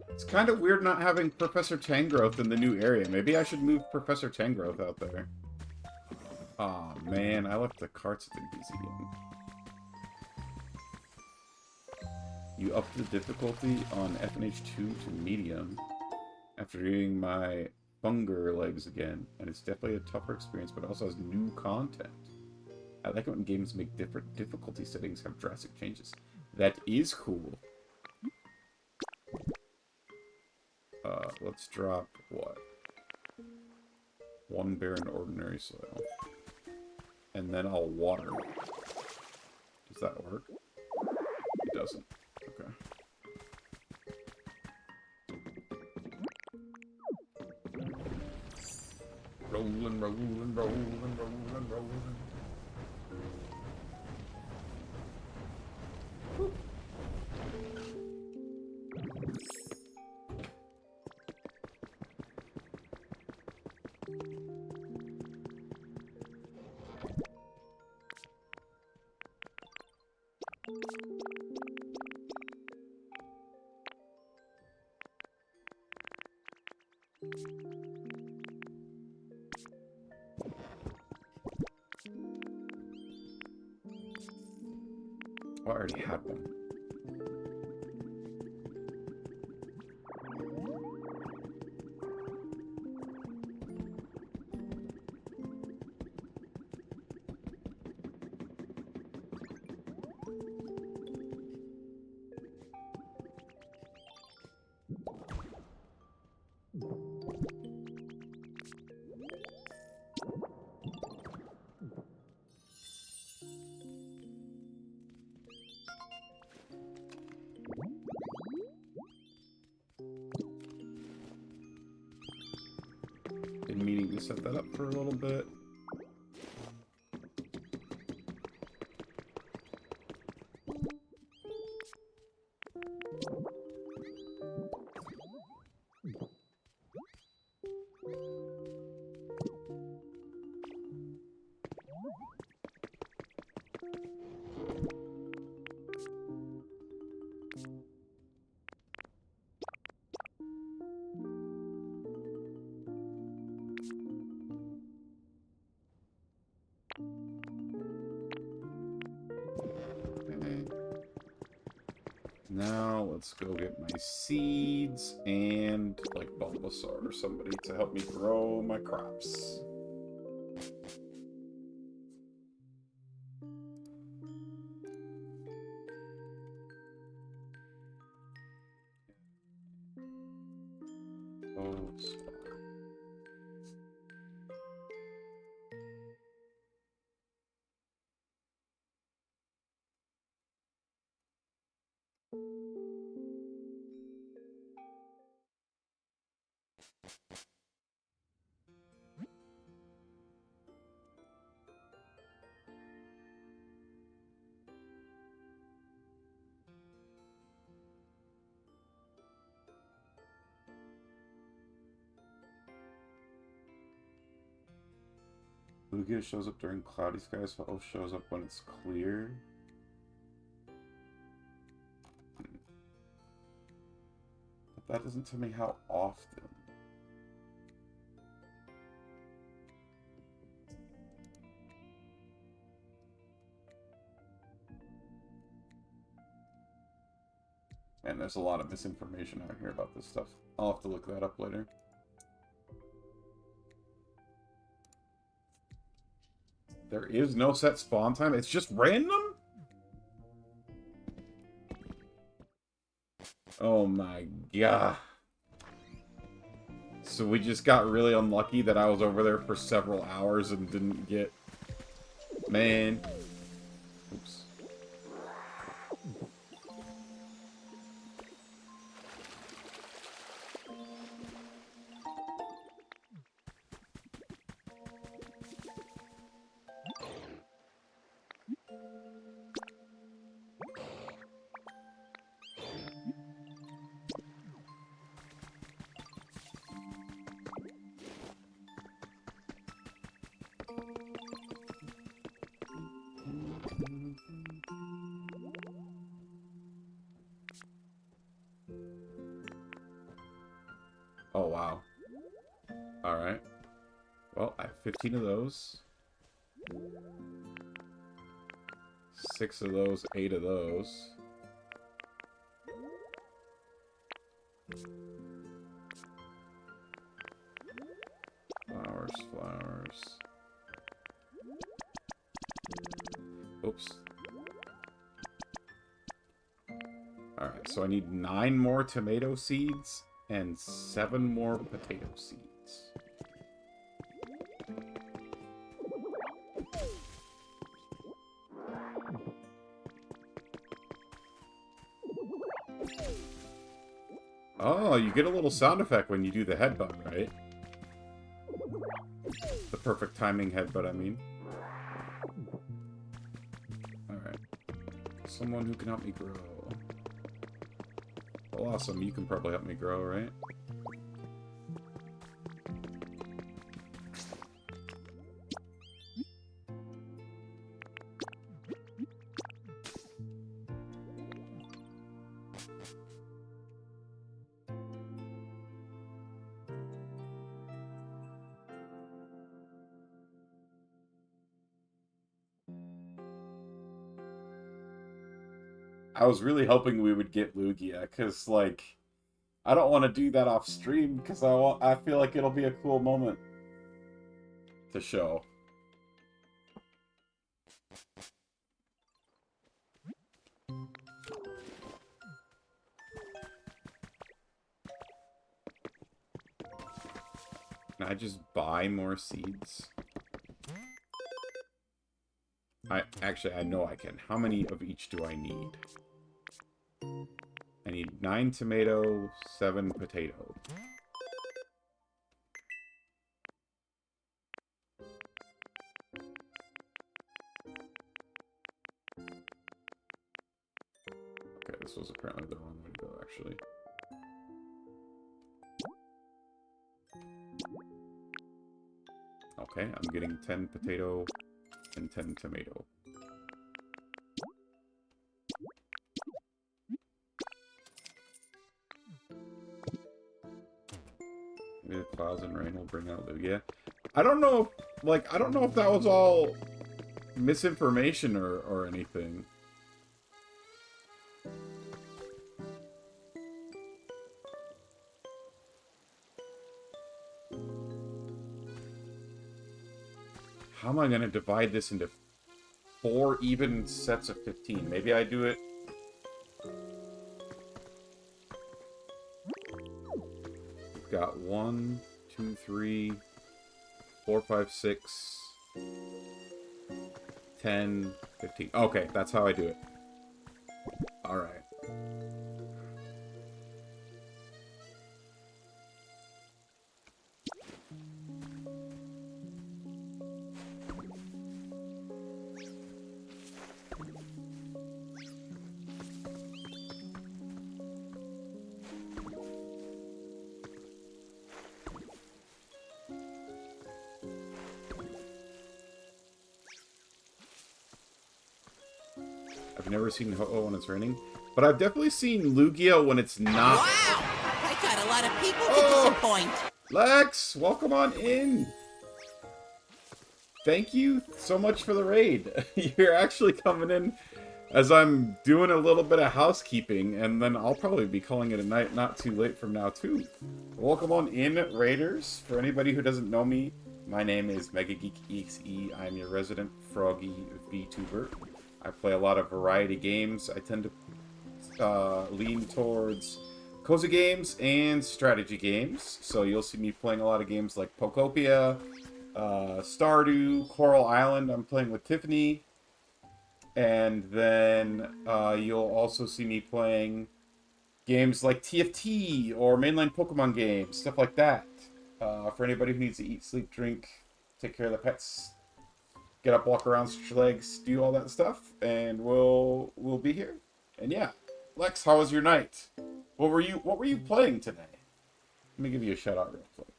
It's kind of weird not having Professor Tangrowth in the new area. Maybe I should move Professor Tangrowth out there. Aw, oh, man, I left the carts at the museum. You upped the difficulty on FNH2 to medium after doing my Funger legs again, and it's definitely a tougher experience, but it also has new content. I like it when games make different difficulty settings have drastic changes. That is cool. Let's drop, what? 1 barren ordinary soil. And then I'll water it. Does that work? It doesn't. Okay. Rolling, rolling, rolling, rolling, rolling. I already had one. Been meaning to set that up for a little bit. Now, let's go get my seeds and, like, Bulbasaur or somebody to help me grow my crops. Lugia shows up during cloudy skies, so shows up when it's clear. But that doesn't tell me how often. Man, there's a lot of misinformation out here about this stuff. I'll have to look that up later. There is no set spawn time? It's just random? Oh my god. So we just got really unlucky that I was over there for several hours and didn't get... Man. Oops. Oh, wow. Alright. Well, I have 15 of those. 6 of those, 8 of those. Flowers, flowers. Oops. Alright, so I need 9 more tomato seeds and 7 more potato seeds. Oh, you get a little sound effect when you do the headbutt, right? The perfect timing headbutt, I mean. Alright. Someone who can help me grow. Well, awesome. You can probably help me grow, right?
I was really hoping we would get Lugia, because, like, I don't want to do that off stream, because I feel like it'll be a cool moment to show. Can I just buy more seeds? I know I can. How many of each do I need? I need 9 tomato, 7 potato. Okay, this was apparently the wrong way to go, actually. Okay, I'm getting 10 potato and 10 tomato. Maybe the clouds and rain will bring out Lugia. I don't know if that was all misinformation or anything. How am I going to divide this into 4 even sets of 15? Maybe I do it... We've got 1, 2, 3, 4, 5, 6, 10, 15. Okay, that's how I do it. Alright. I've never seen Ho-Oh when it's raining, but I've definitely seen Lugia when it's not.
Wow! I got a lot of people to disappoint.
Lex, welcome on in. Thank you so much for the raid. You're actually coming in as I'm doing a little bit of housekeeping, and then I'll probably be calling it a night not too late from now, too. Welcome on in, Raiders. For anybody who doesn't know me, my name is MegaGeekEXE. I'm your resident Froggy VTuber. I play a lot of variety games. I tend to lean towards cozy games and strategy games. So you'll see me playing a lot of games like Pokopia, Stardew, Coral Island. I'm playing with Tiffany. And then you'll also see me playing games like TFT or mainline Pokemon games, stuff like that. For anybody who needs to eat, sleep, drink, take care of the pets, get up, walk around, stretch your legs, do all that stuff, and we'll be here. And yeah, Lex, how was your night? What were you playing today? Let me give you a shout out real quick.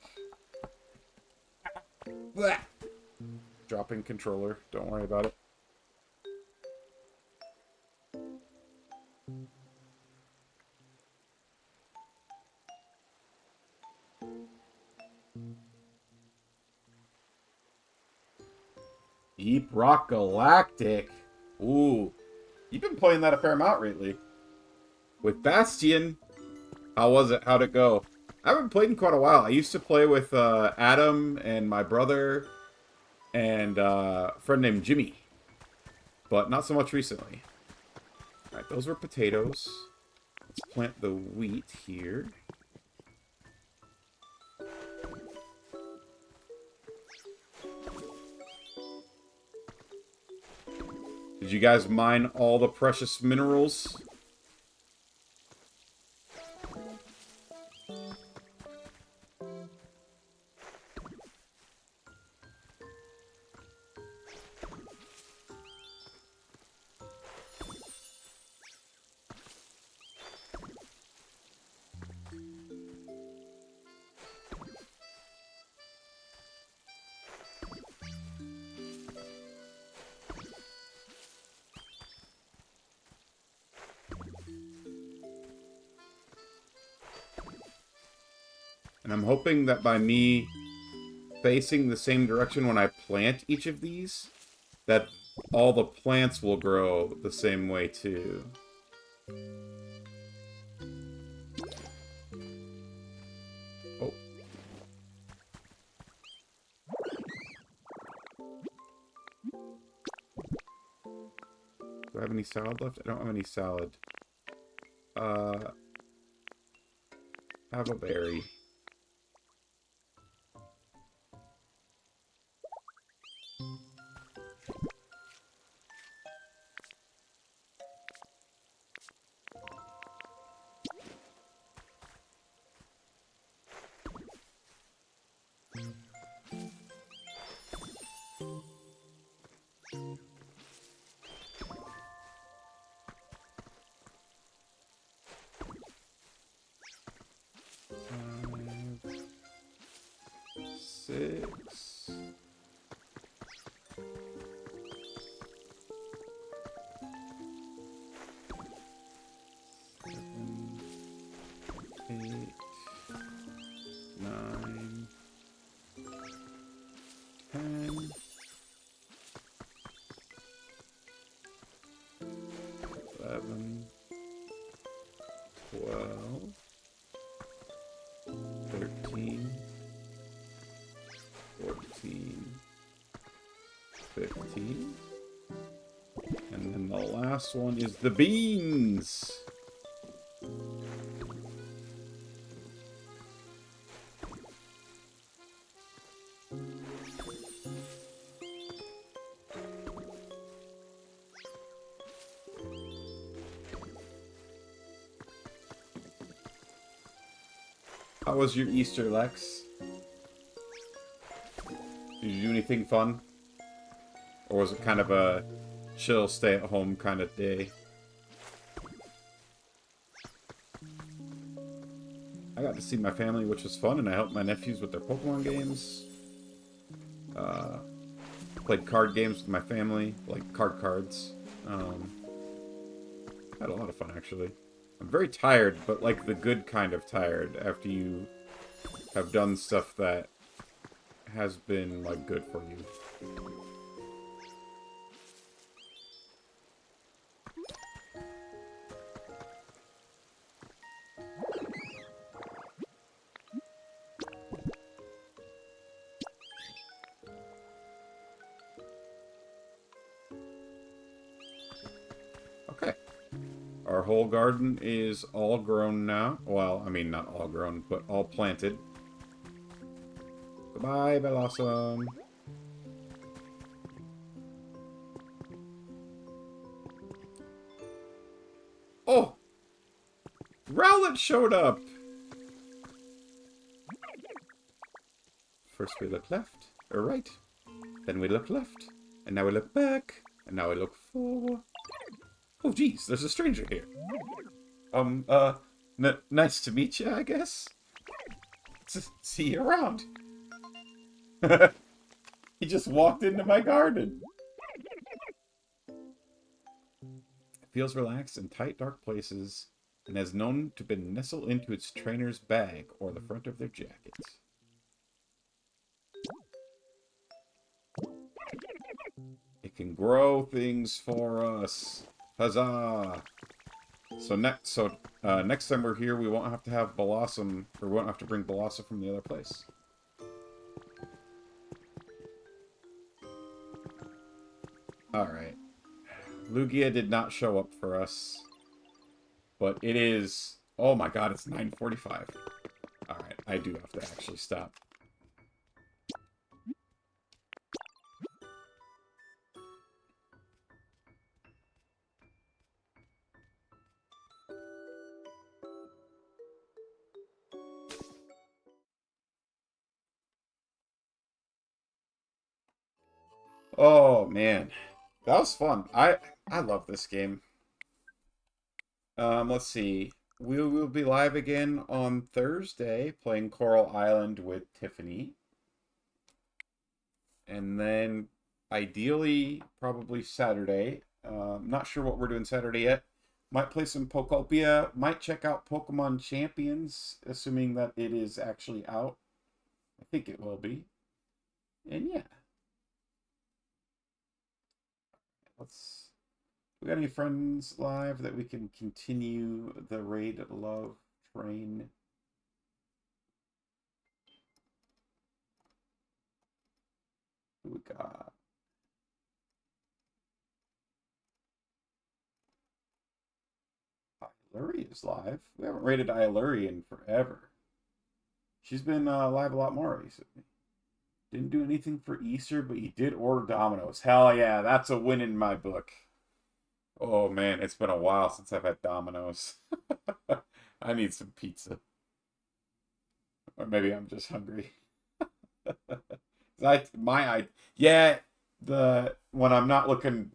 Blah. Dropping controller. Don't worry about it. Deep Rock Galactic. Ooh. You've been playing that a fair amount lately. With Bastion. How was it? How'd it go? I haven't played in quite a while. I used to play with Adam and my brother and a friend named Jimmy. But not so much recently. Alright, those were potatoes. Let's plant the wheat here. Did you guys mine all the precious minerals? And I'm hoping that by me facing the same direction when I plant each of these, that all the plants will grow the same way too.
have any salad left? I don't have any salad. Have a berry. Six. Seven. 8. 9. 10. 11. 12. 13. 14, 15, and then the last one is the beans. How was your Easter, Lex? Did you do anything fun? Or was it kind of a chill, stay-at-home kind of day? I got to see my family, which was fun, and I helped my nephews with their Pokemon games. Played card games with my family, like cards. Had a lot of fun, actually. I'm very tired, but like the good kind of tired after you have done stuff that has been, like, good for you. Okay. Our whole garden is all grown now. Well, I mean, not all grown, but all planted. Goodbye, Blossom. Oh! Rowlet showed up! First we look left, or right. Then we look left. And now we look back. And now we look forward. Oh, geez, there's a stranger here. Nice to meet you, I guess. See you around. He just walked into my garden. It feels relaxed in tight, dark places, and is known to be nestled into its trainer's bag or the front of their jacket. It can grow things for us. Huzzah! So next time we're here, we won't have to have Blossom, or we won't have to bring Blossom from the other place. Alright. Lugia did not show up for us. But it is... Oh my god, it's 9:45. Alright, I do have to actually stop. Oh man, that was fun. I love this game. Let's see. We will be live again on Thursday playing Coral Island with Tiffany. And then ideally probably Saturday. Not sure what we're doing Saturday yet. Might play some Pokopia. Might check out Pokemon Champions, assuming that it is actually out. I think it will be. And yeah. We got any friends live that we can continue the raid love train? Who we got?
Iluri is live. We haven't rated Iluri in forever. She's been live a lot more recently. Didn't do anything for Easter, but you did order Domino's. Hell yeah, that's a win in my book. Oh man, it's been a while since I've had Domino's. I need some pizza. Or maybe I'm just hungry. Yeah, when I'm not looking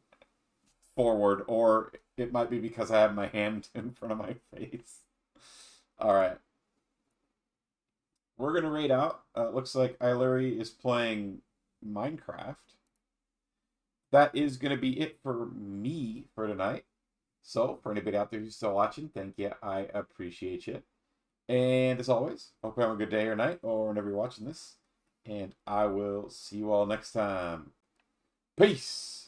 forward, or it might be because I have my hand in front of my face. All right. We're going to raid out. Looks like Iluri is playing Minecraft. That is going to be it for me for tonight. So, for anybody out there who's still watching, thank you. I appreciate you. And as always, hope you have a good day or night, or whenever you're watching this. And I will see you all next time. Peace!